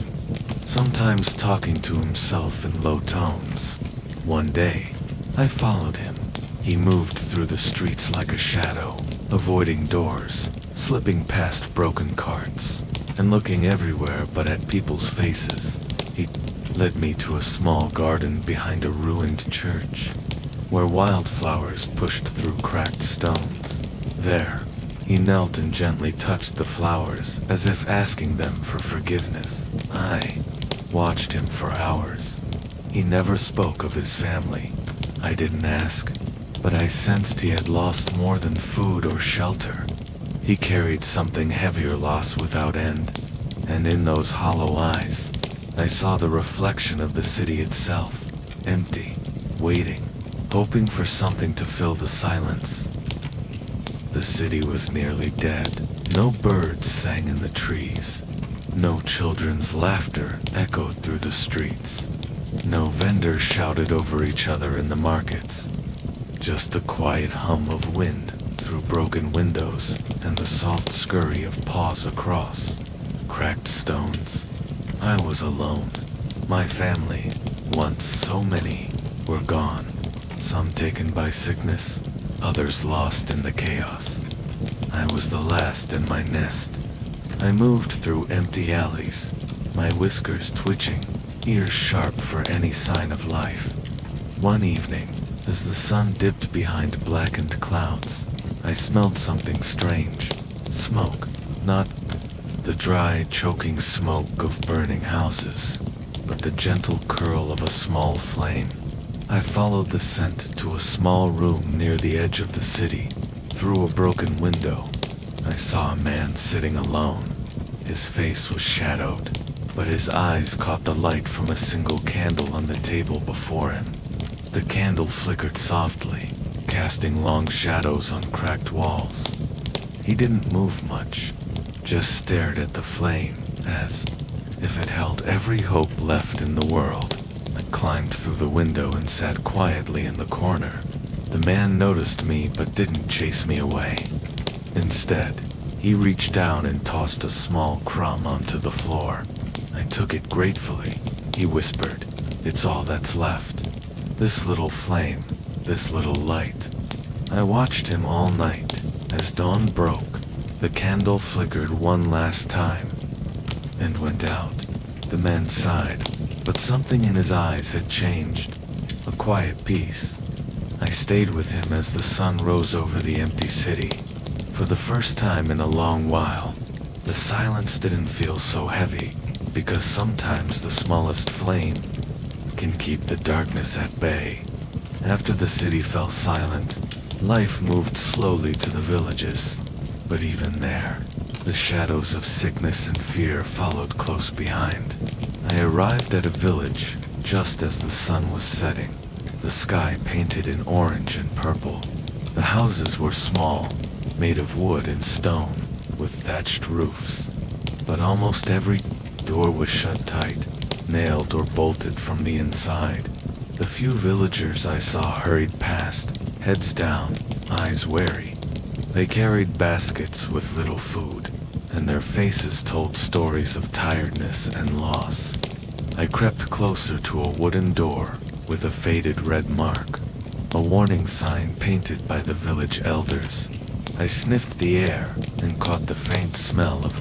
sometimes talking to himself in low tones. One day, I followed him. He moved through the streets like a shadow, avoiding doors, slipping past broken carts, and looking everywhere but at people's faces. He led me to a small garden behind a ruined church, where wildflowers pushed through cracked stones. There, he knelt and gently touched the flowers, as if asking them for forgiveness. I watched him for hours. He never spoke of his family. I didn't ask, but I sensed he had lost more than food or shelter. He carried something heavier loss without end, and in those hollow eyes, I saw the reflection of the city itself, empty, waiting, hoping for something to fill the silence. The city was nearly dead. No birds sang in the trees. No children's laughter echoed through the streets. No vendors shouted over each other in the markets. Just the quiet hum of wind through broken windows and the soft scurry of paws across cracked stones. I was alone. My family, once so many, were gone. Some taken by sickness, others lost in the chaos. I was the last in my nest. I moved through empty alleys, my whiskers twitching, ears sharp for any sign of life. One evening, as the sun dipped behind blackened clouds, I smelled something strange. Smoke, not the dry, choking smoke of burning houses, but the gentle curl of a small flame. I followed the scent to a small room near the edge of the city. Through a broken window, I saw a man sitting alone. His face was shadowed, but his eyes caught the light from a single candle on the table before him. The candle flickered softly, casting long shadows on cracked walls. He didn't move much, just stared at the flame, as if it held every hope left in the world. I climbed through the window and sat quietly in the corner. The man noticed me but didn't chase me away. Instead, he reached down and tossed a small crumb onto the floor. I took it gratefully. He whispered, "It's all that's left. This little flame, this little light." I watched him all night. As dawn broke, the candle flickered one last time and went out. The man sighed, but something in his eyes had changed. A quiet peace. I stayed with him as the sun rose over the empty city. For the first time in a long while, the silence didn't feel so heavy, because sometimes the smallest flame can keep the darkness at bay. After the city fell silent, life moved slowly to the villages. But even there, the shadows of sickness and fear followed close behind. I arrived at a village just as the sun was setting, the sky painted in orange and purple. The houses were small, made of wood and stone, with thatched roofs. But almost every door was shut tight, nailed or bolted from the inside. The few villagers I saw hurried past, heads down, eyes wary. They carried baskets with little food, and their faces told stories of tiredness and loss. I crept closer to a wooden door with a faded red mark, a warning sign painted by the village elders. I sniffed the air and caught the faint smell of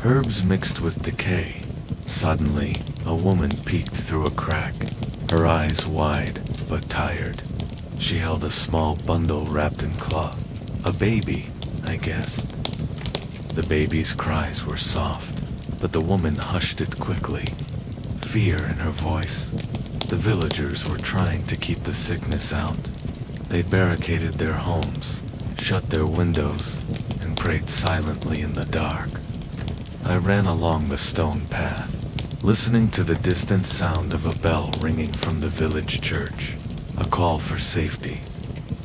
herbs mixed with decay. Suddenly, a woman peeked through a crack, her eyes wide but tired. She held a small bundle wrapped in cloth. A baby, I guessed. The baby's cries were soft, but the woman hushed it quickly. fear in her voice. The villagers were trying to keep the sickness out. They barricaded their homes, shut their windows, and prayed silently in the dark. I ran along the stone path, listening to the distant sound of a bell ringing from the village church, a call for safety,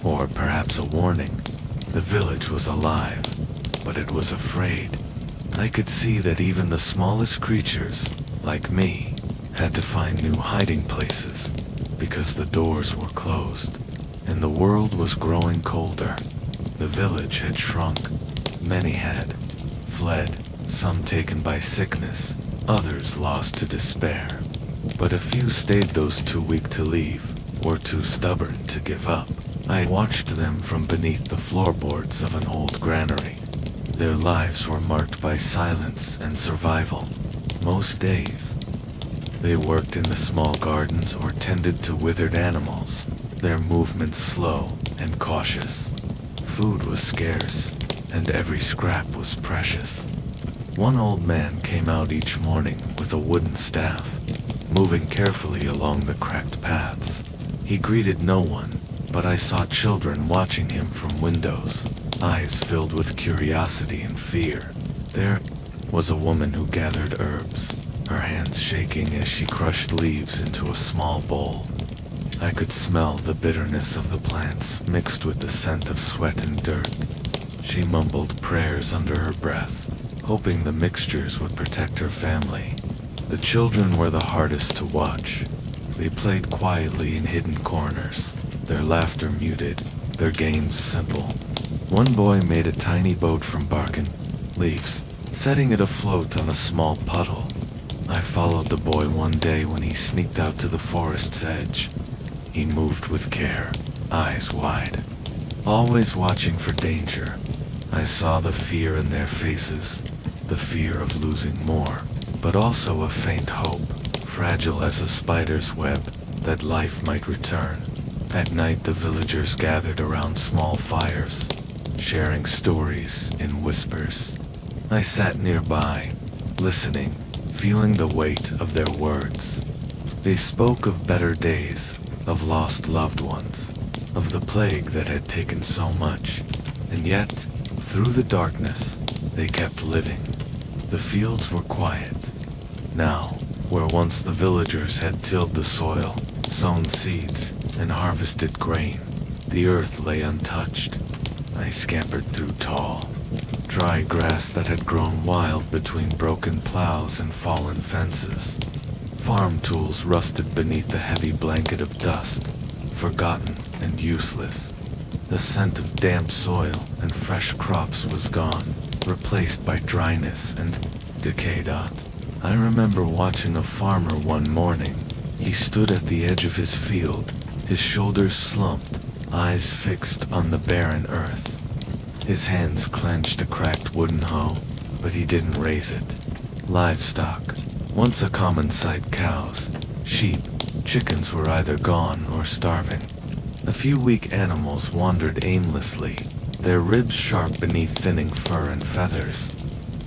or perhaps a warning. The village was alive, but it was afraid. I could see that even the smallest creatures, like me, had to find new hiding places because the doors were closed, and the world was growing colder. The village had shrunk. Many had fled, some taken by sickness, others lost to despair. But a few stayed, those too weak to leave, or too stubborn to give up. I watched them from beneath the floorboards of an old granary. Their lives were marked by silence and survival. Most days, they worked in the small gardens or tended to withered animals, their movements slow and cautious. Food was scarce, and every scrap was precious. One old man came out each morning with a wooden staff, moving carefully along the cracked paths. He greeted no one, but I saw children watching him from windows, eyes filled with curiosity and fear. There was a woman who gathered herbs, her hands shaking as she crushed leaves into a small bowl. I could smell the bitterness of the plants mixed with the scent of sweat and dirt. She mumbled prayers under her breath, hoping the mixtures would protect her family. The children were the hardest to watch. They played quietly in hidden corners, their laughter muted, their games simple. One boy made a tiny boat from bark and leaves, setting it afloat on a small puddle. I followed the boy one day when he sneaked out to the forest's edge. He moved with care, eyes wide, always watching for danger. I saw the fear in their faces, the fear of losing more, but also a faint hope, fragile as a spider's web, that life might return. At night, the villagers gathered around small fires, sharing stories in whispers. I sat nearby, listening, feeling the weight of their words. They spoke of better days, of lost loved ones, of the plague that had taken so much, and yet, through the darkness, they kept living. The fields were quiet. Now, where once the villagers had tilled the soil, sown seeds, and harvested grain, the earth lay untouched. I scampered through tall, dry grass that had grown wild between broken plows and fallen fences. Farm tools rusted beneath the heavy blanket of dust, forgotten and useless. The scent of damp soil and fresh crops was gone, replaced by dryness and decay. I remember watching a farmer one morning. He stood at the edge of his field, his shoulders slumped, eyes fixed on the barren earth. His hands clenched a cracked wooden hoe, but he didn't raise it. Livestock, once a common sight, cows, sheep, chickens were either gone or starving. A few weak animals wandered aimlessly, their ribs sharp beneath thinning fur and feathers.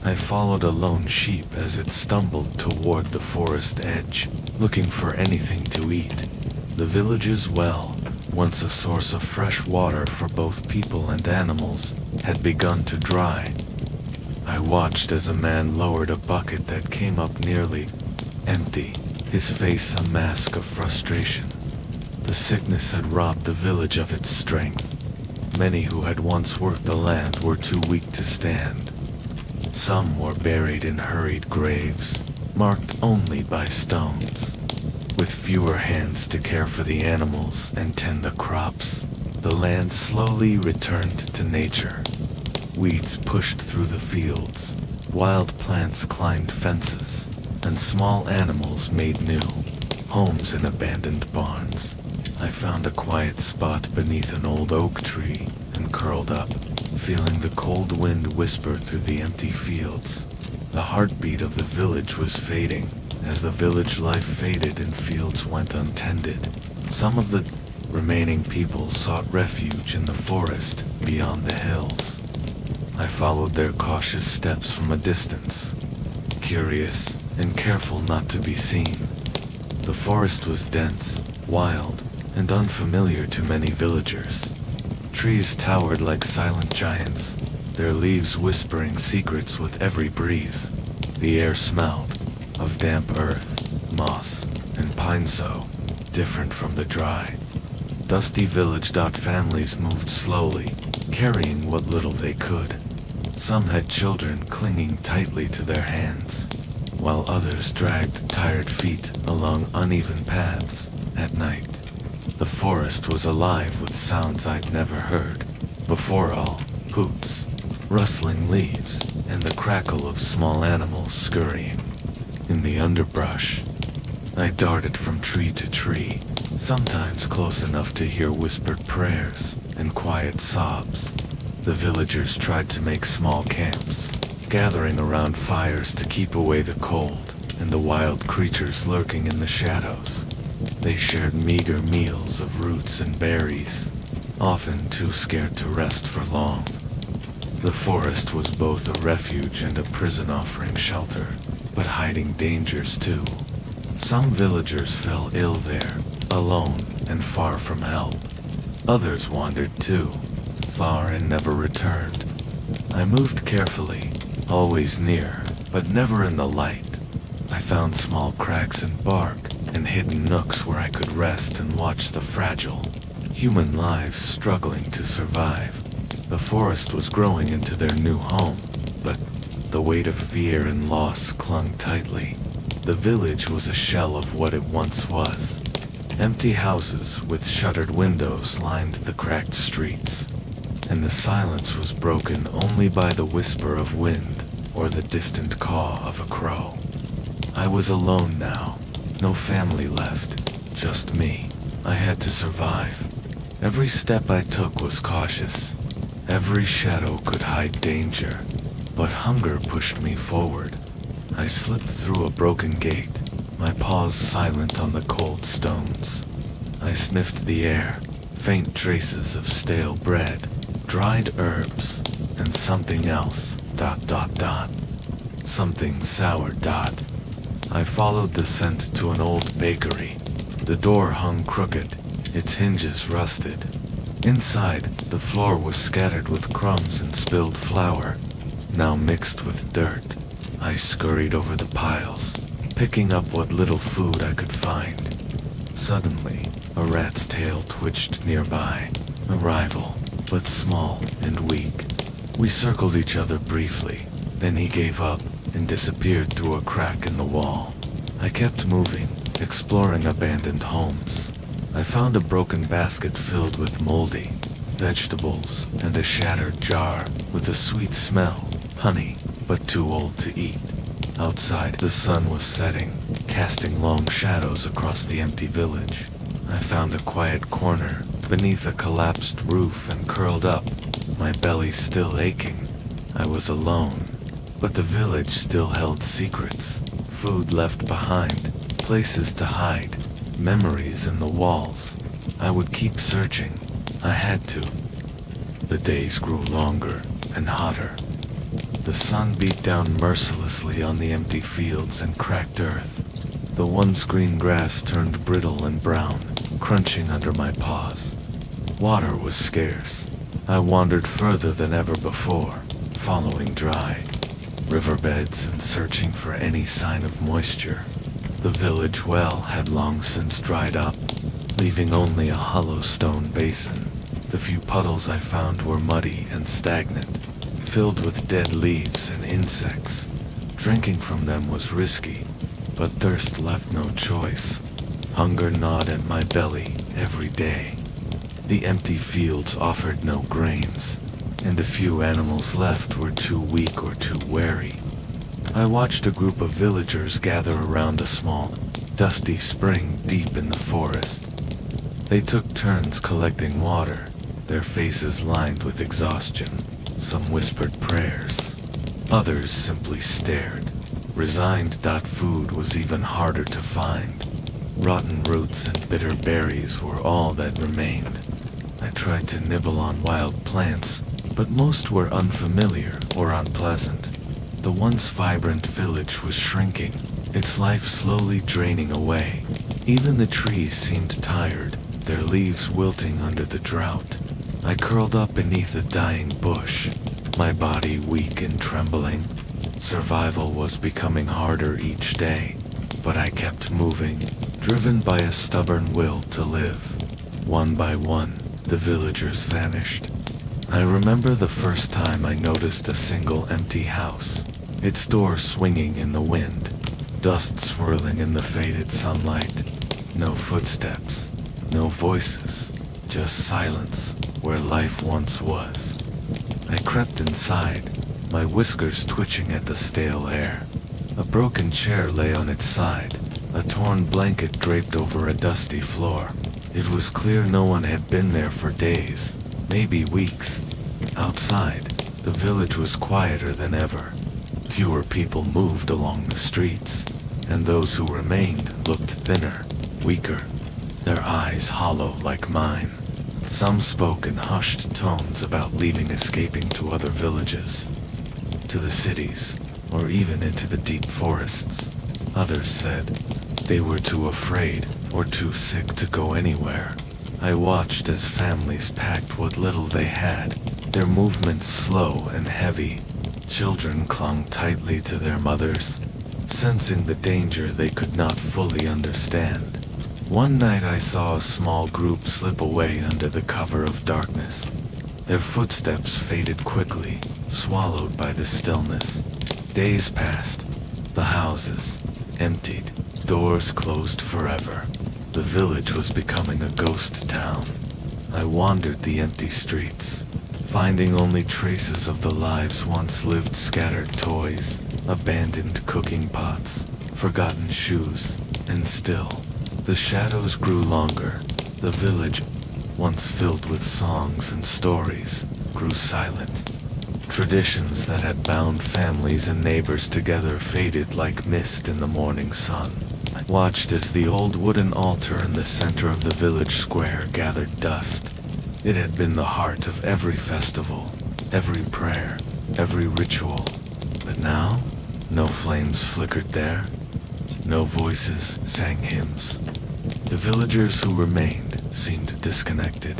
I followed a lone sheep as it stumbled toward the forest edge, looking for anything to eat. The village's well, once a source of fresh water for both people and animals, had begun to dry. I watched as a man lowered a bucket that came up nearly empty, his face a mask of frustration. The sickness had robbed the village of its strength. Many who had once worked the land were too weak to stand. Some were buried in hurried graves, marked only by stones. With fewer hands to care for the animals and tend the crops, the land slowly returned to nature. Weeds pushed through the fields, wild plants climbed fences, and small animals made new homes in abandoned barns. I found a quiet spot beneath an old oak tree and curled up, feeling the cold wind whisper through the empty fields. The heartbeat of the village was fading, as the village life faded and fields went untended. Some of the remaining people sought refuge in the forest beyond the hills. I followed their cautious steps from a distance, curious and careful not to be seen. The forest was dense, wild, and unfamiliar to many villagers. Trees towered like silent giants, their leaves whispering secrets with every breeze. The air smelled of damp earth, moss, and pine, so different from the dry, dusty village. Families moved slowly, carrying what little they could. Some had children clinging tightly to their hands, while others dragged tired feet along uneven paths. At night, the forest was alive with sounds I'd never heard before: all hoots, rustling leaves, and the crackle of small animals scurrying in the underbrush. I darted from tree to tree, sometimes close enough to hear whispered prayers and quiet sobs. The villagers tried to make small camps, gathering around fires to keep away the cold and the wild creatures lurking in the shadows. They shared meager meals of roots and berries, often too scared to rest for long. The forest was both a refuge and a prison, offering shelter, but hiding dangers too. Some villagers fell ill there, alone and far from help. Others wandered too far and never returned. I moved carefully, always near, but never in the light. I found small cracks in bark and hidden nooks where I could rest and watch the fragile human lives struggling to survive. The forest was growing into their new home, but the weight of fear and loss clung tightly. The village was a shell of what it once was. Empty houses with shuttered windows lined the cracked streets, and the silence was broken only by the whisper of wind or the distant caw of a crow. I was alone now, no family left, just me. I had to survive. Every step I took was cautious. Every shadow could hide danger, but hunger pushed me forward. I slipped through a broken gate, my paws silent on the cold stones. I sniffed the air, faint traces of stale bread, dried herbs, and something else, ... something sour ... I followed the scent to an old bakery. The door hung crooked, its hinges rusted. Inside, the floor was scattered with crumbs and spilled flour, now mixed with dirt. I scurried over the piles, picking up what little food I could find. Suddenly, a rat's tail twitched nearby, a rival, but small and weak. We circled each other briefly, then he gave up and disappeared through a crack in the wall. I kept moving, exploring abandoned homes. I found a broken basket filled with moldy vegetables and a shattered jar with a sweet smell, honey, but too old to eat. Outside, the sun was setting, casting long shadows across the empty village. I found a quiet corner beneath a collapsed roof and curled up, my belly still aching. I was alone, but the village still held secrets, food left behind, places to hide, memories in the walls. I would keep searching. I had to. The days grew longer and hotter. The sun beat down mercilessly on the empty fields and cracked earth. The once green grass turned brittle and brown, crunching under my paws. Water was scarce. I wandered further than ever before, following dry riverbeds and searching for any sign of moisture. The village well had long since dried up, leaving only a hollow stone basin. The few puddles I found were muddy and stagnant, filled with dead leaves and insects. Drinking from them was risky, but thirst left no choice. Hunger gnawed at my belly every day. The empty fields offered no grains, and the few animals left were too weak or too wary. I watched a group of villagers gather around a small, dusty spring deep in the forest. They took turns collecting water, their faces lined with exhaustion. Some whispered prayers. Others simply stared, resigned. Food was even harder to find. Rotten roots and bitter berries were all that remained. I tried to nibble on wild plants, but most were unfamiliar or unpleasant. The once vibrant village was shrinking, its life slowly draining away. Even the trees seemed tired, their leaves wilting under the drought. I curled up beneath a dying bush, my body weak and trembling. Survival was becoming harder each day, but I kept moving, driven by a stubborn will to live. One by one, the villagers vanished. I remember the first time I noticed a single empty house, its door swinging in the wind, dust swirling in the faded sunlight. No footsteps, no voices, just silence where life once was. I crept inside, my whiskers twitching at the stale air. A broken chair lay on its side, a torn blanket draped over a dusty floor. It was clear no one had been there for days, maybe weeks. Outside, the village was quieter than ever. Fewer people moved along the streets, and those who remained looked thinner, weaker, their eyes hollow like mine. Some spoke in hushed tones about leaving, escaping to other villages, to the cities, or even into the deep forests. Others said they were too afraid or too sick to go anywhere. I watched as families packed what little they had, their movements slow and heavy. Children clung tightly to their mothers, sensing the danger they could not fully understand. One night I saw a small group slip away under the cover of darkness. Their footsteps faded quickly, swallowed by the stillness. Days passed, the houses emptied, doors closed forever. The village was becoming a ghost town. I wandered the empty streets, finding only traces of the lives once lived: scattered toys, abandoned cooking pots, forgotten shoes, and still, the shadows grew longer. The village, once filled with songs and stories, grew silent. Traditions that had bound families and neighbors together faded like mist in the morning sun. I watched as the old wooden altar in the center of the village square gathered dust. It had been the heart of every festival, every prayer, every ritual. But now, no flames flickered there. No voices sang hymns. The villagers who remained seemed disconnected,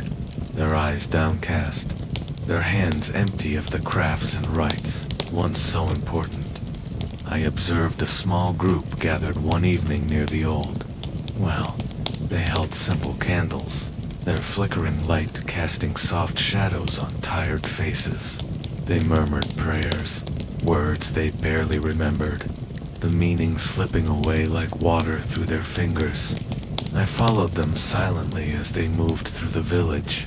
their eyes downcast, their hands empty of the crafts and rites once so important. I observed a small group gathered one evening near the old well. They held simple candles, their flickering light casting soft shadows on tired faces. They murmured prayers, words they barely remembered, the meaning slipping away like water through their fingers. I followed them silently as they moved through the village,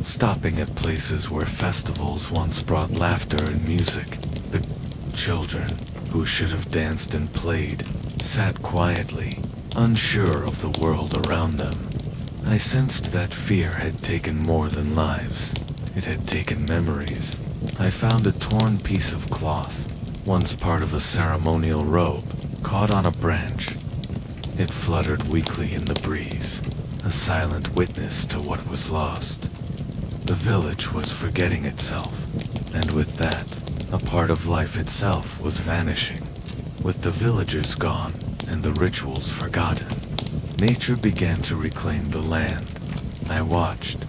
stopping at places where festivals once brought laughter and music. The children, who should have danced and played, sat quietly, unsure of the world around them. I sensed that fear had taken more than lives. It had taken memories. I found a torn piece of cloth, once part of a ceremonial robe, caught on a branch. It fluttered weakly in the breeze, a silent witness to what was lost. The village was forgetting itself, and with that, a part of life itself was vanishing. With the villagers gone and the rituals forgotten, nature began to reclaim the land. I watched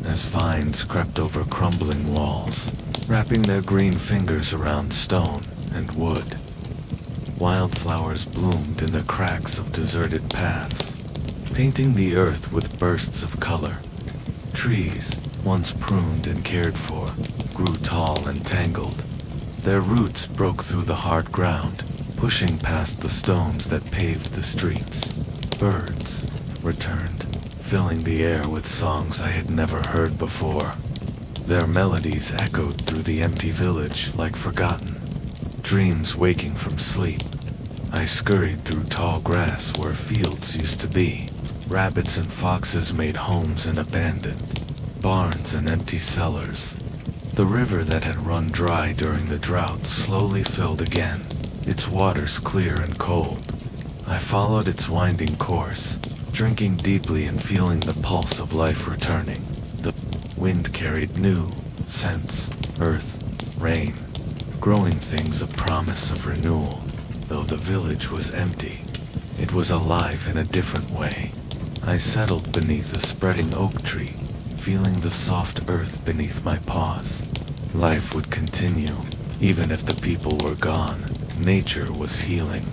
as vines crept over crumbling walls, wrapping their green fingers around stone and wood. Wildflowers bloomed in the cracks of deserted paths, painting the earth with bursts of color. Trees, once pruned and cared for, grew tall and tangled. Their roots broke through the hard ground, pushing past the stones that paved the streets. Birds returned, filling the air with songs I had never heard before. Their melodies echoed through the empty village like forgotten dreams waking from sleep. I scurried through tall grass where fields used to be. Rabbits and foxes made homes in abandoned barns and empty cellars. The river that had run dry during the drought slowly filled again, its waters clear and cold. I followed its winding course, drinking deeply and feeling the pulse of life returning. The wind carried new scents, earth, rain, growing things, a promise of renewal. Though the village was empty, It was alive in a different way. I settled beneath a spreading oak tree, feeling the soft earth beneath my paws. Life would continue, even if the people were gone. Nature was healing.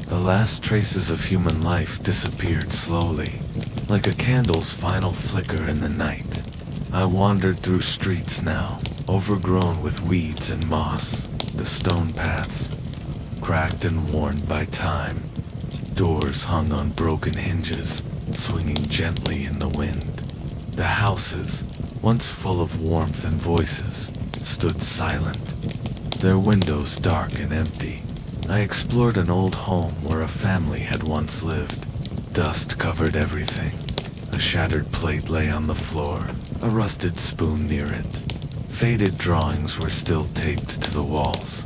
The last traces of human life disappeared slowly, like a candle's final flicker in the night. I wandered through streets now, overgrown with weeds and moss. The stone paths, cracked and worn by time. Doors hung on broken hinges, swinging gently in the wind. The houses, once full of warmth and voices, stood silent, their windows dark and empty. I explored an old home where a family had once lived. Dust covered everything. A shattered plate lay on the floor, a rusted spoon near it. Faded drawings were still taped to the walls.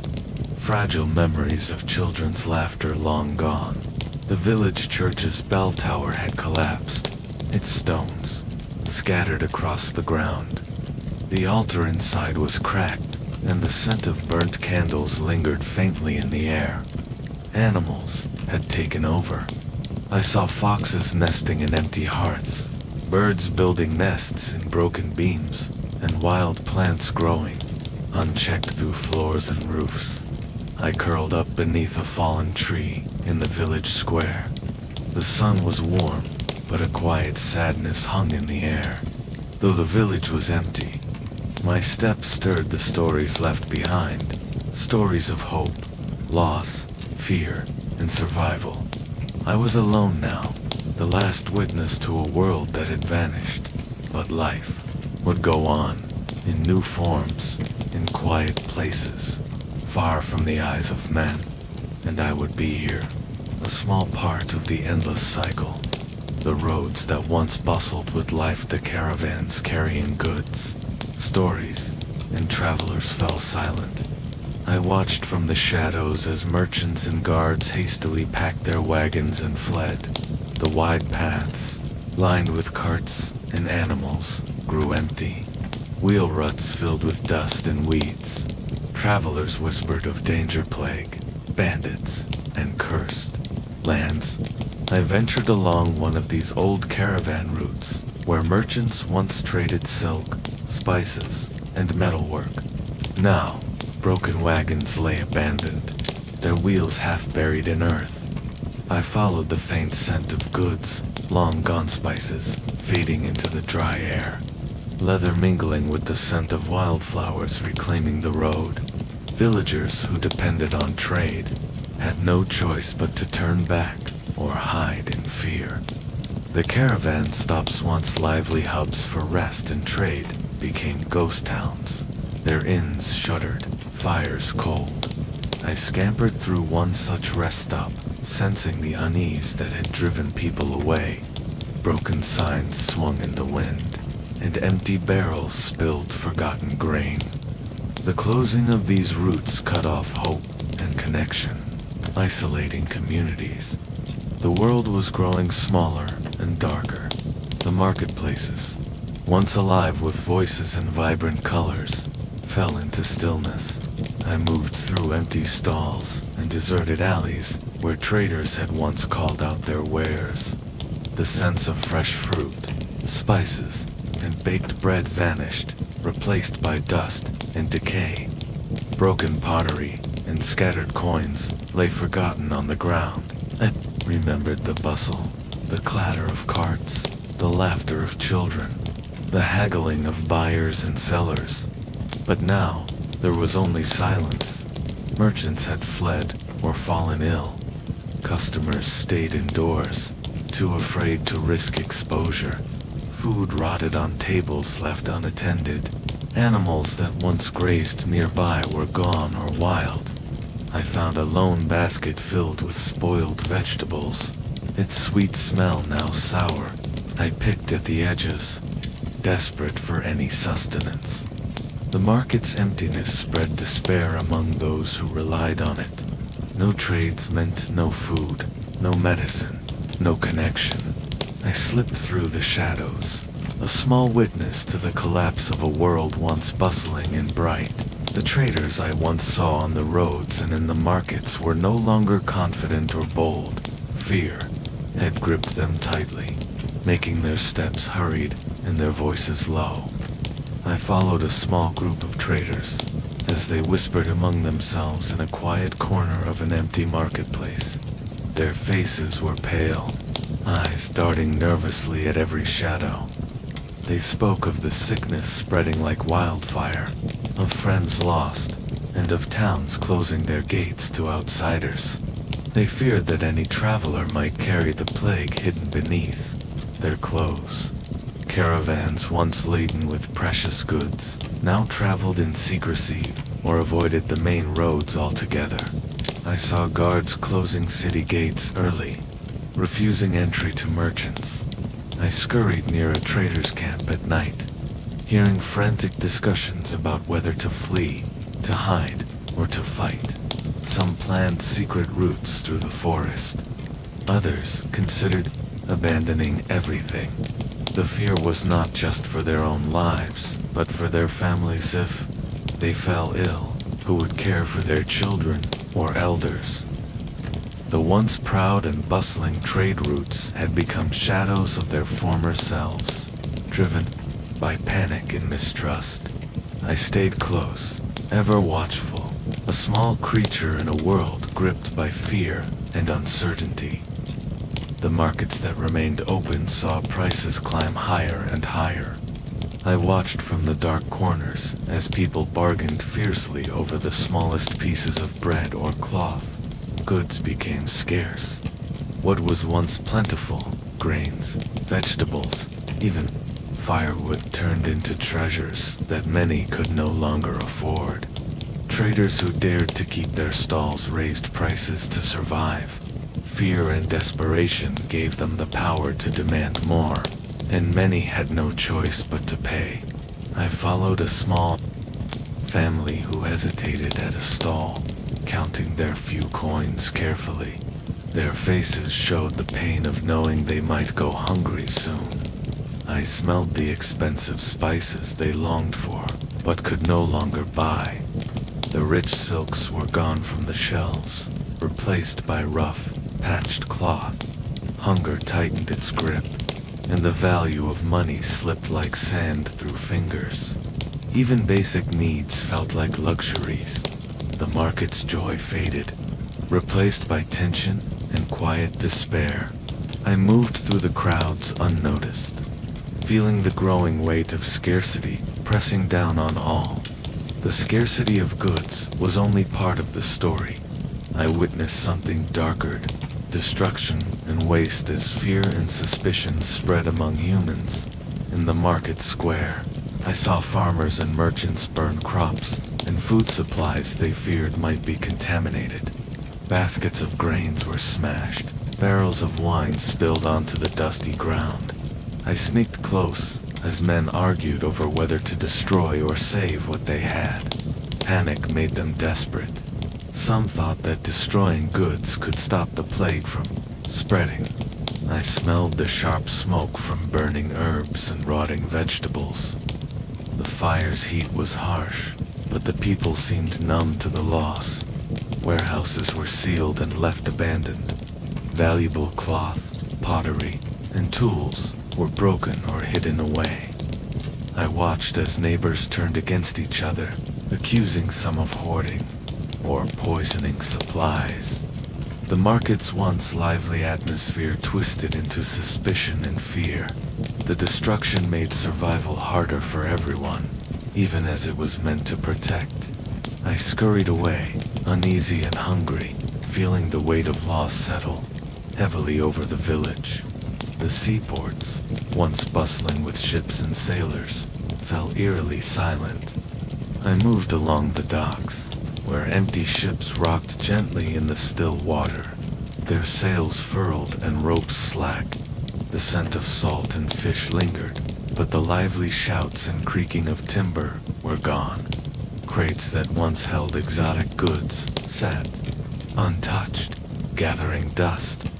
Fragile memories of children's laughter long gone. The village church's bell tower had collapsed, its stones scattered across the ground. The altar inside was cracked, and the scent of burnt candles lingered faintly in the air. Animals had taken over. I saw foxes nesting in empty hearths, birds building nests in broken beams, and wild plants growing, unchecked through floors and roofs. I curled up beneath a fallen tree in the village square. The sun was warm, but a quiet sadness hung in the air. Though the village was empty, my steps stirred the stories left behind. Stories of hope, loss, fear, and survival. I was alone now, the last witness to a world that had vanished. But life would go on, in new forms, in quiet places, far from the eyes of men. And I would be here, a small part of the endless cycle. The roads that once bustled with life, the caravans carrying goods, stories, and travelers fell silent. I watched from the shadows as merchants and guards hastily packed their wagons and fled. The wide paths, lined with carts and animals, grew empty. Wheel ruts filled with dust and weeds. Travelers whispered of danger, plague, bandits, and cursed lands. I ventured along one of these old caravan routes, where merchants once traded silk, spices, and metalwork. Now, broken wagons lay abandoned, their wheels half buried in earth. I followed the faint scent of goods, long gone spices, fading into the dry air. Leather mingling with the scent of wildflowers reclaiming the road. Villagers who depended on trade had no choice but to turn back or hide in fear. The caravan stops, once lively hubs for rest and trade, became ghost towns. Their inns shuttered, fires cold. I scampered through one such rest stop, sensing the unease that had driven people away. Broken signs swung in the wind, and empty barrels spilled forgotten grain. The closing of these routes cut off hope and connection, isolating communities. The world was growing smaller and darker. The marketplaces, once alive with voices and vibrant colors, fell into stillness. I moved through empty stalls and deserted alleys where traders had once called out their wares. The sense of fresh fruit, spices, and baked bread vanished, replaced by dust and decay. Broken pottery and scattered coins lay forgotten on the ground. I remembered the bustle, the clatter of carts, the laughter of children, the haggling of buyers and sellers. But now, there was only silence. Merchants had fled or fallen ill. Customers stayed indoors, too afraid to risk exposure. Food rotted on tables left unattended. Animals that once grazed nearby were gone or wild. I found a lone basket filled with spoiled vegetables, its sweet smell now sour. I picked at the edges, desperate for any sustenance. The market's emptiness spread despair among those who relied on it. No trades meant no food, no medicine, no connection. I slipped through the shadows, a small witness to the collapse of a world once bustling and bright. The traders I once saw on the roads and in the markets were no longer confident or bold. Fear had gripped them tightly, making their steps hurried and their voices low. I followed a small group of traders as they whispered among themselves in a quiet corner of an empty marketplace. Their faces were pale, eyes darting nervously at every shadow. They spoke of the sickness spreading like wildfire, of friends lost, and of towns closing their gates to outsiders. They feared that any traveler might carry the plague hidden beneath their clothes. Caravans once laden with precious goods now traveled in secrecy or avoided the main roads altogether. I saw guards closing city gates early, refusing entry to merchants. I scurried near a trader's camp at night, hearing frantic discussions about whether to flee, to hide, or to fight. Some planned secret routes through the forest. Others considered abandoning everything. The fear was not just for their own lives, but for their families if they fell ill. Who would care for their children or elders? The once proud and bustling trade routes had become shadows of their former selves, driven by panic and mistrust. I stayed close, ever watchful, a small creature in a world gripped by fear and uncertainty. The markets that remained open saw prices climb higher and higher. I watched from the dark corners as people bargained fiercely over the smallest pieces of bread or cloth. Goods became scarce. What was once plentiful, grains, vegetables, even firewood, turned into treasures that many could no longer afford. Traders who dared to keep their stalls raised prices to survive. Fear and desperation gave them the power to demand more, and many had no choice but to pay. I followed a small family who hesitated at a stall, counting their few coins carefully. Their faces showed the pain of knowing they might go hungry soon. I smelled the expensive spices they longed for, but could no longer buy. The rich silks were gone from the shelves, replaced by rough, patched cloth. Hunger tightened its grip, and the value of money slipped like sand through fingers. Even basic needs felt like luxuries. The market's joy faded, replaced by tension and quiet despair. I moved through the crowds unnoticed, feeling the growing weight of scarcity pressing down on all. The scarcity of goods was only part of the story. I witnessed something darker, destruction and waste as fear and suspicion spread among humans. In the market square, I saw farmers and merchants burn crops and food supplies they feared might be contaminated. Baskets of grains were smashed, barrels of wine spilled onto the dusty ground. I sneaked close as men argued over whether to destroy or save what they had. Panic made them desperate. Some thought that destroying goods could stop the plague from spreading. I smelled the sharp smoke from burning herbs and rotting vegetables. The fire's heat was harsh, but the people seemed numb to the loss. Warehouses were sealed and left abandoned. Valuable cloth, pottery, and tools were broken or hidden away. I watched as neighbors turned against each other, accusing some of hoarding or poisoning supplies. The market's once lively atmosphere twisted into suspicion and fear. The destruction made survival harder for everyone, even as it was meant to protect. I scurried away, uneasy and hungry, feeling the weight of loss settle heavily over the village. The seaports, once bustling with ships and sailors, fell eerily silent. I moved along the docks, where empty ships rocked gently in the still water, their sails furled and ropes slack. The scent of salt and fish lingered, but the lively shouts and creaking of timber were gone. Crates that once held exotic goods sat, untouched, gathering dust.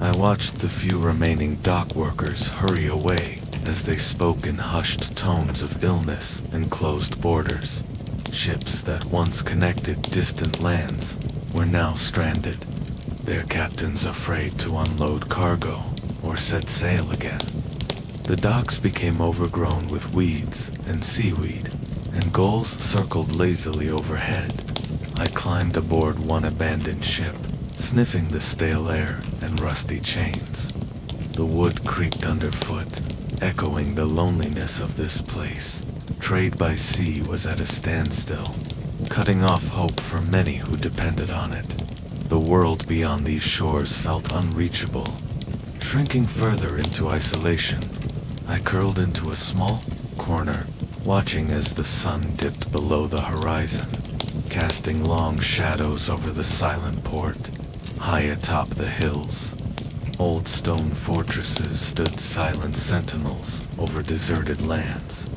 I watched the few remaining dock workers hurry away as they spoke in hushed tones of illness and closed borders. Ships that once connected distant lands were now stranded, their captains afraid to unload cargo or set sail again. The docks became overgrown with weeds and seaweed, and gulls circled lazily overhead. I climbed aboard one abandoned ship, sniffing the stale air and rusty chains. The wood creaked underfoot, echoing the loneliness of this place. Trade by sea was at a standstill, cutting off hope for many who depended on it. The world beyond these shores felt unreachable. Shrinking further into isolation, I curled into a small corner, watching as the sun dipped below the horizon, casting long shadows over the silent port. High atop the hills, old stone fortresses stood silent sentinels over deserted lands.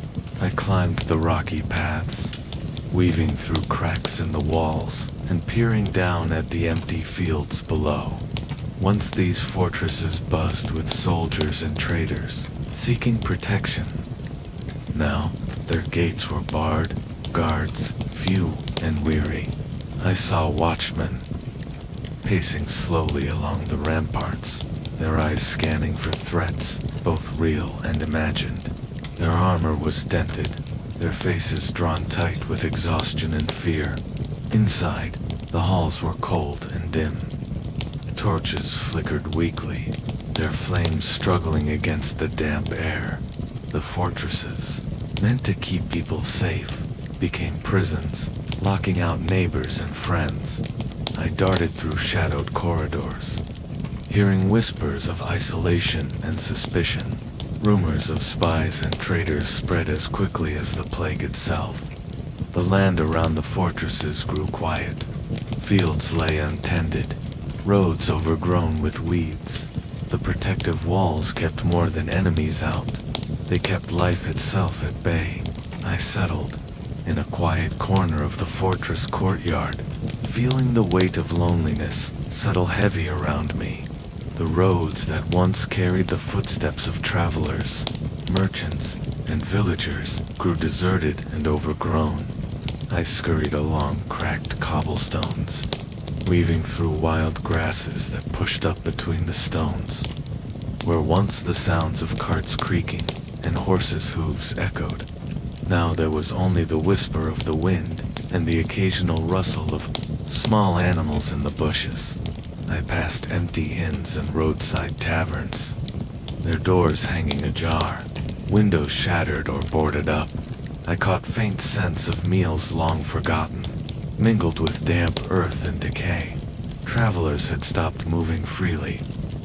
I climbed the rocky paths, weaving through cracks in the walls and peering down at the empty fields below. Once these fortresses buzzed with soldiers and traders, seeking protection. Now, their gates were barred, guards few and weary. I saw watchmen pacing slowly along the ramparts, their eyes scanning for threats, both real and imagined. Their armor was dented, their faces drawn tight with exhaustion and fear. Inside, the halls were cold and dim. Torches flickered weakly, their flames struggling against the damp air. The fortresses, meant to keep people safe, became prisons, locking out neighbors and friends. I darted through shadowed corridors, hearing whispers of isolation and suspicion. Rumors of spies and traitors spread as quickly as the plague itself. The land around the fortresses grew quiet. Fields lay untended, roads overgrown with weeds. The protective walls kept more than enemies out. They kept life itself at bay. I settled in a quiet corner of the fortress courtyard, feeling the weight of loneliness settle heavy around me. The roads that once carried the footsteps of travelers, merchants, and villagers grew deserted and overgrown. I scurried along cracked cobblestones, weaving through wild grasses that pushed up between the stones. Where once the sounds of carts creaking and horses' hooves echoed, now there was only the whisper of the wind and the occasional rustle of small animals in the bushes. I passed empty inns and roadside taverns, their doors hanging ajar, windows shattered or boarded up. I caught faint scents of meals long forgotten, mingled with damp earth and decay. Travelers had stopped moving freely,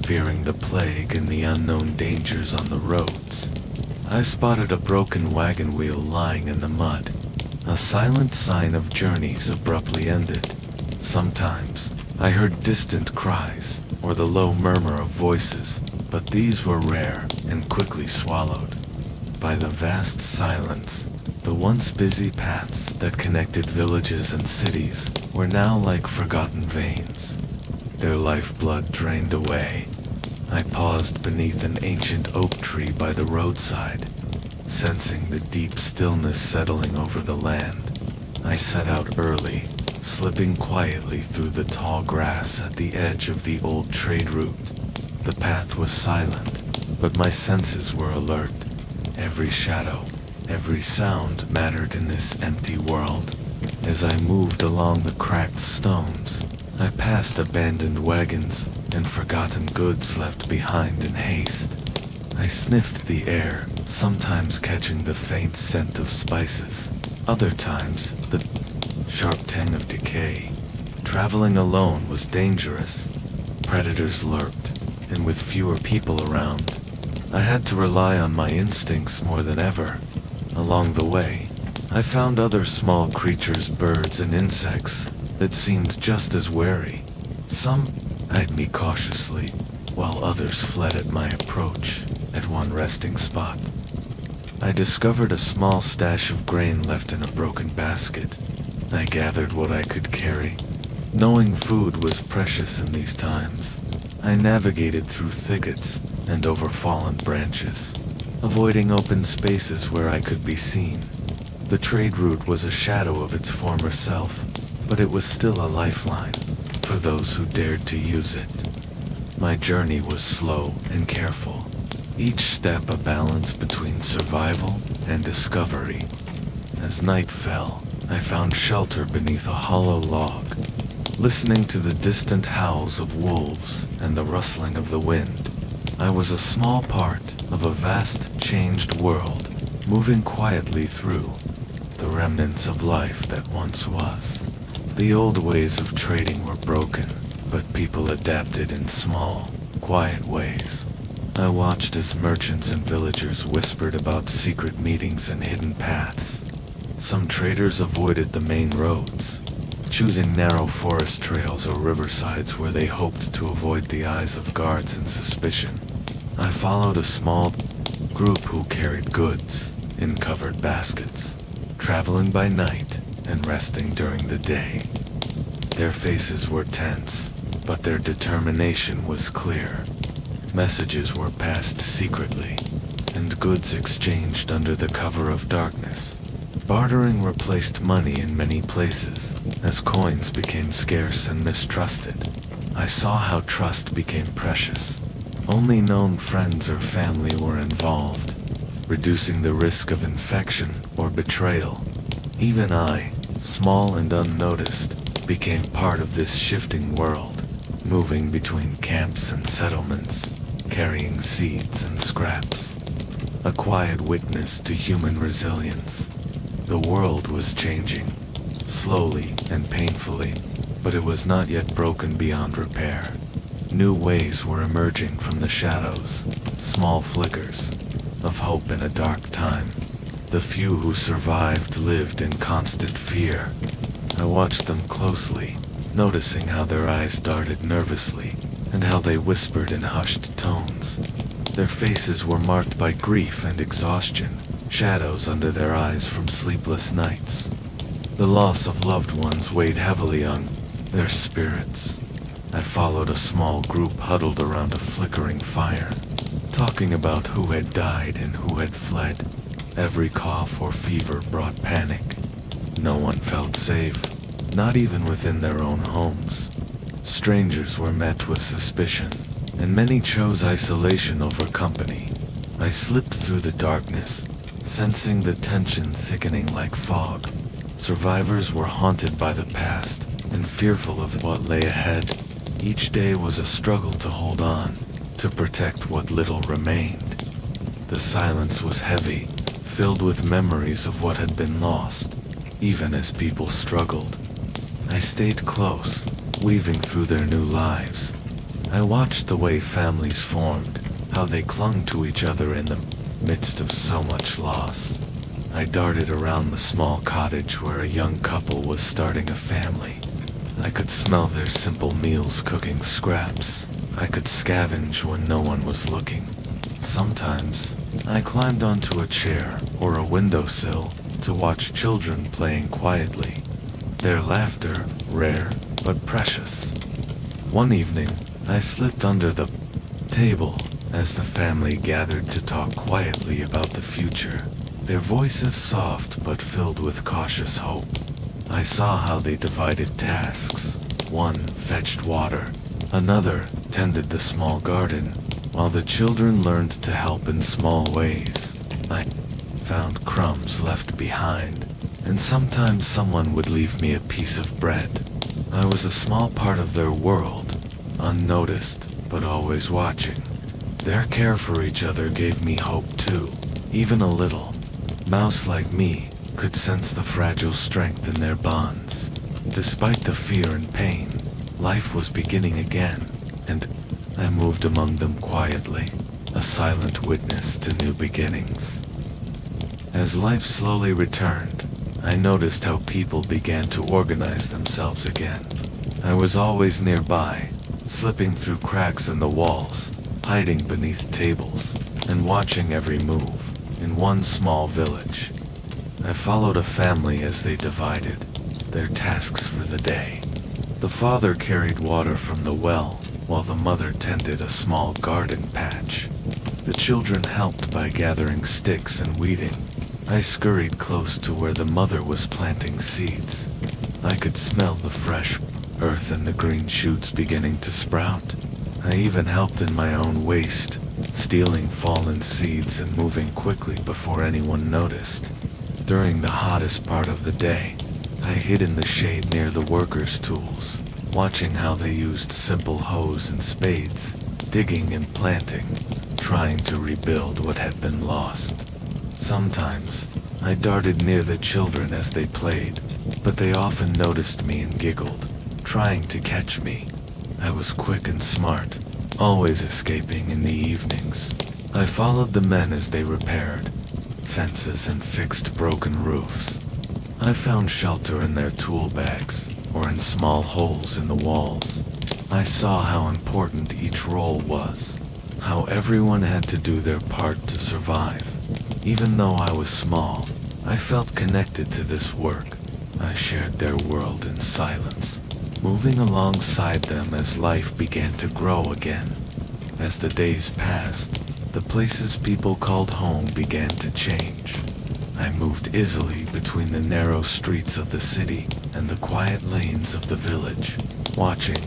fearing the plague and the unknown dangers on the roads. I spotted a broken wagon wheel lying in the mud, a silent sign of journeys abruptly ended. Sometimes I heard distant cries or the low murmur of voices, but these were rare and quickly swallowed by the vast silence. The once busy paths that connected villages and cities were now like forgotten veins, their lifeblood drained away. I paused beneath an ancient oak tree by the roadside, sensing the deep stillness settling over the land. I set out early, slipping quietly through the tall grass at the edge of the old trade route. The path was silent, but my senses were alert. Every shadow, every sound mattered in this empty world. As I moved along the cracked stones, I passed abandoned wagons and forgotten goods left behind in haste. I sniffed the air, sometimes catching the faint scent of spices, other times the sharp tang of decay. Traveling alone was dangerous. Predators lurked, and with fewer people around, I had to rely on my instincts more than ever. Along the way, I found other small creatures, birds and insects, that seemed just as wary. Some eyed me cautiously, while others fled at my approach. At one resting spot, I discovered a small stash of grain left in a broken basket. I gathered what I could carry, knowing food was precious in these times. I navigated through thickets and over fallen branches, avoiding open spaces where I could be seen. The trade route was a shadow of its former self, but it was still a lifeline. for those who dared to use it. My journey was slow and careful, each step a balance between survival and discovery. As night fell, I found shelter beneath a hollow log, listening to the distant howls of wolves and the rustling of the wind. I was a small part of a vast, changed world, moving quietly through the remnants of life that once was. The old ways of trading were broken, but people adapted in small, quiet ways. I watched as merchants and villagers whispered about secret meetings and hidden paths. Some traders avoided the main roads, choosing narrow forest trails or riversides where they hoped to avoid the eyes of guards and suspicion. I followed a small group who carried goods in covered baskets, traveling by night and resting during the day. Their faces were tense, but their determination was clear. Messages were passed secretly, and goods exchanged under the cover of darkness. Bartering replaced money in many places, as coins became scarce and mistrusted. I saw how trust became precious. Only known friends or family were involved, reducing the risk of infection or betrayal. Even I, small and unnoticed, became part of this shifting world, moving between camps and settlements, carrying seeds and scraps. A quiet witness to human resilience. The world was changing, slowly and painfully, but it was not yet broken beyond repair. New ways were emerging from the shadows, small flickers of hope in a dark time. The few who survived lived in constant fear. I watched them closely, noticing how their eyes darted nervously and how they whispered in hushed tones. Their faces were marked by grief and exhaustion, shadows under their eyes from sleepless nights. The loss of loved ones weighed heavily on their spirits. I followed a small group huddled around a flickering fire, talking about who had died and who had fled. Every cough or fever brought panic. No one felt safe, not even within their own homes. Strangers were met with suspicion, and many chose isolation over company. I slipped through the darkness, sensing the tension thickening like fog. Survivors were haunted by the past and fearful of what lay ahead. Each day was a struggle to hold on, to protect what little remained. The silence was heavy, filled with memories of what had been lost, even as people struggled. I stayed close, weaving through their new lives. I watched the way families formed, how they clung to each other in the midst of so much loss. I darted around the small cottage where a young couple was starting a family. I could smell their simple meals cooking scraps. I could scavenge when no one was looking. Sometimes, I climbed onto a chair or a windowsill to watch children playing quietly. Their laughter, rare but precious. One evening, I slipped under the table as the family gathered to talk quietly about the future. Their voices soft but filled with cautious hope. I saw how they divided tasks. One fetched water, another tended the small garden, while the children learned to help in small ways. I found crumbs left behind, and sometimes someone would leave me a piece of bread. I was a small part of their world, unnoticed but always watching. Their care for each other gave me hope too, even a little. Mouse like me could sense the fragile strength in their bonds. Despite the fear and pain, life was beginning again, and I moved among them quietly, a silent witness to new beginnings. As life slowly returned, I noticed how people began to organize themselves again. I was always nearby, slipping through cracks in the walls, hiding beneath tables, and watching every move. In one small village, I followed a family as they divided their tasks for the day. The father carried water from the well, while the mother tended a small garden patch. The children helped by gathering sticks and weeding. I scurried close to where the mother was planting seeds. I could smell the fresh earth and the green shoots beginning to sprout. I even helped in my own waste, stealing fallen seeds and moving quickly before anyone noticed. During the hottest part of the day, I hid in the shade near the workers' tools, watching how they used simple hoes and spades, digging and planting, trying to rebuild what had been lost. Sometimes, I darted near the children as they played, but they often noticed me and giggled, trying to catch me. I was quick and smart, always escaping in the evenings. I followed the men as they repaired fences and fixed broken roofs. I found shelter in their tool bags or in small holes in the walls. I saw how important each role was, how everyone had to do their part to survive. Even though I was small, I felt connected to this work. I shared their world in silence, moving alongside them as life began to grow again. As the days passed, the places people called home began to change. I moved easily between the narrow streets of the city and the quiet lanes of the village, watching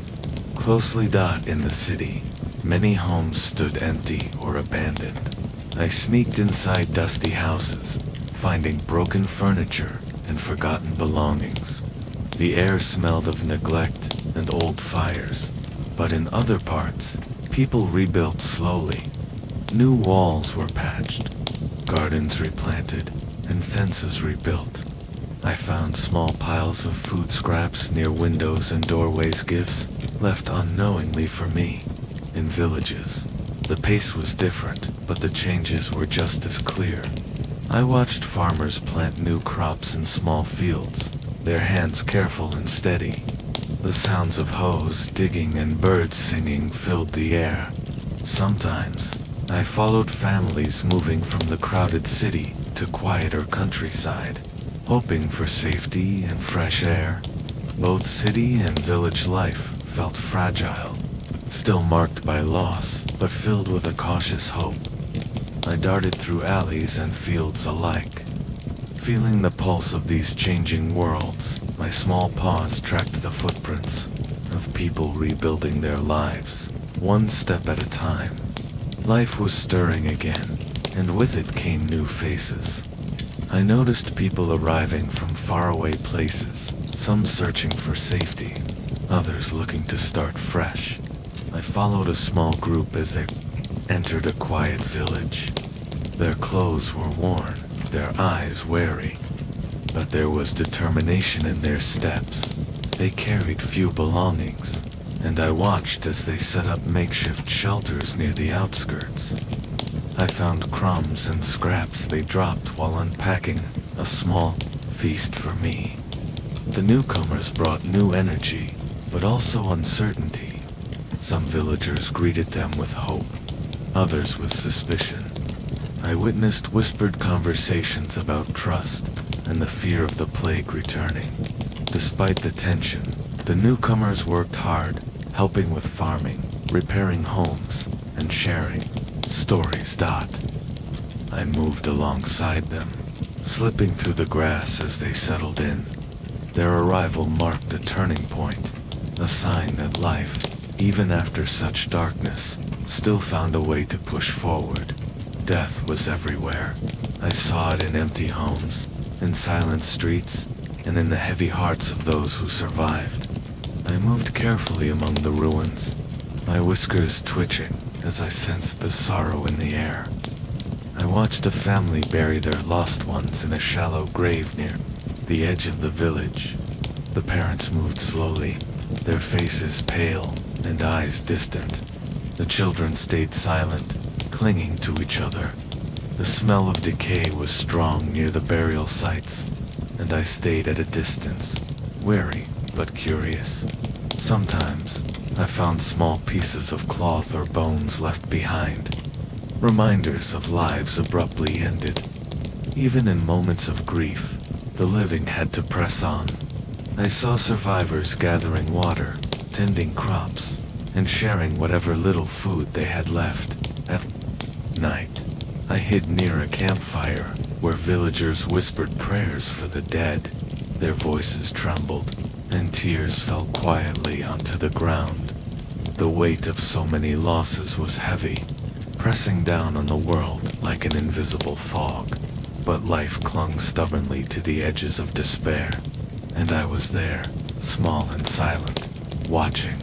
closely dot in the city. Many homes stood empty or abandoned. I sneaked inside dusty houses, finding broken furniture and forgotten belongings. The air smelled of neglect and old fires, but in other parts, people rebuilt slowly. New walls were patched, gardens replanted, and fences rebuilt. I found small piles of food scraps near windows and doorways, gifts left unknowingly for me. In villages, the pace was different, but the changes were just as clear. I watched farmers plant new crops in small fields, their hands careful and steady. The sounds of hoes digging and birds singing filled the air. Sometimes, I followed families moving from the crowded city to quieter countryside, hoping for safety and fresh air. Both city and village life felt fragile, still marked by loss, but filled with a cautious hope. I darted through alleys and fields alike, feeling the pulse of these changing worlds. My small paws tracked the footprints of people rebuilding their lives, one step at a time. Life was stirring again, and with it came new faces. I noticed people arriving from faraway places, some searching for safety, others looking to start fresh. I followed a small group as they entered a quiet village. Their clothes were worn, their eyes wary, but there was determination in their steps. They carried few belongings, and I watched as they set up makeshift shelters near the outskirts. I found crumbs and scraps they dropped while unpacking a small feast for me. The newcomers brought new energy, but also uncertainty. Some villagers greeted them with hope, others with suspicion. I witnessed whispered conversations about trust and the fear of the plague returning. Despite the tension, the newcomers worked hard, helping with farming, repairing homes, and sharing stories. I moved alongside them, slipping through the grass as they settled in. Their arrival marked a turning point, a sign that life, even after such darkness, still found a way to push forward. Death was everywhere. I saw it in empty homes, in silent streets, and in the heavy hearts of those who survived. I moved carefully among the ruins, my whiskers twitching as I sensed the sorrow in the air. I watched a family bury their lost ones in a shallow grave near the edge of the village. The parents moved slowly, their faces pale and eyes distant. The children stayed silent, clinging to each other. The smell of decay was strong near the burial sites, and I stayed at a distance, wary but curious. Sometimes, I found small pieces of cloth or bones left behind, reminders of lives abruptly ended. Even in moments of grief, the living had to press on. I saw survivors gathering water, tending crops, and sharing whatever little food they had left. At night, I hid near a campfire where villagers whispered prayers for the dead. Their voices trembled, and tears fell quietly onto the ground. The weight of so many losses was heavy, pressing down on the world like an invisible fog. But life clung stubbornly to the edges of despair, and I was there, small and silent, watching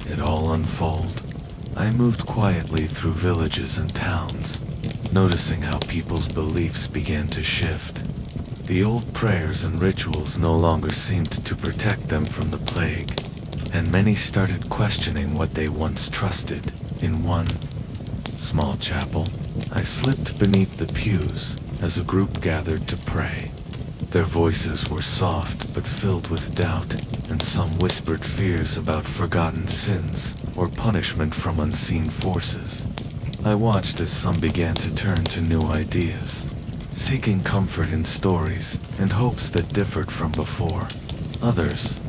it all unfold. I moved quietly through villages and towns, noticing how people's beliefs began to shift. The old prayers and rituals no longer seemed to protect them from the plague, and many started questioning what they once trusted. In one small chapel, I slipped beneath the pews as a group gathered to pray. Their voices were soft but filled with doubt, and some whispered fears about forgotten sins or punishment from unseen forces. I watched as some began to turn to new ideas, seeking comfort in stories and hopes that differed from before. Others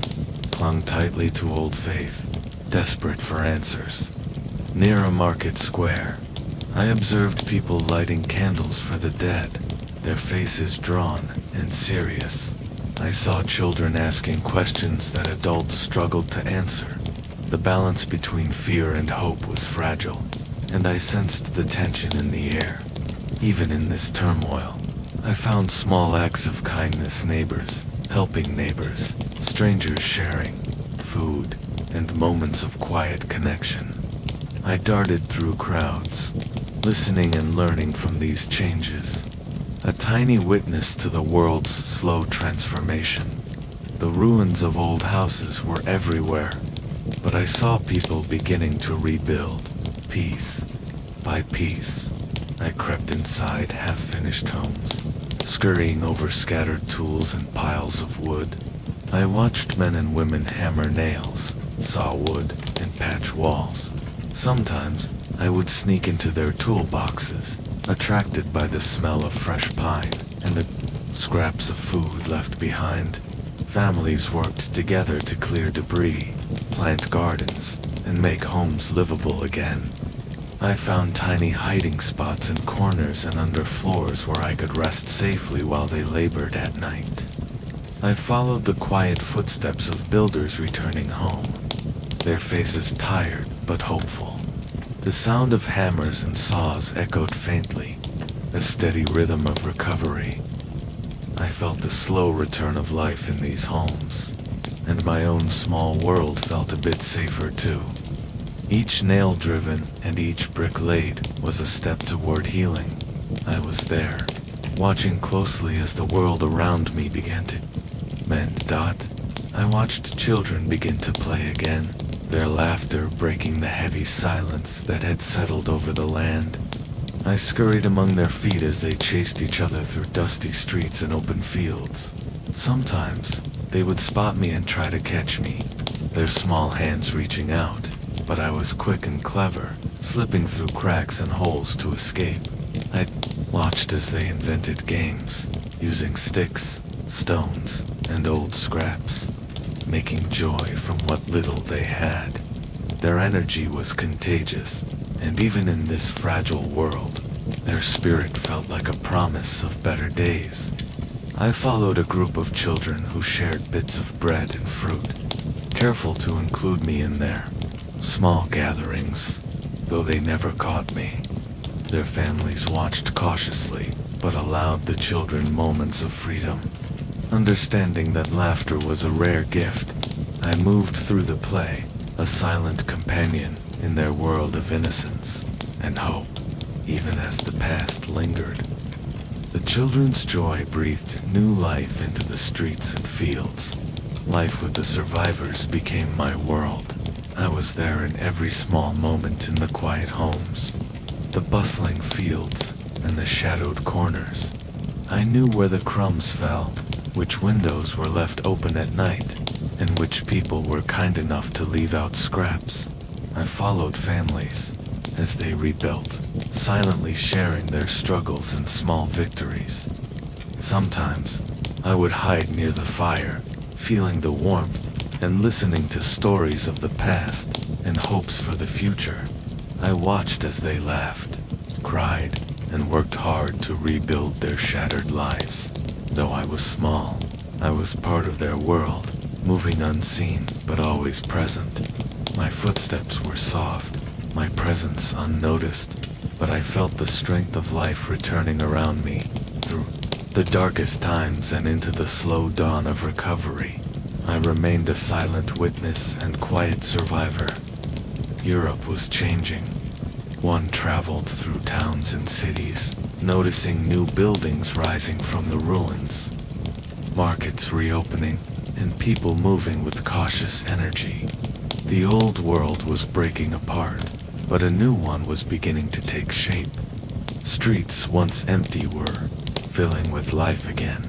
clung tightly to old faith, desperate for answers. Near a market square, I observed people lighting candles for the dead, their faces drawn and serious. I saw children asking questions that adults struggled to answer. The balance between fear and hope was fragile, and I sensed the tension in the air. Even in this turmoil, I found small acts of kindness, neighbors helping neighbors, strangers sharing food, and moments of quiet connection. I darted through crowds, listening and learning from these changes. A tiny witness to the world's slow transformation. The ruins of old houses were everywhere, but I saw people beginning to rebuild, piece by piece. I crept inside half-finished homes, scurrying over scattered tools and piles of wood. I watched men and women hammer nails, saw wood, and patch walls. Sometimes I would sneak into their toolboxes, attracted by the smell of fresh pine and the scraps of food left behind. Families worked together to clear debris, plant gardens, and make homes livable again. I found tiny hiding spots in corners and under floors where I could rest safely while they labored at night. I followed the quiet footsteps of builders returning home, their faces tired but hopeful. The sound of hammers and saws echoed faintly, a steady rhythm of recovery. I felt the slow return of life in these homes, and my own small world felt a bit safer too. Each nail driven and each brick laid was a step toward healing. I was there, watching closely as the world around me began to mend. I watched children begin to play again, their laughter breaking the heavy silence that had settled over the land. I scurried among their feet as they chased each other through dusty streets and open fields. Sometimes they would spot me and try to catch me, their small hands reaching out, but I was quick and clever, slipping through cracks and holes to escape. I watched as they invented games, using sticks, stones, and old scraps, making joy from what little they had. Their energy was contagious, and even in this fragile world, their spirit felt like a promise of better days. I followed a group of children who shared bits of bread and fruit, careful to include me in their small gatherings, though they never caught me. Their families watched cautiously, but allowed the children moments of freedom. Understanding that laughter was a rare gift, I moved through the play, a silent companion in their world of innocence and hope, even as the past lingered. The children's joy breathed new life into the streets and fields. Life with the survivors became my world. I was there in every small moment in the quiet homes, the bustling fields, and the shadowed corners. I knew where the crumbs fell, which windows were left open at night, and which people were kind enough to leave out scraps. I followed families as they rebuilt, silently sharing their struggles and small victories. Sometimes I would hide near the fire, feeling the warmth and listening to stories of the past and hopes for the future. I watched as they laughed, cried, and worked hard to rebuild their shattered lives. Though I was small, I was part of their world, moving unseen but always present. My footsteps were soft, my presence unnoticed, but I felt the strength of life returning around me through the darkest times and into the slow dawn of recovery. I remained a silent witness and quiet survivor. Europe was changing. One traveled through towns and cities, noticing new buildings rising from the ruins, markets reopening, and people moving with cautious energy. The old world was breaking apart, but a new one was beginning to take shape. Streets once empty were filling with life again.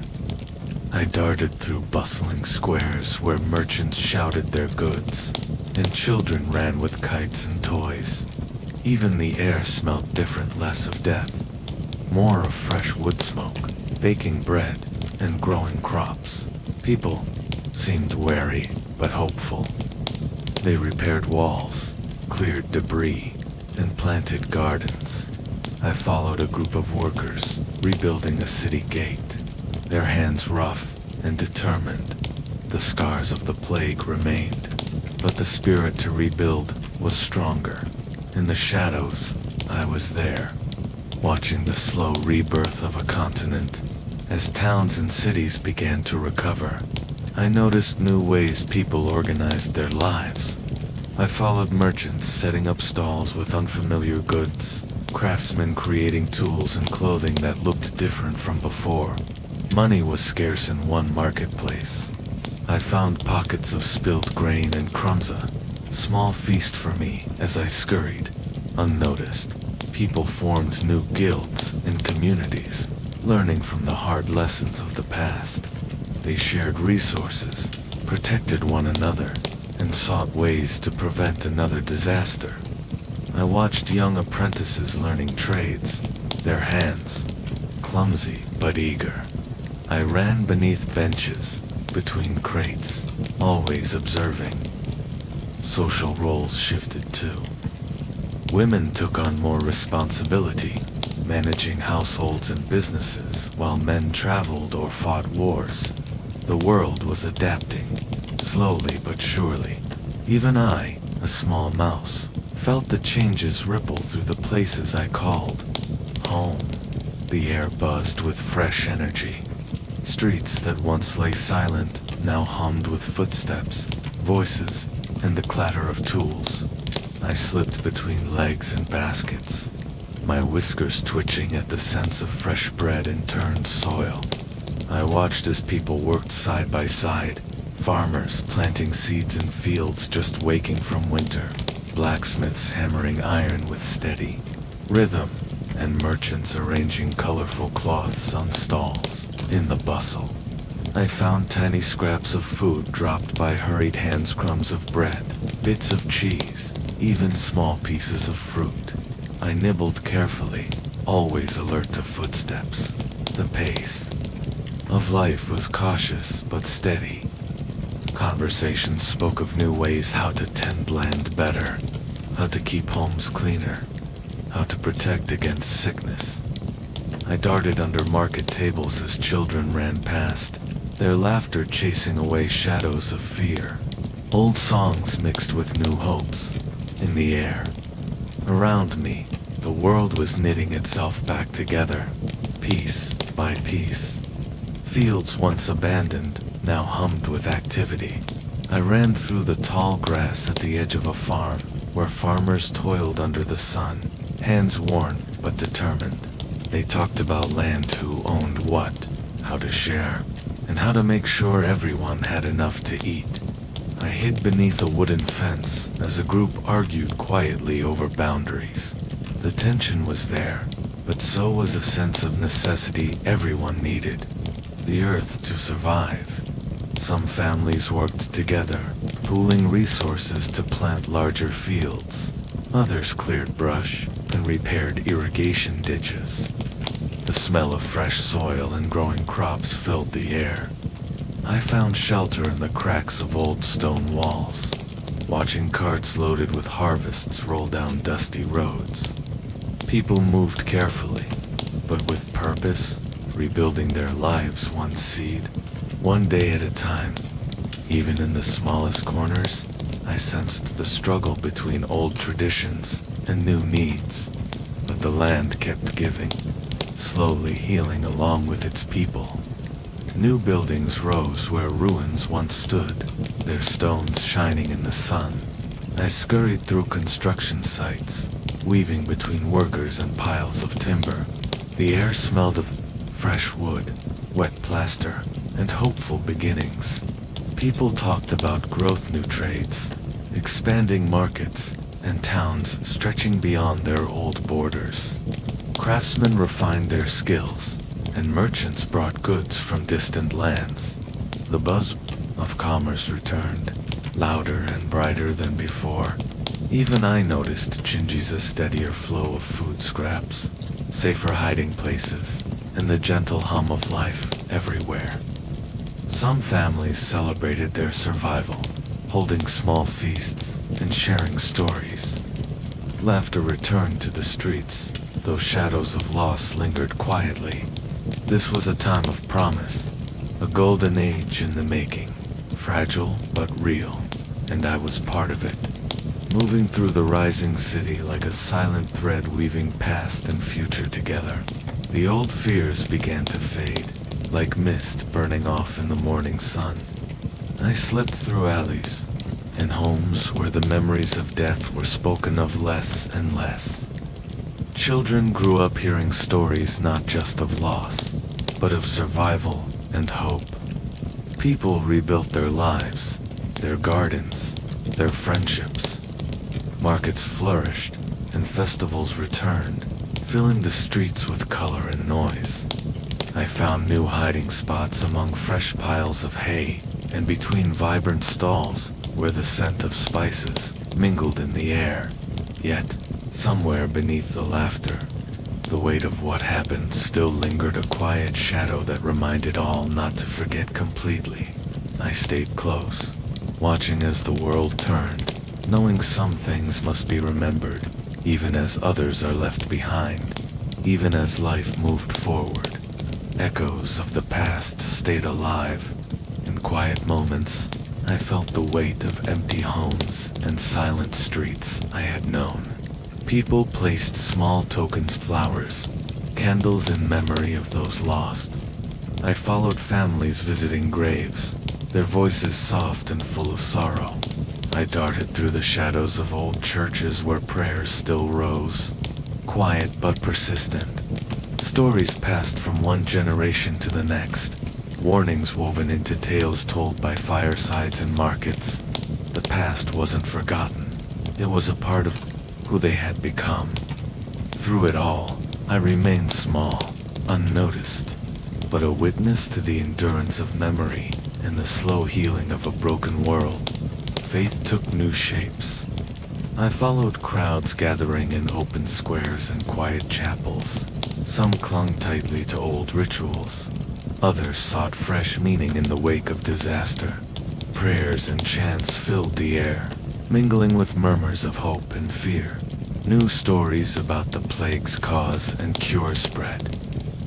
I darted through bustling squares where merchants shouted their goods, and children ran with kites and toys. Even the air smelled different, less of death, more of fresh wood smoke, baking bread, and growing crops. People seemed wary but hopeful. They repaired walls, cleared debris, and planted gardens. I followed a group of workers rebuilding a city gate, their hands rough and determined. The scars of the plague remained, but the spirit to rebuild was stronger. In the shadows, I was there, watching the slow rebirth of a continent. As towns and cities began to recover, I noticed new ways people organized their lives. I followed merchants setting up stalls with unfamiliar goods, craftsmen creating tools and clothing that looked different from before. Money was scarce in one marketplace. I found pockets of spilled grain and crumbs, a small feast for me as I scurried, unnoticed. People formed new guilds and communities, learning from the hard lessons of the past. They shared resources, protected one another, and sought ways to prevent another disaster. I watched young apprentices learning trades, their hands clumsy but eager. I ran beneath benches, between crates, always observing. Social roles shifted too. Women took on more responsibility, managing households and businesses, while men traveled or fought wars. The world was adapting, slowly but surely. Even I, a small mouse, felt the changes ripple through the places I called home. The air buzzed with fresh energy. Streets that once lay silent now hummed with footsteps, voices, and the clatter of tools. I slipped between legs and baskets, my whiskers twitching at the sense of fresh bread and turned soil. I watched as people worked side by side, farmers planting seeds in fields just waking from winter, blacksmiths hammering iron with steady rhythm, and merchants arranging colorful cloths on stalls. In the bustle, I found tiny scraps of food dropped by hurried hands, crumbs of bread, bits of cheese, even small pieces of fruit. I nibbled carefully, always alert to footsteps. The pace of life was cautious but steady. Conversations spoke of new ways how to tend land better, how to keep homes cleaner, how to protect against sickness. I darted under market tables as children ran past, their laughter chasing away shadows of fear. Old songs mixed with new hopes in the air. Around me, the world was knitting itself back together, piece by piece. Fields once abandoned now hummed with activity. I ran through the tall grass at the edge of a farm, where farmers toiled under the sun, hands worn but determined. They talked about land, who owned what, how to share, and how to make sure everyone had enough to eat. I hid beneath a wooden fence as a group argued quietly over boundaries. The tension was there, but so was a sense of necessity everyone needed. The earth to survive. Some families worked together, pooling resources to plant larger fields. Others cleared brush and repaired irrigation ditches. The smell of fresh soil and growing crops filled the air. I found shelter in the cracks of old stone walls, watching carts loaded with harvests roll down dusty roads. People moved carefully, but with purpose, rebuilding their lives one seed, one day at a time. Even in the smallest corners, I sensed the struggle between old traditions and new needs. But the land kept giving, slowly healing along with its people. New buildings rose where ruins once stood, their stones shining in the sun. I scurried through construction sites, weaving between workers and piles of timber. The air smelled of fresh wood, wet plaster, and hopeful beginnings. People talked about growth, new trades, expanding markets, and towns stretching beyond their old borders. Craftsmen refined their skills, and merchants brought goods from distant lands. The buzz of commerce returned, louder and brighter than before. Even I noticed Chinji's steadier flow of food scraps, safer hiding places, and the gentle hum of life everywhere. Some families celebrated their survival, holding small feasts and sharing stories. Laughter returned to the streets, though shadows of loss lingered quietly. This was a time of promise, a golden age in the making, fragile but real, and I was part of it, moving through the rising city like a silent thread weaving past and future together. The old fears began to fade, like mist burning off in the morning sun. I slipped through alleys and homes where the memories of death were spoken of less and less. Children grew up hearing stories not just of loss, but of survival and hope. People rebuilt their lives, their gardens, their friendships. Markets flourished, and festivals returned, filling the streets with color and noise. I found new hiding spots among fresh piles of hay, and between vibrant stalls where the scent of spices mingled in the air. Yet, somewhere beneath the laughter, the weight of what happened still lingered, a quiet shadow that reminded all not to forget completely. I stayed close, watching as the world turned, knowing some things must be remembered, even as others are left behind, even as life moved forward. Echoes of the past stayed alive. In quiet moments, I felt the weight of empty homes and silent streets I had known. People placed small tokens, flowers, candles in memory of those lost. I followed families visiting graves, their voices soft and full of sorrow. I darted through the shadows of old churches where prayers still rose, quiet but persistent. Stories passed from one generation to the next, warnings woven into tales told by firesides and markets. The past wasn't forgotten. It was a part of who they had become. Through it all, I remained small, unnoticed, but a witness to the endurance of memory and the slow healing of a broken world. Faith took new shapes. I followed crowds gathering in open squares and quiet chapels. Some clung tightly to old rituals. Others sought fresh meaning in the wake of disaster. Prayers and chants filled the air, mingling with murmurs of hope and fear. New stories about the plague's cause and cure spread,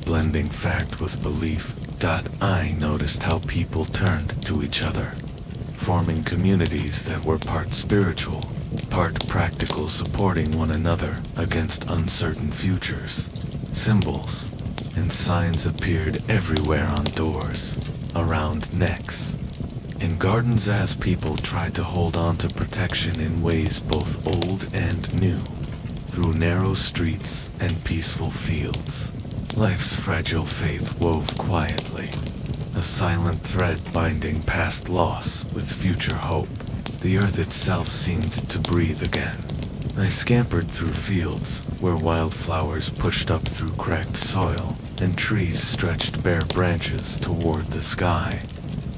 blending fact with belief. I noticed how people turned to each other, forming communities that were part spiritual, part practical, supporting one another against uncertain futures. Symbols and signs appeared everywhere, on doors, around necks, in gardens, as people tried to hold on to protection in ways both old and new. Through narrow streets and peaceful fields, life's fragile faith wove quietly, a silent thread binding past loss with future hope. The earth itself seemed to breathe again. I scampered through fields where wildflowers pushed up through cracked soil, and trees stretched bare branches toward the sky.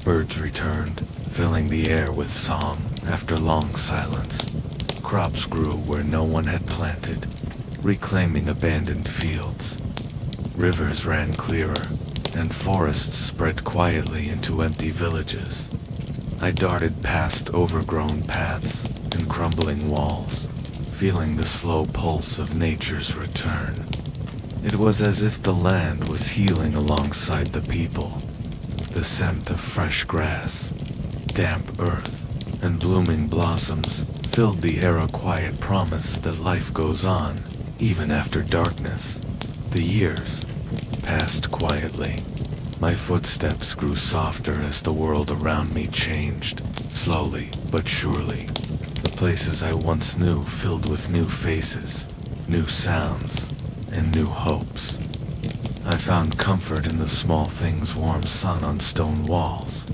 Birds returned, filling the air with song after long silence. Crops grew where no one had planted, reclaiming abandoned fields. Rivers ran clearer, and forests spread quietly into empty villages. I darted past overgrown paths and crumbling walls, feeling the slow pulse of nature's return. It was as if the land was healing alongside the people. The scent of fresh grass, damp earth, and blooming blossoms filled the air, a quiet promise that life goes on, even after darkness. The years passed quietly. My footsteps grew softer as the world around me changed, slowly but surely. The places I once knew filled with new faces, new sounds, and new hopes. I found comfort in the small things: warm sun on stone walls,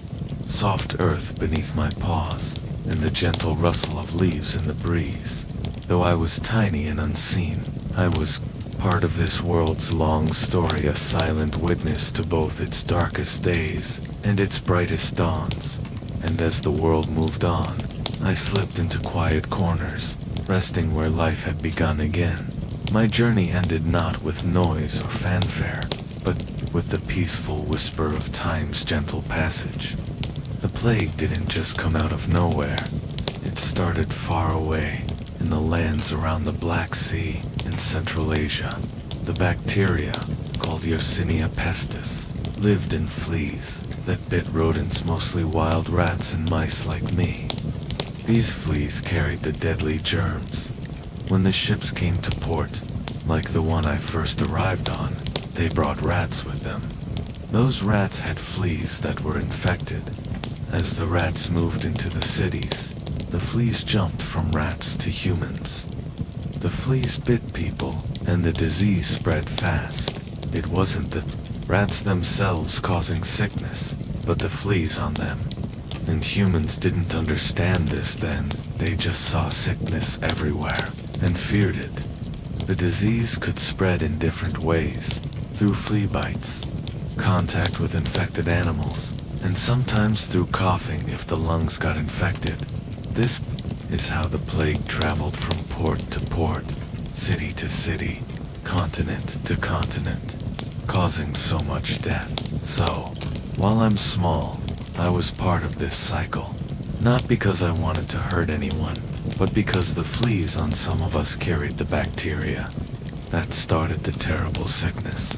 soft earth beneath my paws, and the gentle rustle of leaves in the breeze. Though I was tiny and unseen, I was part of this world's long story, a silent witness to both its darkest days and its brightest dawns. And as the world moved on, I slipped into quiet corners, resting where life had begun again. My journey ended not with noise or fanfare, but with the peaceful whisper of time's gentle passage. The plague didn't just come out of nowhere. It started far away, in the lands around the Black Sea in Central Asia. The bacteria, called Yersinia pestis, lived in fleas that bit rodents, mostly wild rats and mice like me. These fleas carried the deadly germs. When the ships came to port, like the one I first arrived on, they brought rats with them. Those rats had fleas that were infected. As the rats moved into the cities, the fleas jumped from rats to humans. The fleas bit people, and the disease spread fast. It wasn't the rats themselves causing sickness, but the fleas on them. And humans didn't understand this then. They just saw sickness everywhere, and feared it. The disease could spread in different ways, through flea bites, contact with infected animals, and sometimes through coughing if the lungs got infected. This is how the plague traveled from port to port, city to city, continent to continent, causing so much death. So, while I'm small, I was part of this cycle. Not because I wanted to hurt anyone, but because the fleas on some of us carried the bacteria that started the terrible sickness.